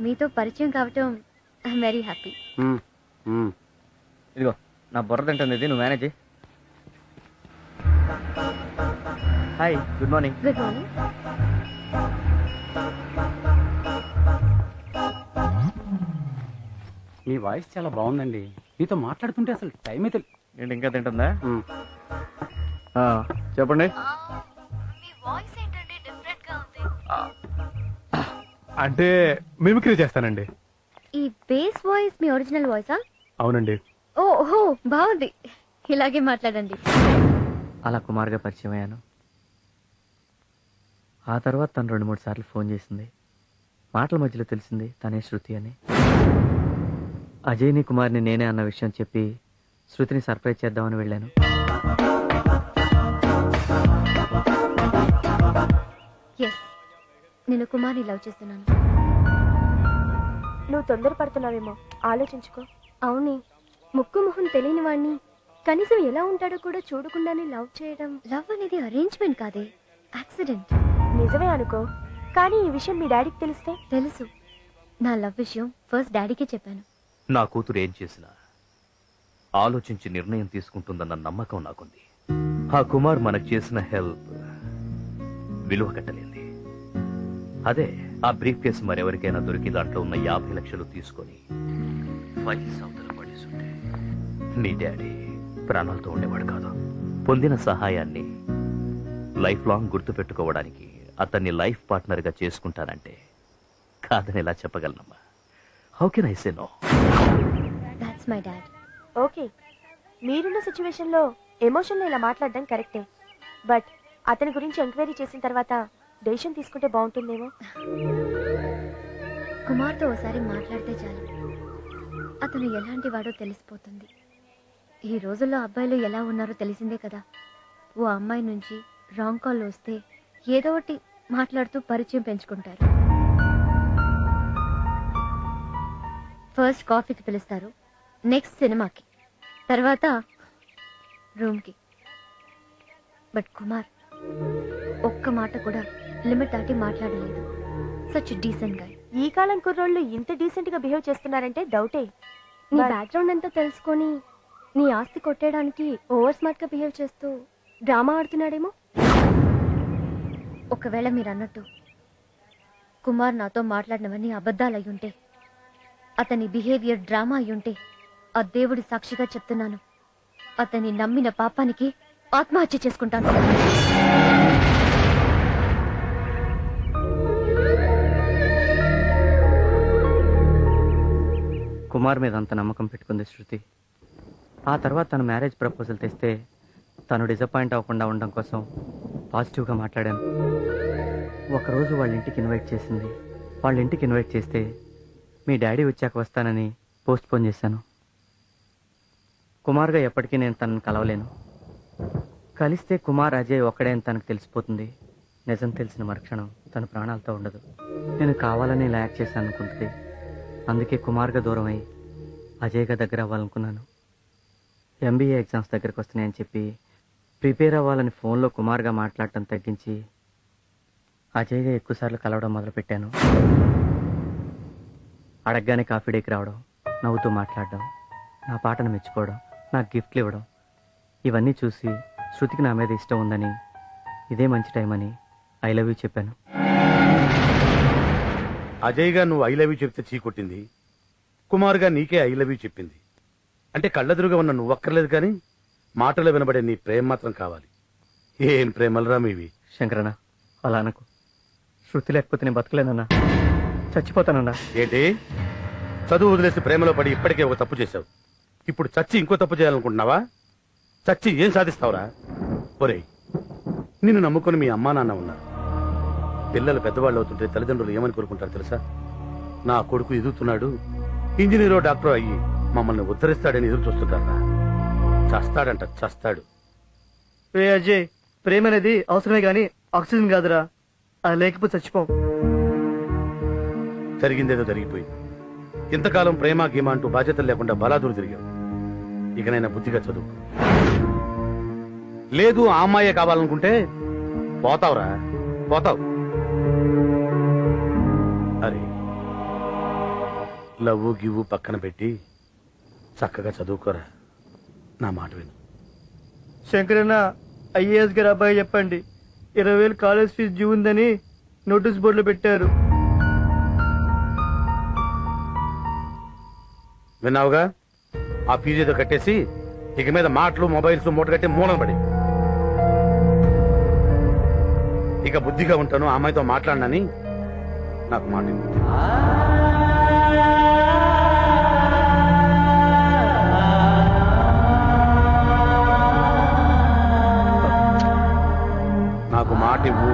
మీతో పరిచయం కావటం ఐఎమ్ వెరీ హ్యాపీ. ఇదిగో నా బుర్ర తింటుంది ఇది, నువ్వు manage. Hi, good morning. Good morning. మీ వాయిస్ చాలా బాగుందండి. మీతో మాట్లాడుతుంటే అసలు టైం అయితే. ఏంటి ఇంకా తింటుందా? చెప్పండి. మీ వాయిస్ ఏంటండి డిఫరెంట్ గా ఉంది? అంటే మిమిక్రీ చేస్తానండి. ఈ బేస్ వాయిస్ మీ ఒరిజినల్ వాయిసా? అవునండి. ఓహో, బాగుంది. ఇలాగే మాట్లాడండి. అలా కుమార్గా పరిచయం అయ్యాను. ఆ తర్వాత తను 2-3 సార్లు ఫోన్ చేసింది. మాటల మధ్యలో తెలిసింది తనే శృతి అని. అజయ్ని కుమార్ని నేనే అన్న విషయం చెప్పి శృతిని సర్ప్రైజ్ చేద్దామని వెళ్ళాను. ఎస్, నేను కుమార్ని లవ్ చేస్తున్నాను. నువ్వు తొందరపడుతున్నావేమో, ఆలోచించుకో. అవునే, ముక్కు మొహం తెలియని వాడిని కనీసం ఎలా ఉంటాడో కూడా చూడకుండానే లవ్ చేయడం. లవ్ అనేది అరేంజ్మెంట్ కాదే, యాక్సిడెంట్. నిజమే అనుకో, కానీ ఈ విషయం మీ డాడీకి తెలిస్తే? తెలుసు. నా లవ్ విషయం ఫస్ట్ డాడీకే చెప్పాను. నా కూతురు ఏం చేసినా ఆలోచించి నిర్ణయం తీసుకుంటుందన్న నమ్మకం నాకుంది. ఆ కుమార్ మనకు చేసిన హెల్ప్ విలువ కట్టలేంది. అదే ఆ బ్రీఫ్ కేసు మరెవరికైనా దొరికి దాంట్లో ఉన్న 50 లక్షలు తీసుకొని ఫైల్స్ అవతల పడేసుంటే నీ డాడీ ప్రాణాలతో ఉండేవాడు కాదు. పొందిన సహాయాన్ని లైఫ్ లాంగ్ గుర్తుపెట్టుకోవడానికి అతన్ని లైఫ్ పార్ట్నర్గా చేసుకుంటానంటే కాదని ఎలా చెప్పగలనమ్మా? How can I say no? That's my dad. Okay, మీరున్న సిచ్యువేషన్ లో ఎమోషన్లో ఇలా మాట్లాడడం కరెక్టే. బట్ అతని గురించి ఎంక్వైరీ చేసిన తర్వాత డెసిషన్ తీసుకుంటే బాగుంటుందేమో. కుమార్తో ఒకసారి మాట్లాడితే చాలు, అతను ఎలాంటి వాడో తెలిసిపోతుంది. ఈ రోజుల్లో అబ్బాయిలు ఎలా ఉన్నారో తెలిసిందే కదా. ఓ అమ్మాయి నుంచి రాంగ్ కాల్ వస్తే ఏదో ఒకటి మాట్లాడుతూ పరిచయం పెంచుకుంటారు. ఫస్ట్ కాఫీకి పిలుస్తారు, నెక్స్ట్ సినిమాకి, తర్వాత రూమ్కి. బట్ కుమార్ ఒక్క మాట కూడా లిమిట్ దాటి మాట్లాడలేదు. సచ్ డీసెంట్ గా. ఈ కాలం కుర్రోళ్ళు ఇంత డీసెంట్ గా బిహేవ్ చేస్తున్నారంటే డౌటే. నీ బ్యాక్గ్రౌండ్ అంతా తెలుసుకొని నీ ఆస్తి కొట్టేయడానికి ఓవర్ స్మార్ట్ గా బిహేవ్ చేస్తూ డ్రామా ఆడుతున్నాడేమో. ఒకవేళ మీరు అన్నట్టు కుమార్ నాతో మాట్లాడినవన్నీ అబద్ధాలు అయ్యుంటే, అతని బిహేవియర్ డ్రామా అయ్యుంటే, ఆ దేవుడి సాక్షిగా చెప్తున్నాను, అతన్ని నమ్మిన పాపానికి ఆత్మహత్య చేసుకుంటాను. కుమార్ మీద అంత నమ్మకం పెట్టుకుంది శృతి. ఆ తర్వాత తను మ్యారేజ్ ప్రపోజల్ తెస్తే తను డిసప్పాయింట్ అవ్వకుండా ఉండడం కోసం పాజిటివ్గా మాట్లాడాను. ఒకరోజు వాళ్ళ ఇంటికి ఇన్వైట్ చేసింది. వాళ్ళ ఇంటికి ఇన్వైట్ చేస్తే మీ డాడీ వచ్చాక వస్తానని పోస్ట్ పోన్ చేశాను. కుమార్గా ఎప్పటికీ నేను తనను కలవలేను. కలిస్తే కుమార్ అజయ్ ఒక్కడే అని తనకు తెలిసిపోతుంది. నిజం తెలిసిన మరుక్షణం తన ప్రాణాలతో ఉండదు. నేను కావాలని ఇలా యాక్ట్ చేశాను అనుకుంటుంది. అందుకే కుమార్గా దూరం అయ్యి అజయ్గా దగ్గర అవ్వాలనుకున్నాను. MBA ఎగ్జామ్స్ దగ్గరకు వస్తున్నాయని చెప్పి ప్రిపేర్ అవ్వాలని ఫోన్లో కుమార్గా మాట్లాడటం తగ్గించి అజయ్గా ఎక్కువసార్లు కలవడం మొదలుపెట్టాను. అడగగానే కాఫీ డేకి రావడం, నవ్వుతూ మాట్లాడడం, నా పాటను మెచ్చుకోవడం, నాకు గిఫ్ట్లు ఇవ్వడం, ఇవన్నీ చూసి శృతికి నా మీద ఇష్టం ఉందని, ఇదే మంచి టైం అని ఐ లవ్ యూ చెప్పాను. అజయ్గా నువ్వు ఐ లవ్ యూ చెప్తే చీకొట్టింది, కుమార్గా నీకే ఐ లవ్ యూ చెప్పింది. అంటే కళ్ళెదురుగా ఉన్న నువ్వు అక్కర్లేదు, కానీ మాటలో వినబడే నీ ప్రేమ మాత్రం కావాలి. ఏం ప్రేమలరా మీవి. శంకరన్న, అలా అనకు. శృతి లేకపోతే నేను బతకలేనన్నా, చచ్చిపోతానన్నా. ఏంటి, చదువు వదిలేసి ప్రేమలో పడి ఇప్పటికే ఒక తప్పు చేశావు. ఇప్పుడు చచ్చి ఇంకో తప్పు చేయాలనుకుంటున్నావా? చచ్చి ఏం సాధిస్తావురా? ఒరేయ్, నిన్ను నమ్ముకుని మీ అమ్మా నాన్న ఉన్నారు. పిల్లలు పెద్దవాళ్ళు అవుతుంటే తల్లిదండ్రులు ఏమని కోరుకుంటారు తెలుసా? నా కొడుకు ఎదుగుతున్నాడు, ఇంజనీరో డాక్టరో అయ్యి మమ్మల్ని ఉద్ధరిస్తాడని ఎదురు చూస్తుంటారా? చస్తాడంట, చస్తాడు. రే అజయ్, ప్రేమ అనేది అవసరమే గాని ఆక్సిజన్ కాదురా. అది లేకపోతే చచ్చిపోం. జరిగిందేదో జరిగిపోయింది. ఇంతకాలం ప్రేమ గీమ అంటూ బాధ్యతలు లేకుండా బలాదూరు తిరిగావు. ఇకనైనా బుద్ధిగా చదువు. లేదు ఆ అమ్మాయే కావాలనుకుంటే పోతావురా, పోతావు. అరే, లవ్వు గివ్వు పక్కన పెట్టి చక్కగా చదువుకోరా. నా మాట విను. శంకరన్న, IAS గారు అబ్బాయి చెప్పండి, 20,000 కాలేజ్ ఫీజు డ్యూ ఉందని నోటీస్ బోర్డులో పెట్టారు. విన్నావుగా? ఆ ఫీజు ఏదో కట్టేసి ఇక మీద మాటలు మొబైల్స్ మూట కట్టి మూలం పడి. ఇక బుద్ధిగా ఉంటాను, ఆ అమ్మాయితో మాట్లాడినని నాకు మాట ఇవ్వు. నాకు మాట ఇవ్వు.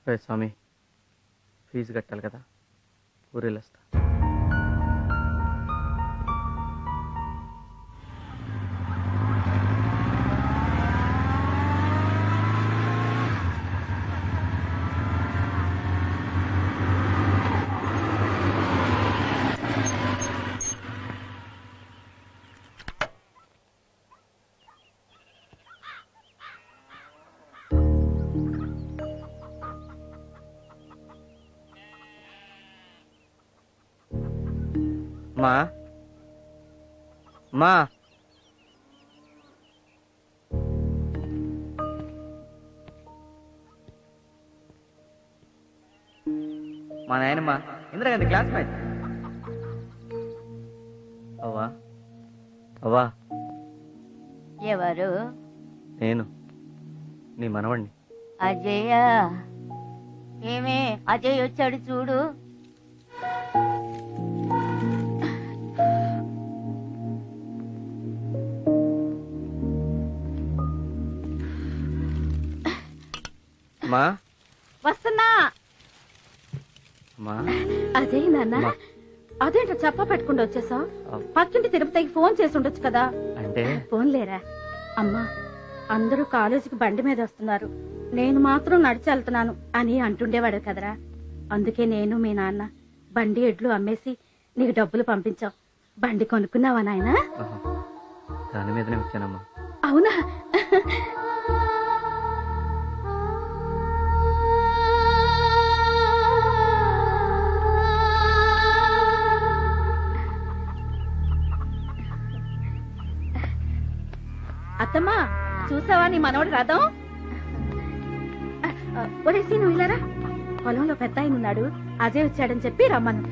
రే స్వామి, ఫీజు కట్టాలి కదా, ఊరెళ్ళొస్తా. మా మా మా నాయనమ్మ ఇందిరాగాంధీ క్లాస్మేట్. అవ్వా అవ్వా. ఎవరు? నేను నీ మనవణ్ణి. అజయ్య. ఏమే అజయ్ వచ్చాడు చూడు. మా వస్తున్నా. మా అజయ్ నాన్న, అదేంటో చెప్ప పెట్టుకుంటూ వచ్చేసావు? పక్కింటి తిరుపతికి ఫోన్ చేసి ఉండొచ్చు కదా. అంటే ఫోన్ లేరా? అమ్మా, అందరూ కాలేజీకి బండి మీద వస్తున్నారు, నేను మాత్రం నడిచి వెళ్తున్నాను అని అంటుండేవాడు కదరా. అందుకే నేను మీ నాన్న బండి ఎడ్లు అమ్మేసి నీకు డబ్బులు పంపించావు. బండి కొనుక్కున్నావా నాయనా? దాని మీదనే వచ్చానమ్మా. అత్తమ్మా చూసావా నీ మనవడు రథం? ఒరేసి నువ్వు ఇలారా, పొలంలో పెద్ద ఆయన ఉన్నాడు, అజయ్ వచ్చాడని చెప్పి రమ్మను.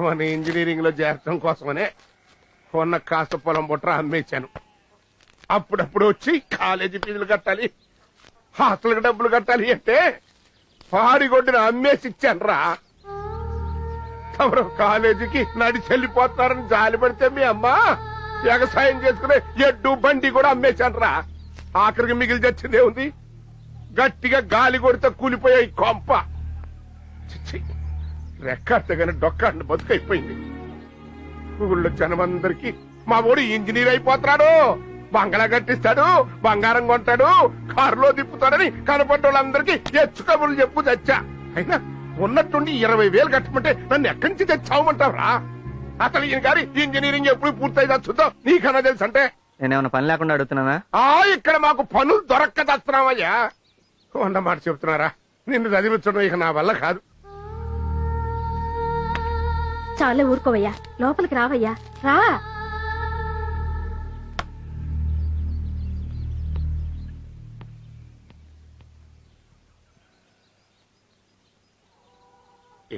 మన ఇంజనీరింగ్ లో చేరటం కోసమనే కొన్న కాస్త పొలం బుట్ర అమ్మేశాను. అప్పుడప్పుడు వచ్చి కాలేజీ ఫీజులు కట్టాలి, హాస్టల్కి డబ్బులు కట్టాలి అంటే పాడిగొడ్డున అమ్మేసి ఇచ్చాను రా. తమరు కాలేజీకి నడిచి వెళ్ళిపోతున్నారని జాలి పడితే మీ అమ్మ వ్యవసాయం చేసుకునే ఎడ్డు బండి కూడా అమ్మేశాను రా. ఆఖరికి మిగిలి తెచ్చిందే ఉంది, గట్టిగా గాలి కొడితే కూలిపోయాయి కొంప. రెక్కడితేగానే డొక్కాడిని బతుకైపోయింది. ఊళ్ళో జనమందరికి మా ఊడు ఇంజనీర్ అయిపోతున్నాడు, బంగళా కట్టిస్తాడు, బంగారం కొంటాడు, కారులో తిప్పుతాడని కనపడ్డ వాళ్ళందరికీ ఎచ్చుకబులు చెప్పు తెచ్చా. అయినా ఉన్నట్టుండి 20,000 కట్టమంటే నన్ను ఎక్కడి నుంచి తెచ్చావమంటావురా? అసలు ఈయన గారి ఇంజనీరింగ్ ఎప్పుడు పూర్తయి తెచ్చుద్దో నీకన్నా తెలుసు. అంటే నేనేమన్నా పని లేకుండా అడుగుతున్నానా? ఇక్కడ మాకు పనులు దొరక్క తెస్తున్నావయ్యా. అన్నమాట చెప్తున్నారా, నిన్ను చదివించడం ఇక నా వల్ల కాదు. చాలే ఊరుకోవయ్యా, లోపలికి రావయ్యా, రా.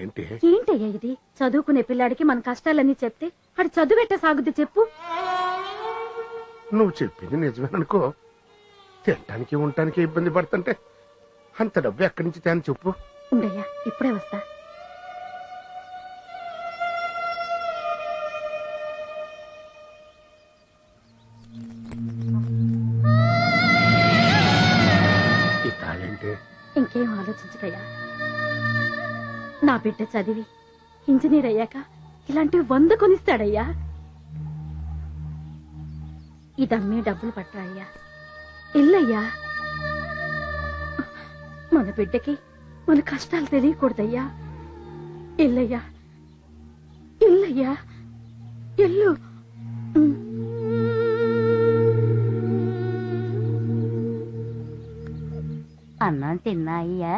ఏంటయ్యా ఇది? చదువుకునే పిల్లాడికి మన కష్టాలన్నీ చెప్తే వాడు చదువెట్ట సాగుద్ది చెప్పు. నువ్వు చెప్పింది నిజమేననుకో, తినటానికి ఉండటానికి ఇబ్బంది పడుతుంటే అంత డబ్బు ఎక్కడి నుంచి తేని చెప్పు. ఉండయ్యా, ఇప్పుడే వస్తా. ఈ తాళేంటి? ఇంకేం ఆలోచించకయ్యా, నా బిడ్డ చదివి ఇంజనీర్ అయ్యాక ఇలాంటివి 100 కొనిస్తాడయ్యా. ఇదమ్మే డబ్బులు పట్టరాయ్యా, ఇల్లయ్యా. మన బిడ్డకి మన కష్టాలు తెలియకూడదయ్యా. ఇల్లయ్యా, ఇల్లయ్యా, ఇల్లు. అన్నం తిన్నాయ్యా?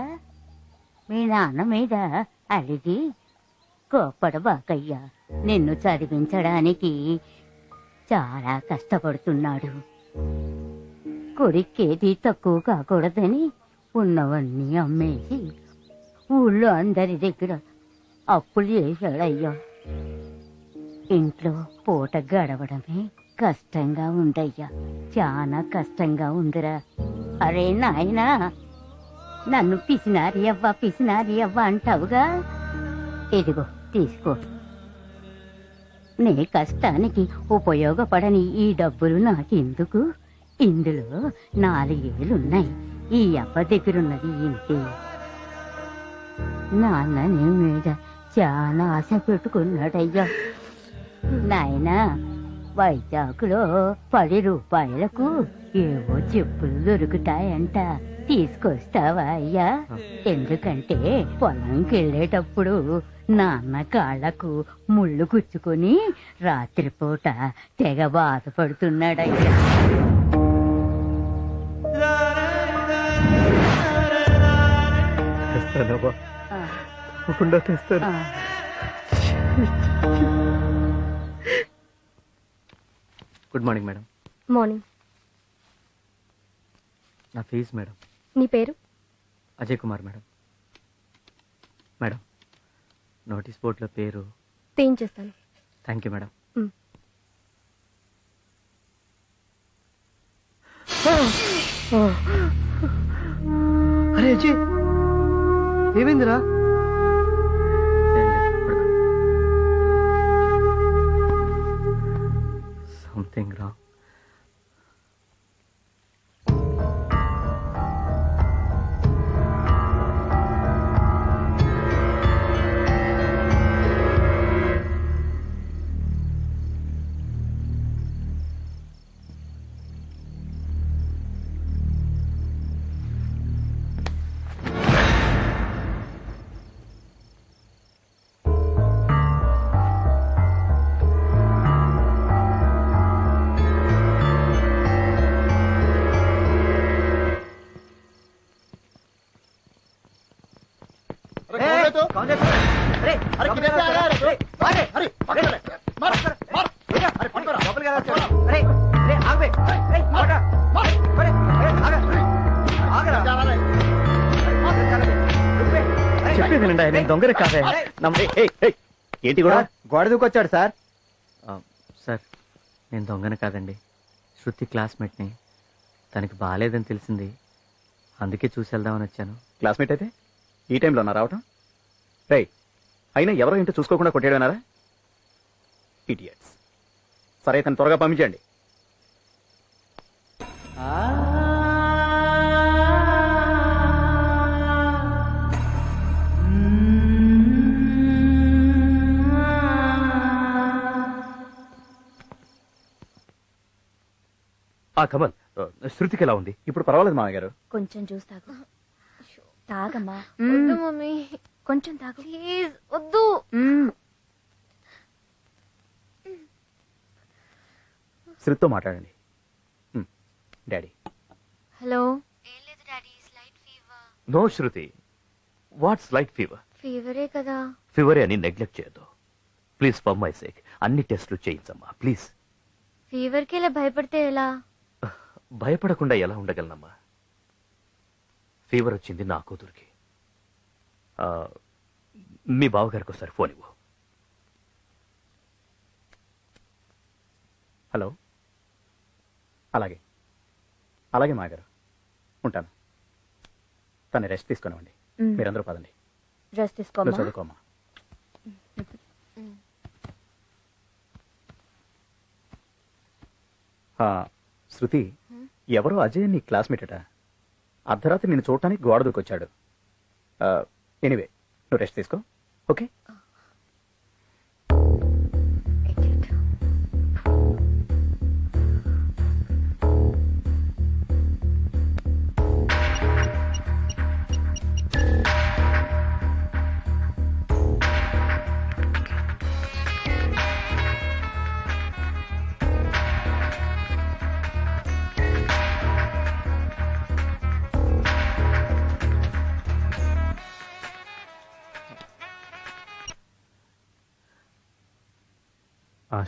మీ నాన్న మీద అడిగి కోప్పడబాకయ్యా. నిన్ను చదివించడానికి చాలా కష్టపడుతున్నాడు. కొడుకేది తక్కువ కాకూడదని ఉన్నవన్నీ అమ్మేసి ఊళ్ళో అందరి దగ్గర అప్పులు చేశాడయ్యా. ఇంట్లో పూట గడవడమే కష్టంగా ఉందయ్యా, చాలా కష్టంగా ఉందిరా. అరే నాయనా, నన్ను పిసినారి అవ్వ అంటావుగా, ఇదిగో తీసుకో. నీ కష్టానికి ఉపయోగపడని ఈ డబ్బులు నాకెందుకు? ఇందులో 4 ఏళ్ళున్నాయి. ఈ అవ్వ దగ్గరున్నది ఇంతే. నాన్న నీ మీద చాలా ఆశ పెట్టుకున్నాడయ్యా. నాయనా, వైజాగ్లో 10 రూపాయలకు ఏవో చెప్పులు దొరుకుతాయంట, తీసుకొస్తావా అయ్యా? ఎందుకంటే పొలంకి వెళ్ళేటప్పుడు నాన్న కాళ్లకు ముళ్ళు గుచ్చుకొని రాత్రిపూట తెగ బాధపడుతున్నాడయ్యా. తప్పకుండా తెస్తాను. Good morning madam. మార్నింగ్. నా ఫీజు మేడం. నీ పేరు? Ajay Kumar madam. Madam, notice బోర్డులో పేరు చేస్తాను. Thank you madam. అరే అజయ్, ఏమైందిరా? Something wrong. చెప్పేది వినండి, నేను దొంగరే కాదే. ఏంటి కూడా గోడ దూకొచ్చాడు సార్. సార్ నేను దొంగన కాదండి, శృతి క్లాస్మేట్ని. తనకి బాగాలేదని తెలిసింది, అందుకే చూసి వెళ్దామని వచ్చాను. క్లాస్మేట్ అయితే ఈ టైంలో నా రావటం? రేయ్, అయినా ఎవరో ఇంటో చూసుకోకుండా కొట్టేయడమన్నారా? ఇడియట్స్. సరే, తను త్వరగా పంపించండి. కమల్, శృతికి ఎలా ఉంది? ఇప్పుడు పర్వాలేదు మామయ్య గారు. కొంచెం జ్యూస్ తాగు. తాగమ్మా. వద్దు మమ్మీ, కొంచెం తాగు ప్లీజ్ వద్దు. శృతితో మాట్లాడండి. డాడీ. హలో. నో శృతి, వాట్స్ లైట్ ఫీవర్? ఫీవరే కదా. ఫీవరే అని నెగ్లెక్ట్ చేయొద్దు ప్లీజ్. ఫర్ మై సేక్ అన్ని టెస్టులు చేయించమ్మా ప్లీజ్. ఫీవర్కి ఇలా భయపడితే ఎలా? భయపడకుండా ఎలా ఉండగలనమ్మా? ఫీవర్ వచ్చింది నా కూతురికి. మీ బావగారికి ఒకసారి ఫోన్ ఇవ్వు. హలో. అలాగే అలాగే మాగారు, ఉంటాను. తను రెస్ట్ తీసుకునివ్వండి. మీరందరూ పదండి. రెస్ట్ తీసుకోమ్మా. చదువుకోమ్మా. శృతి, ఎవరో అజయ్ నీ క్లాస్మేట్ అట. అర్ధరాత్రి నేను చూడటానికి గోడ దూకొచ్చాడు. ఎనీవే, నువ్వు రెస్ట్ తీసుకో, ఓకే?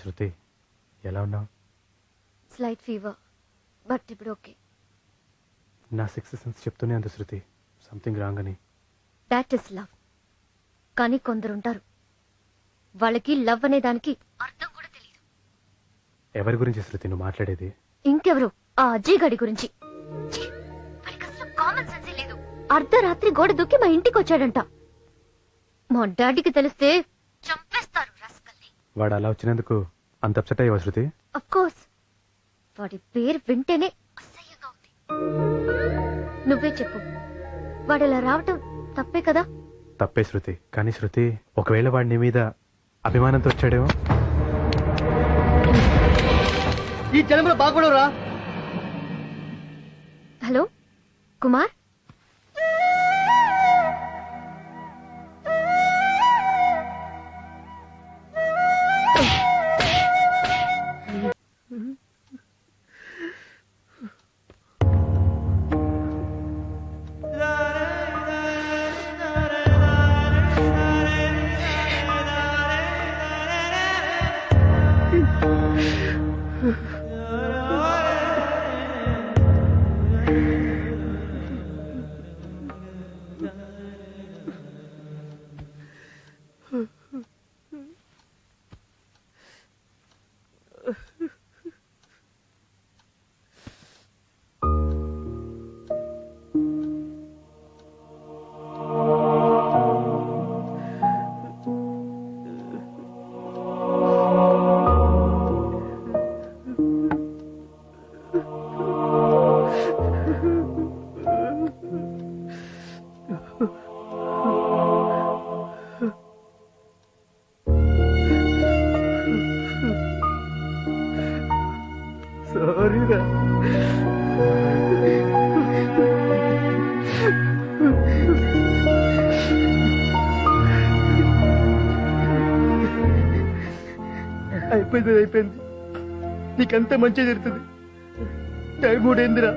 శృతి, ఎలా ఉన్నావు? స్లైట్ ఫీవర్, బట్ ఇప్పుడు ఓకే. నా సిక్స్త్ సెన్స్ చెప్తూనే ఉంది శృతి, సంథింగ్ రాంగ్ అని. That is love. కానీ కొందరుంటారు, వాళ్ళకి లవ్ అనే దానికి అర్థం కూడా తెలియదు. ఎవరి గురించి శృతి నువ్వు మాట్లాడేది? ఇంకెవరు, ఆ అజయ్ గడి గురించి. కామన్ సెన్స్ లేదు. అర్ధరాత్రి గోడ దూకి మా ఇంటికి వచ్చాడంట. మా డాడీకి తెలిస్తే చంపేస్తారు. వాడు అలా వచ్చినందుకు అంత అప్సెట్ అయ్యావా శృతి? Of course. వాడి పేరు వింటేనే అసహ్యంగా ఉంది. నువ్వే చెప్పు, వాడు ఇలా రావటం తప్పే కదా? తప్పే శృతి, కానీ శృతి, ఒకవేళ వాడి నీ మీద అభిమానంతో వచ్చాడేమో. ఈ జన్మలో బాగుపడవురా. హలో కుమార్. సారీరా. అయిపోయింది. నీకంతా మంచి జరుగుతుంది. టైం కూడా ఏందిరా,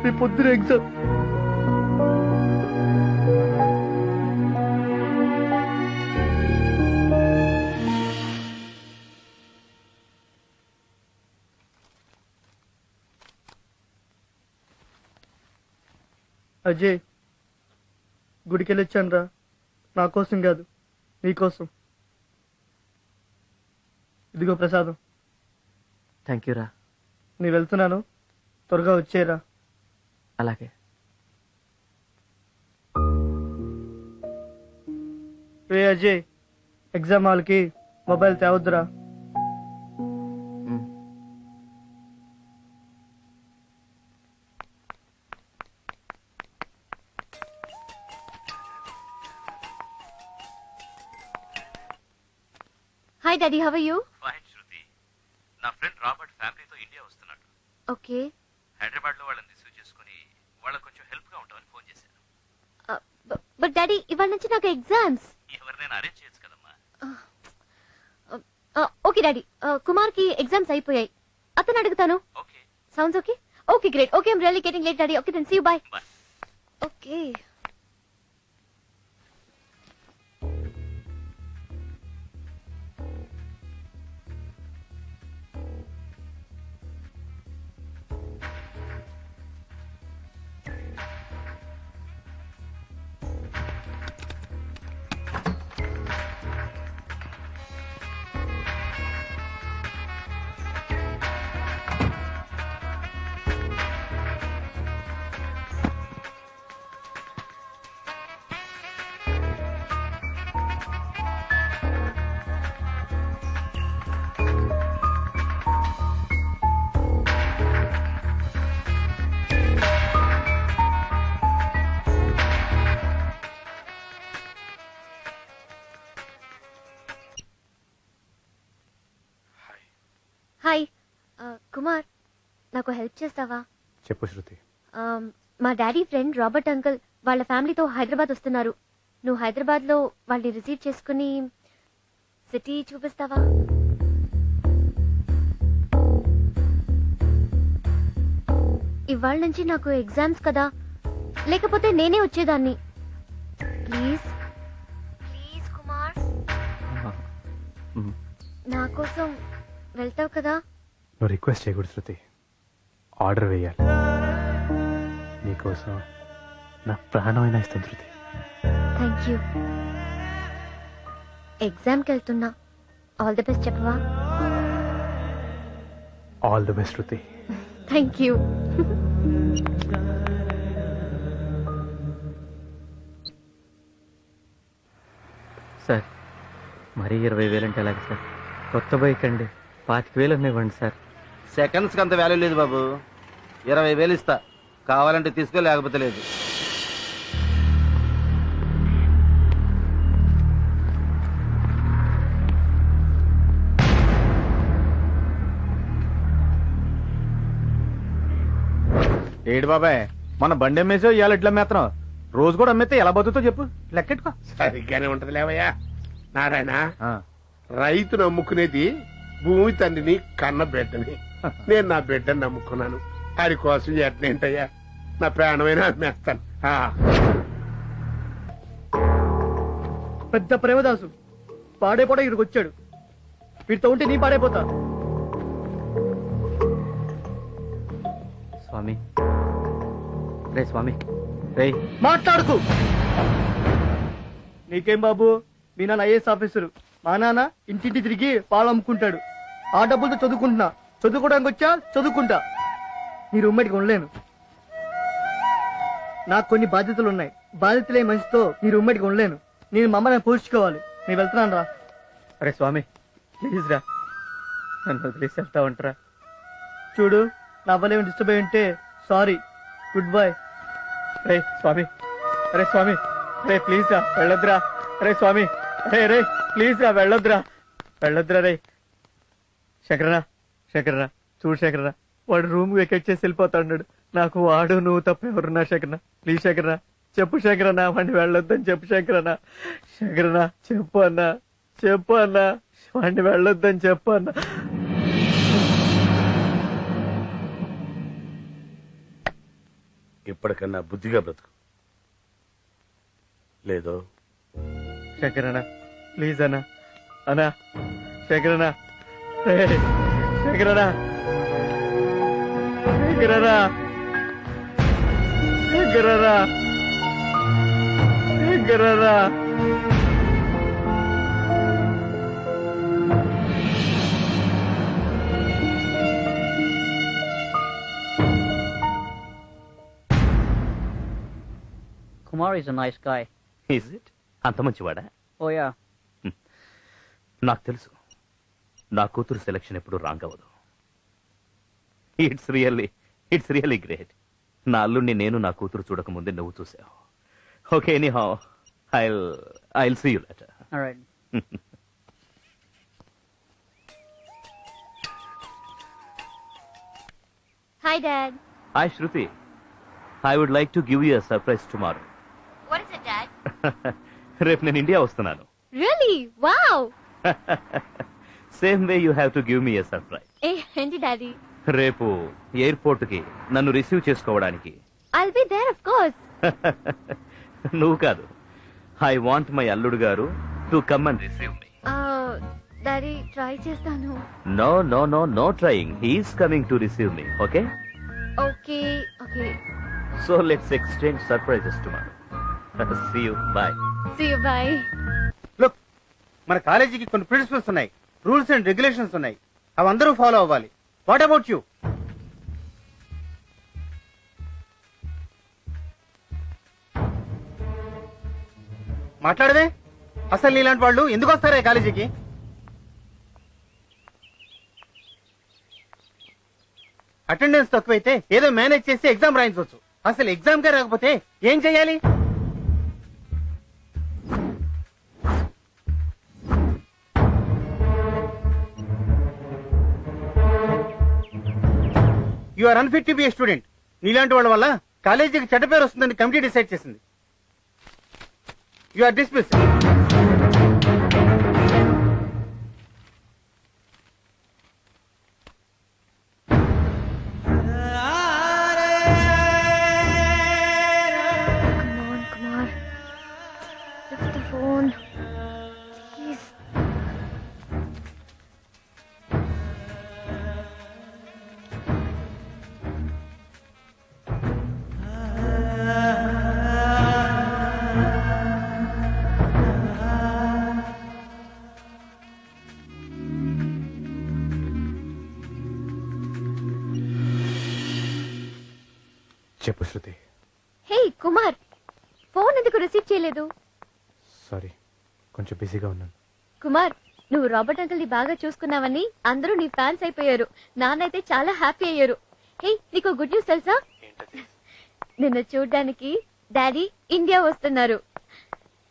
రేపు పొద్దున ఎగ్జామ్. అజయ్ గుడికి వెళ్ళొచ్చాను రా, నా కోసం కాదు నీకోసం. ఇదిగో ప్రసాదం. థ్యాంక్ యూ రా. నేను వెళ్తున్నాను, త్వరగా వచ్చేరా. అలాగే. రే అజయ్, ఎగ్జామ్ హాల్కి మొబైల్ తేవద్దురా. Hi daddy, how are you? Fine Shruti. నా ఫ్రెండ్ రాబర్ట్ ఫ్యామిలీతో ఇండియా వస్తున్నాడు. ఓకే. హైదరాబాద్ లో వాళ్ళని రిసీవ్ చేసుకుని వాళ్ళకి కొంచెం హెల్ప్ గా ఉంటామని ఫోన్ చేశాను. బట్ డాడీ, ఇవాళ నుంచి నాకు ఎగ్జామ్స్. ఎవరినైనా అరేంజ్ చేయొచ్చు కదమ్మా. ఓకే డాడీ, కుమార్ కి ఎగ్జామ్స్ అయిపోయాయి, అతను అడుగుతాను. Okay. Sounds okay? Okay great. Okay, I'm really getting late daddy. Okay then see you, bye. Okay. Hi Kumar, నాకు హెల్ప్ చేస్తావా? చెప్పు శృతి. మా డాడీ ఫ్రెండ్ రాబర్ట్ అంకుల్ వాళ్ళ ఫ్యామిలీతో హైదరాబాద్ వస్తున్నారు. నువ్వు హైదరాబాద్ లో వాళ్ళని రిసీవ్ చేసుకుని సిటీ చూపిస్తావా? ఇవాళ నుంచి నాకు ఎగ్జామ్స్ కదా, లేకపోతే నేనే వచ్చేదాన్ని. ప్లీజ్ ప్లీజ్ కుమార్, నా కోసం వెళ్తావు కదా? నువ్వు రిక్వెస్ట్ చేయకూడదు శృతి, ఆర్డర్ వేయాలి. నీకోసం నా ప్రాణమైనా ఇస్తాను శృతి. Thank you. ఎగ్జామ్కి వెళ్తున్నా, ఆల్ ది బెస్ట్ చెప్పవా? All the best Shruti. Thank you. Sir మరీ 20,000 అంటే ఎలాగ సార్? కొత్త బైక్ అండి, 25,000 అన్న ఇవ్వండి సార్. సెకండ్స్కి అంత వాల్యూ లేదు బాబు. 20,000 ఇస్తా, కావాలంటే తీసుకో, లేకపోతే లేదు. ఏడు బాబాయ్, మన బండి అమ్మేసో ఇవాళ ఎట్లా అమ్మేస్తున్నావు? రోజు కూడా అమ్మేస్తే ఎలా బతుకుతో చెప్పు, లెక్కెట్టుకో. సరిగ్గానే ఉంటది లేవయ్యా నారాయణ. రైతును నమ్ముకునేది భూమి తండ్రిని కన్న బిడ్డని. నేను నా బిడ్డని నమ్ముకున్నాను, వారి కోసం ఎట్నేంటయ్యా, నా ప్రాణమైనా అమ్మేస్తాను. పెద్ద ప్రేమదాసు పాడైపోవడం ఇక్కడికి వచ్చాడు. వీటితో ఉంటే నీ పాడైపోతా. స్వామి, రే స్వామి, రే మాట్లాడుకు. నీకేం బాబు, మీ నాన్న ఐఏఎస్ ఆఫీసరు, మా నాన్న ఇంటింటి తిరిగి పాలు అమ్ముకుంటాడు. ఆ డబ్బులతో చదువుకుంటున్నా, చదువుకోవడానికి వచ్చా చదువుకుంటా. నీ రూమ్మేట్కి ఉండలేను, నాకు కొన్ని బాధ్యతలు ఉన్నాయి. బాధ్యతలే మనిషితో నీ రూమ్మేట్కి ఉండలేను. నేను మా అమ్మని పోషించుకోవాలి. నేను వెళ్తున్నాను రా. అరే స్వామి ప్లీజ్ రా, నన్ను వదిలేసి వెళ్తా ఉంటారా? చూడు, నా వల్ల ఏమైనా డిస్టర్బ్ అయి ఉంటే సారీ, గుడ్ బై. రే స్వామి, అరే స్వామి, రే ప్లీజ్ రా, వెళ్ళొద్దురా. అరే స్వామి, రే రే ప్లీజ్ రా, వెళ్ళొద్దురా, వెళ్ళొద్దురా. రే శంకరనా, శంకరనా చూడు శంకరనా, వాడు రూమ్ వెకేట్ చేసి వెళ్ళిపోతాడు. నాకు వాడు నువ్వు తప్ప ఎవరున్నా శంకరనా? ప్లీజ్ శంకరనా చెప్పు శంకరనా, వాడిని వెళ్ళొద్దని చెప్పు శంకరనా. శంకరనా చెప్పు అన్నా, చెప్పు అన్నా, వాడిని వెళ్ళొద్దని చెప్పు అన్నా. ఇప్పటికన్నా బుద్ధిగా బ్రతుకు, లేదో శంకరనా ప్లీజ్ అన్నా, అన్నా శంకరనా, రే శంకరనా, శంకరనా, దగ్గరరా దగ్గరరా. Kumar is a nice guy. Is it? అంత మంచివాడా? Oh yeah. నాకు తెలుసు నా కూతురు సెలక్షన్ ఎప్పుడు రాంగ్ అవ్వదు. It's really great. నా అల్లుడిని నేను నా కూతురు చూడక ముందే నువ్వు చూసావు. Okay, anyhow I'll see you later. All right. Hi, Dad. Hi Shruti, I would like to give you a surprise tomorrow. What is it, Dad? రేపు నేను ఇండియా వస్తున్నాను. Really? Wow! Same way you have to give me a surprise. ఏంటి daddy? రేపు airport కి నన్ను receive చేసుకోవడానికి. I'll be there, of course. నువ్వు కాదు, ఐ వాంట్ మై అల్లుడు గారు to come and receive me. Daddy try చేస్తాను. No no no no trying, he's coming to receive me. Okay okay okay. So let's exchange surprises tomorrow. See you, bye. See you, bye. Look, మన కాలేజీకి కొన్ని principles ఉన్నాయి, rules and regulations ఉన్నాయి, అవి అందరూ follow అవ్వాలి. What about you? మాట్లాడవే, అసలు నీలాంటి వాళ్ళు ఎందుకు వస్తారా కాలేజీకి? అటెండెన్స్ తక్కువైతే ఏదో మేనేజ్ చేసి ఎగ్జామ్ రాయించవచ్చు. అసలు ఎగ్జామ్ కే రాకపోతే ఏం చెయ్యాలి? You are unfit to be a student. నీలాంటి వాళ్ళ వల్ల కాలేజీకి చెడ్డ పేరు వస్తుందని కమిటీ డిసైడ్ చేసింది. You are dismissed. చెప్పు శృతి. హే కుమార్, ఫోన్ ఎందుకు రిసీవ్ చేయలేదు? సారీ, కొంచెం బిజీగా ఉన్నాను. కుమార్, నువ్వు రాబర్ట్ అంకుల్ ని బాగా చూసుకున్నావని అందరూ నీ ఫ్యాన్స్ అయిపోయారు. నాన్నైతే చాలా హ్యాపీ అయ్యారు. హే, నీకు గుడ్ న్యూస్ తెలుసా? నిన్ను చూడ్డానికి డాడీ ఇండియా వస్తున్నారు.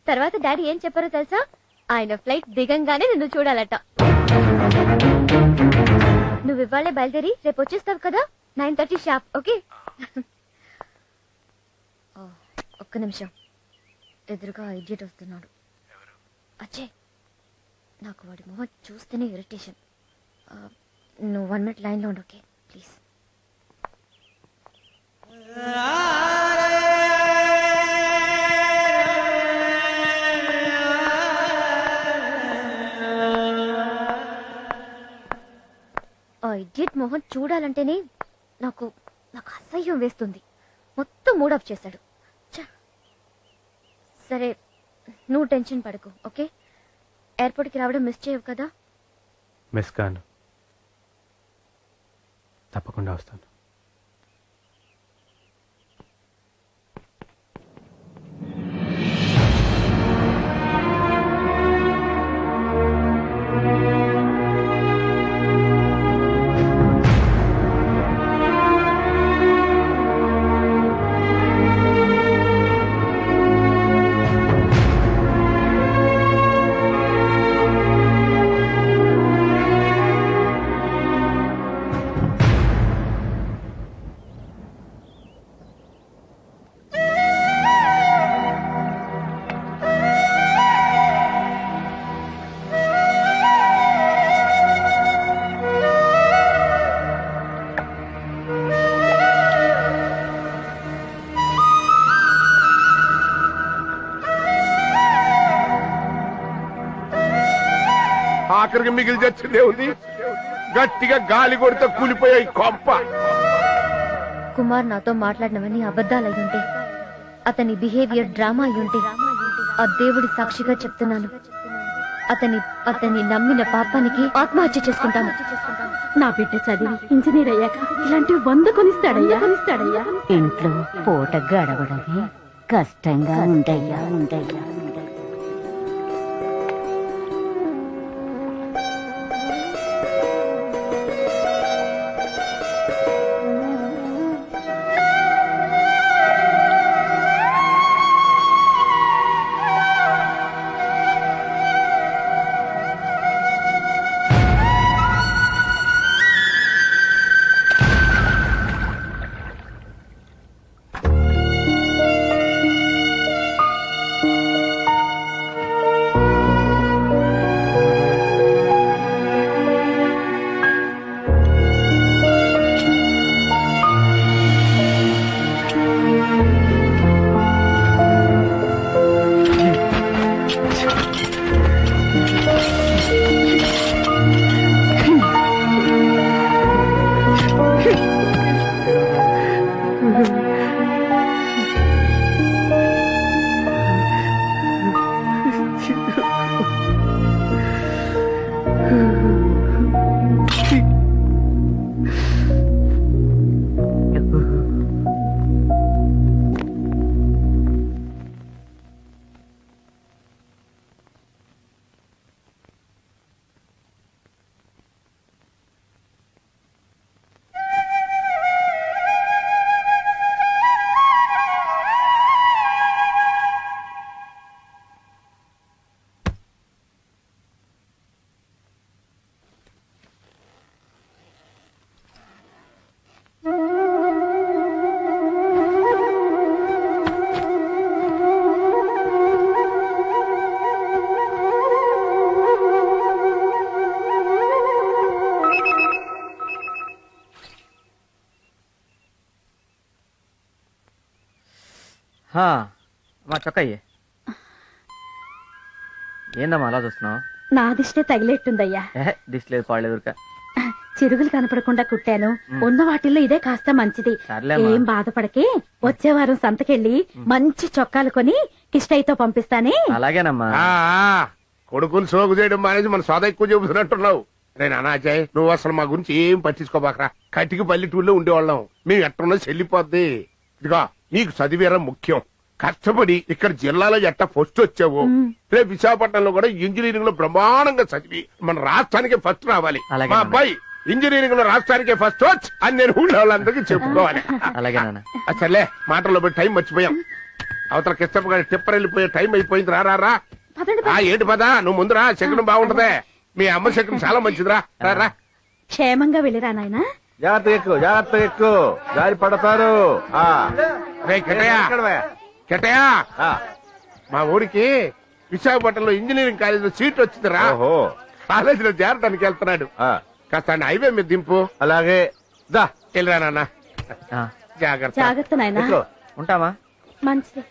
తర్వాత డాడీ ఏం చెప్పారో తెలుసా? ఆయన ఫ్లైట్ దిగంగానే నిన్ను చూడాలట. నువ్వు ఇవాళే బయలుదేరి రేపు వచ్చేస్తావు కదా, 9:30 షార్ప్. ఓకే? ఒక్క నిమిషం, ఎదురుగా ఇడియట్ వస్తున్నాడు. అజయ్, నాకు వాడి మొహం చూస్తేనే ఇరిటేషన్. నువ్వు 1 minute లైన్లో ఉండు, ఓకే ప్లీజ్. ఆ ఇడియట్ మొహం చూడాలంటేనే నాకు అసహ్యం వేస్తుంది. మొత్తం మూడ్ ఆఫ్ చేశాడు. సరే, నువ్వు టెన్షన్ పడకు, ఓకే? ఎయిర్పోర్ట్కి రావడం మిస్ చేయవు కదా? మిస్ కాను, తప్పకుండా వస్తాను. ఆఖరికి మిగిలి చచ్చిందే ఉంది. గట్టిగా గాలి కొడితే కూలిపోయాయి కొంప. కుమార్ నాతో మాట్లాడినవన్నీ అబద్ధాలు అయ్యుంటే, అతని బిహేవియర్ డ్రామా అయ్యుంటే, ఆ దేవుడి సాక్షిగా చెప్తున్నాను, అతన్ని నమ్మిన పాపానికి ఆత్మహత్య చేసుకుంటాను. నా బిడ్డ చదివి ఇంజనీర్ అయ్యాక ఇలాంటివి 100 కొనిస్తాడయ్యా. ఇంట్లో పూట గడవడమే కష్టంగా ఉండయ్యా. మా చొక్కయ్యే ఏందమ్మా అలా చూస్తున్నావు? నా దిష్టే తగిలేట్టుందయ్యా. దిష్టి లేదు పాడలేదు. చిరుగులు కనపడకుండా కుట్టాను. ఉన్న వాటిల్లో ఇదే కాస్త మంచిది. సర్లేమ్మా. ఏం బాధపడకే, వచ్చే వారం సంతకెళ్ళి మంచి చొక్కాలు కొని కిష్టయ్యతో పంపిస్తానే. అలాగేనమ్మా. కొడుకుని సోగు చేయడం మానేసి మన సోద ఎక్కువ చెబుతున్నట్టున్నావు. నేను అనాజయ్, నువ్వు అసలు మా గురించి ఏం పట్టించుకోబాకరా. కటికి పల్లెటూళ్ళలో ఉండేవాళ్ళం. మేము ఎట్టున్నా చెల్లిపోద్ది. ఇదిగో నీకు చదివేరా ముఖ్యం. కష్టపడి ఇక్కడ జిల్లాలో ఎట్టా ఫస్ట్ వచ్చావు, రేపు విశాఖపట్నంలో కూడా ఇంజనీరింగ్ లో బ్రహ్మాండంగా చదివి మన రాష్ట్రానికి ఫస్ట్ రావాలి. మా అబ్బాయి ఇంజనీరింగ్ లో రాష్ట్రానికి ఫస్ట్ వచ్చి అని నేను ఊళ్ళో వాళ్ళందరికీ చెప్పుకోవాలి. సర్లే, మాటల్లో పోయి టైం మర్చిపోయాం. అవతల కిష్టప్ప గారి టిప్పర్ వెళ్ళిపోయే టైం అయిపోయింది. రా ఏంటి పదా, నువ్వు ముందురా. శకునం బాగుంటదే. మీ అమ్మ శకునం చాలా మంచిదిరా. రా క్షేమంగా వెళ్ళిరా నాయనా. జాగ్రత్త ఎక్కువ జారి పడతారు. కెటయా, మా ఊరికి విశాఖపట్నంలో ఇంజనీరింగ్ కాలేజీలో సీట్ వచ్చిందిరా. కాలేజీలో చేరడానికి వెళ్తున్నాడు. కాస్త హైవే మీద దింపు. అలాగే దా వెళ్ళరా నాన్న. జాగ్రత్త నాయనా. ఉంటామా? మంచిది.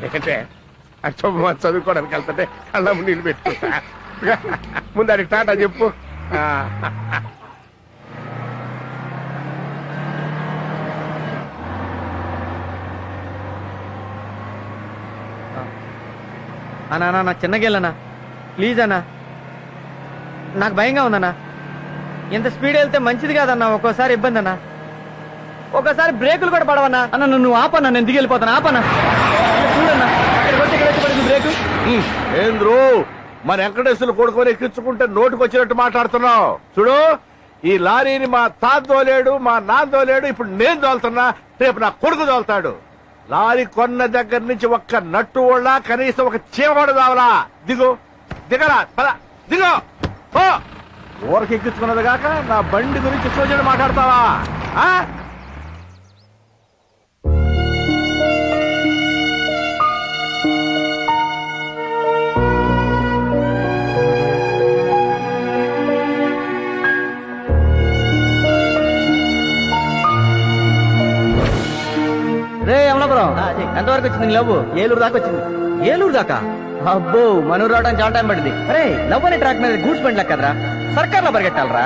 ఏంటంటే అక్షోభ చదువుకోవడానికి వెళ్తుంటే కళ్ళ నీళ్ళు పెట్టుకుంటా. ముందు అడిగి టాటా చెప్పు. అన్నా నాకు చిన్నగా వెళ్ళనా ప్లీజ్ అన్నా. నాకు భయంగా ఉందన్నా. ఇంత స్పీడ్ వెళ్తే మంచిది కాదన్నా. ఒక్కోసారి ఇబ్బంది అన్నా. ఒక్కోసారి బ్రేకులు కూడా పడవన్నా. అన్న నువ్వు ఆపన్నా, నేను దిగి వెళ్ళిపోతాను. ఆపన్నా. చూడన్నా బ్రేకు. ఏంద్రు మన వెంకటేశ్వరులు కొడుకొని ఎక్కించుకుంటే నోటికి వచ్చినట్టు మాట్లాడుతున్నావు. చూడు, ఈ లారీని మా తాత తోలేడు, మా నాన్న తోలేడు. ఇప్పుడు నేను తోలుతున్నా, రేపు నా కొడుకు తోలుతాడు. లారీ కొన్న దగ్గర నుంచి ఒక్క నట్టు వాళ్ళ కనీసం ఒక చీమడు కావాలా. దిగరా పద, దిగో. ఊరికి ఎక్కించుకున్నది కాక నా బండి గురించి సోజన మాట్లాడతావా? రే అమలాపురం, ఎంతవరకు దాకా వచ్చింది లవ్. ఏలూరు దాకా వచ్చింది. ఏలూరు దాకా? అబ్బో, మనూరు రావడానికి చాలా టైం పడింది. అరే లవ్ అనే ట్రాక్ మీద గూడ్స్ బండి కదరా, సర్కార్ లో పరిగెట్టాలరా.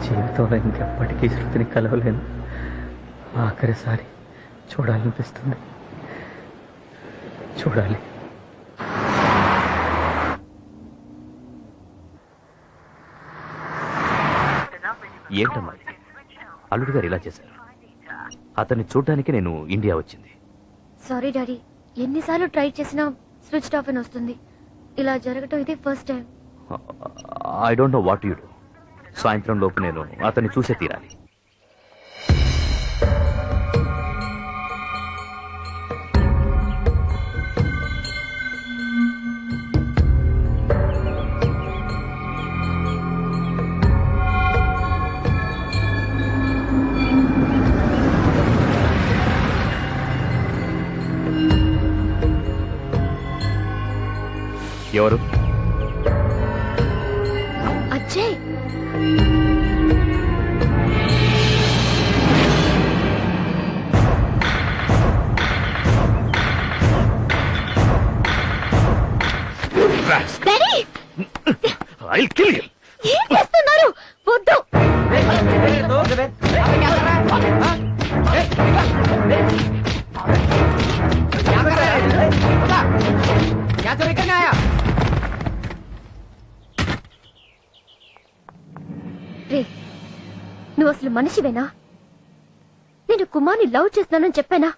జీవితంలో ఇంకెప్పటికీ శృతిని కలవలేను. ఆఖరిసారి చూడాలనిపిస్తుంది. చూడాలి. ఏంటమ్మా అల్లుడు గారు ఇలా చేశారు? అతన్ని చూడ్డానికి నేను ఇండియా వచ్చింది. సారీ డాడీ, ఎన్నిసార్లు ట్రై చేసినా స్విచ్ ఆఫ్ అని వస్తుంది. ఇలా జరగటం ఇది first time. I don't know what you do. సాయంత్రం లోపు నేను అతన్ని చూసే తీరాలి. ఎవరు? Ajay. Daddy, I'll kill you. ఏం చేస్తున్నారు? వద్దు. రే, నువ్వు అసలు మనిషివేనా? నేను కుమార్ని లవ్ చేస్తున్నానని చెప్పానా?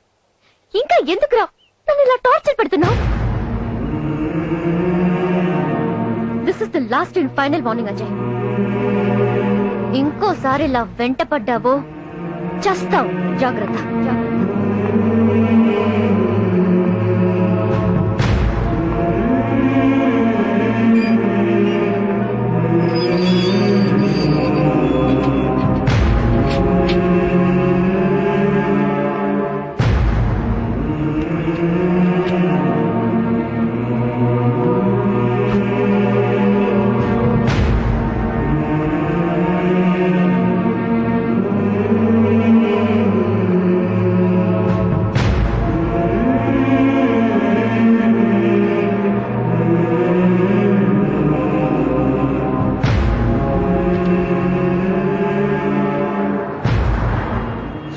ఇంకా ఎందుకురా నన్ను ఇలా టార్చర్ పెడుతున్నావు? This is the last and final warning Ajay. ఇంకోసారి ఇలా వెంట పడ్డావో చస్తావు. జాగ్రత్త.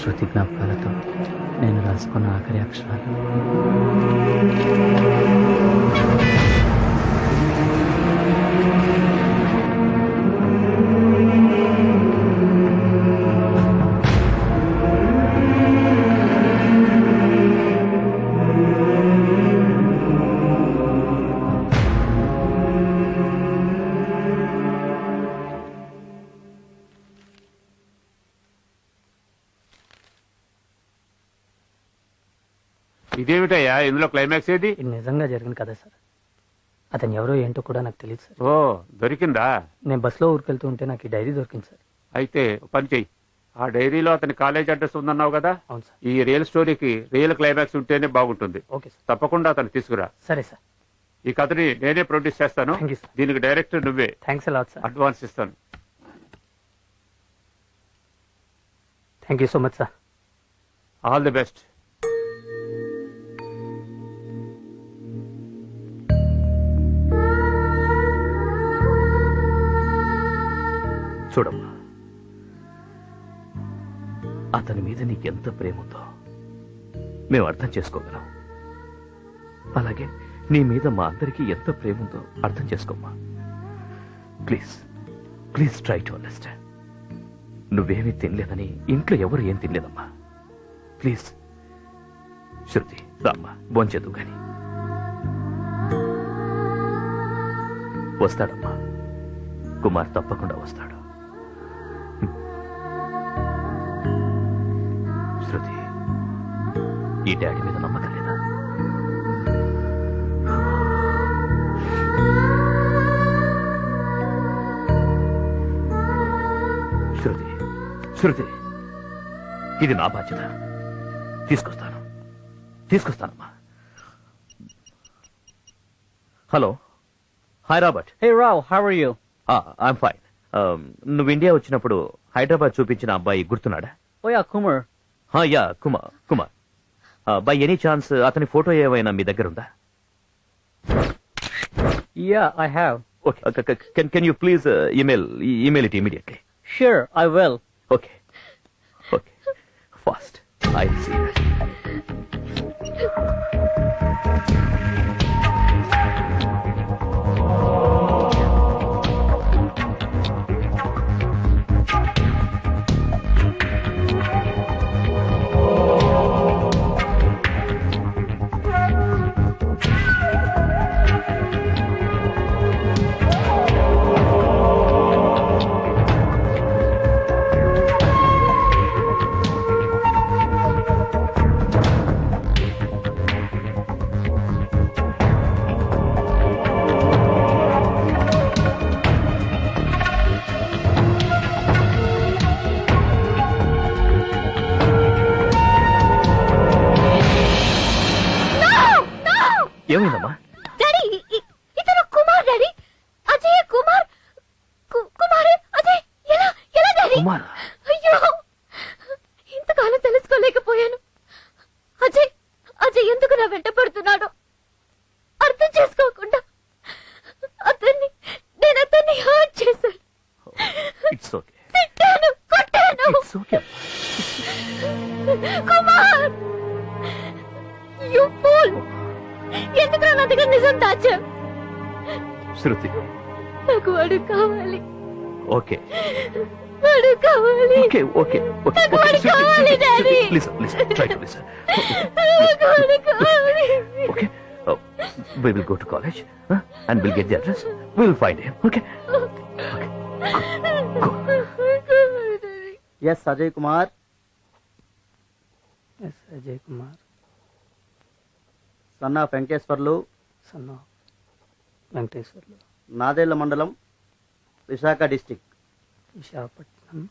శృతి జ్ఞాపకాలతో నేను రాసుకున్న ఆఖరి అక్షరాలు. ఇదేమిటయ్యా ఇందులో క్లైమాక్స్ ఏది? ఇది నిజంగా జరిగింది కదా సార్. అతను ఎవరో ఏంటో కూడా నాకు తెలియదు సార్. ఓ, దొరికిందా? నేను బస్సులో ఊరికెళ్తూ ఉంటే నాకు ఈ డైరీ దొరికింది సార్. అయితే పని చెయ్యి, ఆ డైరీలో అతని కాలేజ్ అడ్రస్ ఉందన్నావు కదా. అవును సార్. ఈ రియల్ స్టోరీకి రియల్ క్లైమాక్స్ ఉంటేనే బాగుంటుంది. Okay sir. తప్పకుండా అతను తీసుకురా. సరే సార్. ఈ కథని నేనే ప్రొడ్యూస్ చేస్తాను. దీనికి డైరెక్టర్ నువ్వే. Thanks a lot sir. అడ్వాన్స్ ఇస్తాను. Thank you so much sir. All the best. చూడమ్మా, అతని మీద నీకెంత ప్రేమ ఉందో మేము అర్థం చేసుకోగలం. అలాగే నీ మీద మా అందరికీ ఎంత ప్రేమ ఉందో అర్థం చేసుకోమ్మా. Please please try to understand. నువ్వేమీ తినలేదని ఇంట్లో ఎవరు ఏం తినలేదమ్మా. ప్లీజ్ శృతి, రామ్మా, భోంచేద్దు కానీ. వస్తాడమ్మా, కుమార్ తప్పకుండా వస్తాడు. శృతి, ఈ డాడీ మీద నమ్మకం లేదా? శృతి, శృతి, ఇది నా బాధ్యత. తీసుకొస్తానమ్మా. Hello, hi Robert. Hey Rao, how are you? I'm fine. నువ్వు ఇండియా వచ్చినప్పుడు హైదరాబాద్ చూపించిన అబ్బాయి గుర్తున్నాడా? Oh yeah, Kumar. Yeah, Kumar. By any chance అతని ఫోటో ఏమైనా మీ దగ్గర ఉందా? Yeah, I have. Okay. Can you please email it immediately? Sure, I will. Okay. Fast. I see. ఏమైందమ్మా? డాడీ, ఇతను కుమార్ డాడీ. అజయ్ కుమార్. కుమార్ అజయ్. ఎలా డాడీ? కుమార్. అయ్యో, ఇంతకాలం తెలుసుకోలేకపోయాను. అజయ్ ఎందుకు నా వెంట పడుతున్నాడో అర్థం చేసుకోకుండా నేను అతన్ని హర్ట్ చేశాను. It's okay. తిట్టాను, కొట్టాను. It's okay. Kumar, you fool. ఎందుకు నా దగ్గర నిజం దాచా? శృతి, నాకు వాడు కావాలి. ఓకే. వాడు కావాలి. ఓకే. నాకు వాడు కావాలి daddy. Listen, try to listen. నాకు వాడు కావాలి. Okay. We will go to college and we'll get the address. We'll find him. Okay. Yes, Ajay Kumar. Yes, Ajay Kumar. Son of Venkateswarlu. Son of Venkateswarlu. Nadella మండలం, Visakha district. Visakhapatnam.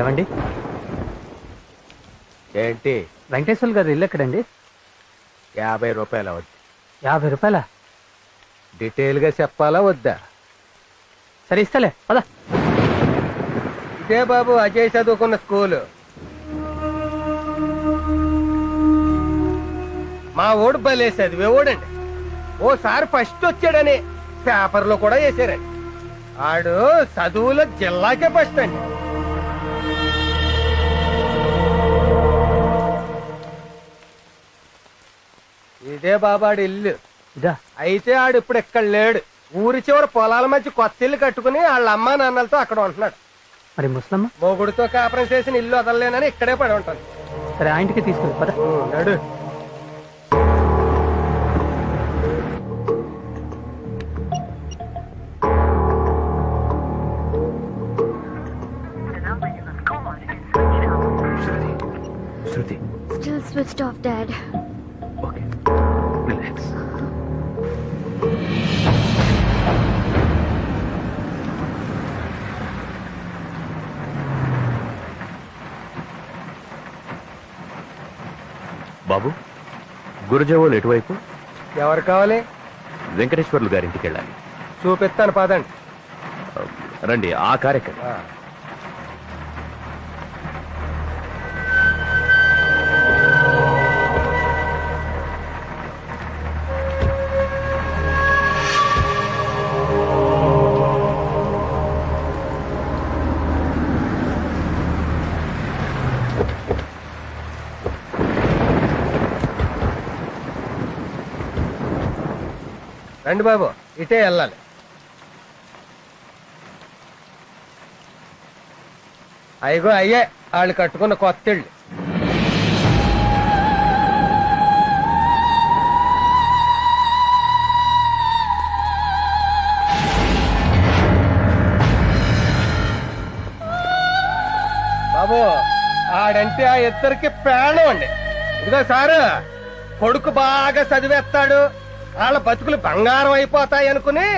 ఏమండి? ఏంటి? వెంకటేశ్వర గారు ఇల్లు ఎక్కడండి? 50 రూపాయలు అవుద్ది. 50 రూపాయల? డీటెయిల్ గా చెప్పాలా వద్దా? సరే ఇస్తలే, పద. ఇదే బాబు అజయ్ చదువుకున్న స్కూలు. మా ఓడు బలే చదివేవాడండి. ఓసారి ఫస్ట్ వచ్చాడని పేపర్లో కూడా వేసారండి. ఆడు చదువులో జిల్లాకే ఫస్ట్ అండి. ఇదే బాబాడు ఇల్లు. ఇదా? అయితే ఆడు ఇప్పుడు ఇక్కడ లేడు. ఊరి చివరి పొలాల మధ్య కొత్త ఇల్లు కట్టుకుని వాళ్ళ అమ్మా నాన్నలతో అక్కడ ఉంటున్నాడు. మరి ముసలమ్మ? మొగుడితో కాపురం చేసిన ఇల్లు వదలలేనని ఇక్కడే పడి ఉంటాను. సరే, ఆ ఇంటికి తీసుకెళ్ళి పద. నడు. శృతి. Still switched off, Dad. Okay. Relax. బాబు, గురుజావోలు ఎటువైపు? ఎవరు కావాలి? వెంకటేశ్వర్లు గారింటికి వెళ్ళాలి. చూపిస్తాను పదండి. రండి, ఆ కార్యక్రమం. రండి బాబు, ఇటే వెళ్ళాలి. అయ్యో అయ్యే వాళ్ళు కట్టుకున్న కొత్త ఇళ్ళు. బాబు ఆడంటే ఆ ఇద్దరికి ప్రాణం అండి. ఇదిగో సారు, కొడుకు బాగా చదివేస్తాడు, వాళ్ళ బతుకులు బంగారం అయిపోతాయి అనుకుని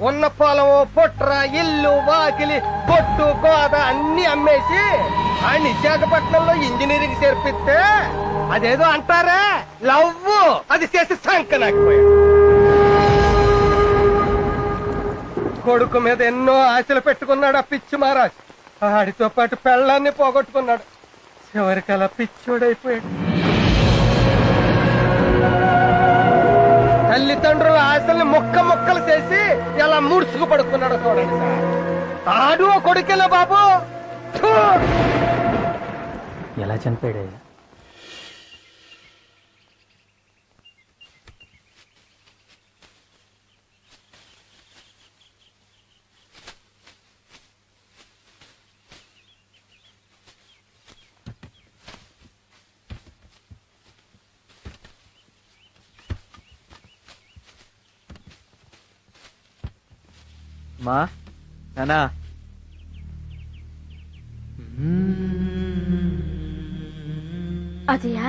ఉన్న పొలం, పుట్ర, ఇల్లు, వాకిలి, బొట్టు, గోద అన్ని అమ్మేసి ఆ విశాఖపట్నంలో ఇంజనీరింగ్ చేర్పిస్తే అదేదో అంటారా లవ్, అది చేసి సంకనాకపోయాడు. కొడుకు మీద ఎన్నో ఆశలు పెట్టుకున్నాడు ఆ పిచ్చి మహారాజ్. ఆడితో పాటు పెళ్ళాన్ని పోగొట్టుకున్నాడు. చివరికి అలా పిచ్చోడైపోయాడు. తల్లిదండ్రుల ఆశల్ని ముక్కలు చేసి ఎలా ముడుచుకు పడుకున్నాడు చూడండి సార్. తాడు కొడుకెలా బాబు. థూ! ఎలా చనిపోయాడు? మా నానా అజయా,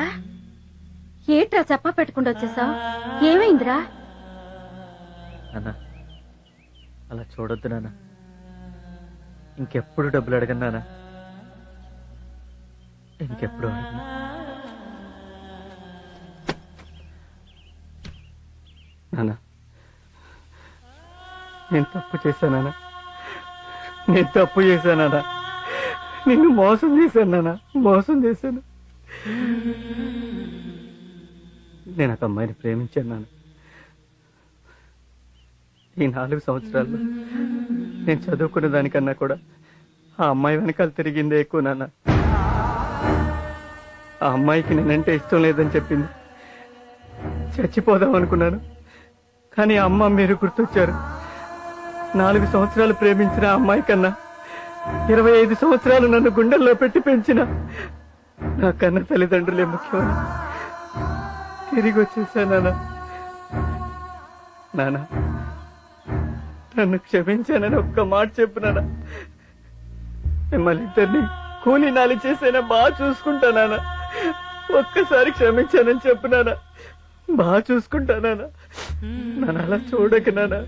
ఏట్రా చెప్ప పెట్టుకుంటూ వచ్చేసావు? ఏమైందిరా? నాన్న అలా చూడొద్దు నాన్న. ఇంకెప్పుడు డబ్బులు అడగను నాన్న. ఇంకెప్పుడు అడగను. నాన్న నేను తప్పు చేశానా? నేను తప్పు చేశానా? నిన్ను మోసం చేశాను నాన్న, మోసం చేశాను. నేను ఒక అమ్మాయిని ప్రేమించాను నాన్న. ఈ 4 సంవత్సరాల్లో నేను చదువుకున్న దానికన్నా కూడా ఆ అమ్మాయి వెనకాల తిరిగిందే ఎక్కువ నాన్న. ఆ అమ్మాయికి నేనంటే ఇష్టం లేదని చెప్పింది. చచ్చిపోదాం అనుకున్నాను, కానీ అమ్మ మీరు గుర్తొచ్చారు. 4 సంవత్సరాలు ప్రేమించిన ఆ అమ్మాయి కన్నా 25 సంవత్సరాలు నన్ను గుండెల్లో పెట్టి పెంచిన నా కన్న తల్లిదండ్రులే ముఖ్యమని తిరిగి వచ్చేసానా? నానా నన్ను క్షమించానని ఒక్క మాట చెప్పునానా? మిమ్మల్ని ఇద్దరిని కూలి నాలి చేసైనా బాగా చూసుకుంటానా? ఒక్కసారి క్షమించానని చెప్పునానా? బాగా చూసుకుంటానా? నన్ను అలా చూడక నానా.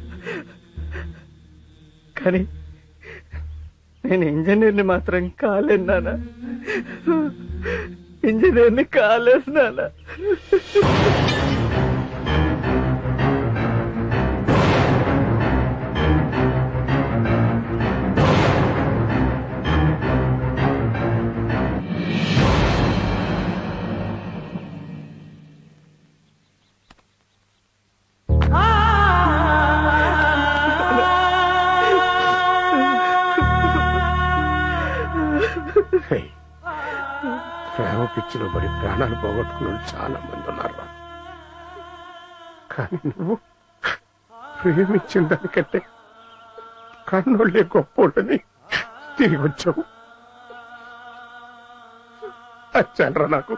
కానీ నేను ఇంజనీర్ని మాత్రం కాలేను నానా. ఇంజనీర్ని కాలేదు నానా. ప్రేమ పిచ్చిలో పడి ప్రాణాలు పోగొట్టుకున్న చాలా మంది ఉన్నారు. కానీ నువ్వు ప్రేమించిన దానికంటే కన్నోళ్ళే గొప్పోళ్ళని తిరిగి వచ్చావు. అచ్చాలరా నాకు,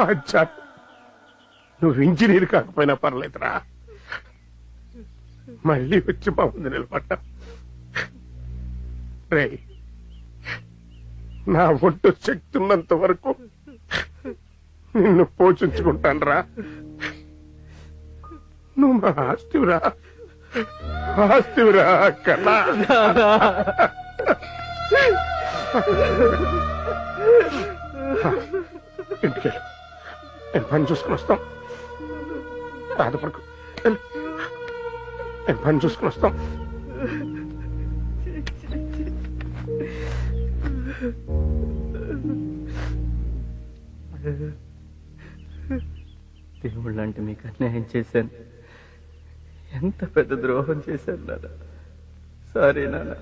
అచ్చాలు. నువ్వు ఇంజనీర్ కాకపోయినా పర్లేదురా, మళ్ళీ వచ్చి మా ముందు నిలబడ్డా. రే, నా ఒంటు శక్తి ఉన్నంత వరకు నిన్ను పోషించుకుంటానురా. నువ్వు మా ఆస్తివిరా, ఆస్తివిరా కన్నా. ఇంటికి నేను పని చూసుకుని వస్తాం. బాధపడకు, నేను పని చూసుకుని వస్తాం. దేవుళ్ళ లాంటి మీకు అన్యాయం చేశాను. ఎంత పెద్ద ద్రోహం చేశాను నాన్న. సారీ నాన్న,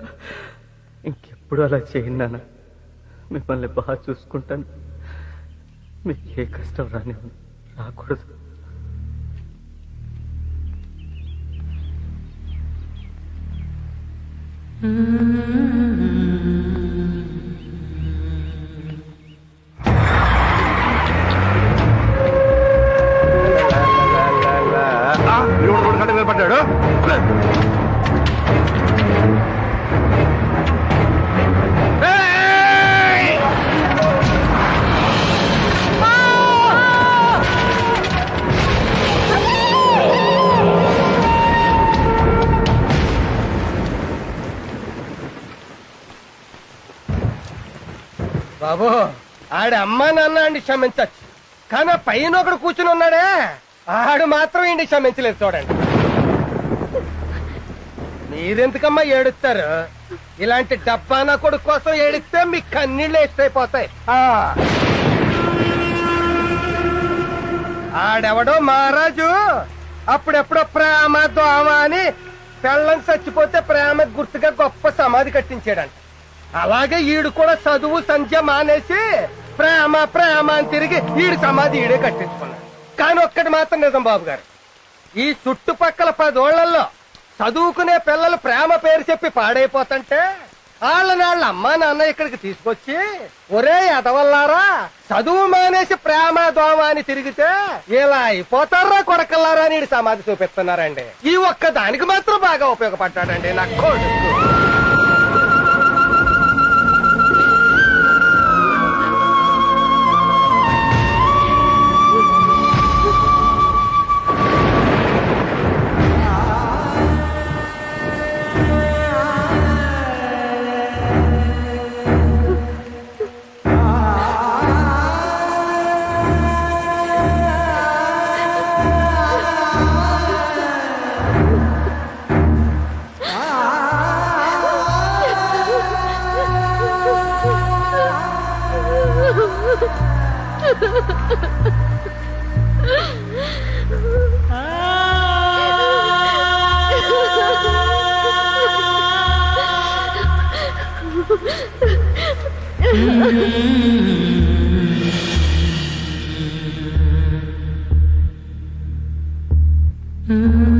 ఇంకెప్పుడు అలా చేయను నాన్న. మిమ్మల్ని బాగా చూసుకుంటాను. మీకు ఏ కష్టం రాకూడదు. నిలబడ్డాడు. బాబు ఆడి అమ్మా నాన్న అండి క్షమించచ్చు, కానీ పైన ఒకడు కూర్చుని ఉన్నాడే ఆడు మాత్రం ఇండి క్షమించలేదు. చూడండి, మీరెందుకమ్మా ఏడుస్తారు? ఇలాంటి డబ్బానా కొడుకు కోసం ఏడిస్తే మీ కన్నీళ్ళు వేస్తైపోతాయి. ఆడెవడో మహారాజు అప్పుడెప్పుడో ప్రేమ దోమ అని పెళ్ళని చచ్చిపోతే ప్రేమ గుర్తుగా గొప్ప సమాధి కట్టించాడంట. అలాగే ఈడు కూడా చదువు సంధ్య మానేసి ప్రేమ ప్రేమ అని తిరిగి ఈడు సమాధి ఈడే కట్టించుకున్నాడు. కానీ ఒక్కటి మాత్రం నిజం బాబు గారు, ఈ చుట్టుపక్కల 10 ఓళ్లలో చదువుకునే పిల్లలు ప్రేమ పేరు చెప్పి పాడైపోతుంటే వాళ్ళని వాళ్ళ అమ్మా నాన్న ఇక్కడికి తీసుకొచ్చి, ఒరే ఎదవల్లారా చదువు మానేసి ప్రేమ దోమ అని తిరిగితే ఇలా అయిపోతారా కొడకల్లారా అని సమాధి చూపిస్తున్నారండి. ఈ ఒక్క దానికి మాత్రం బాగా ఉపయోగపడ్డాడండి నా కొడుకు. Mm-hmm.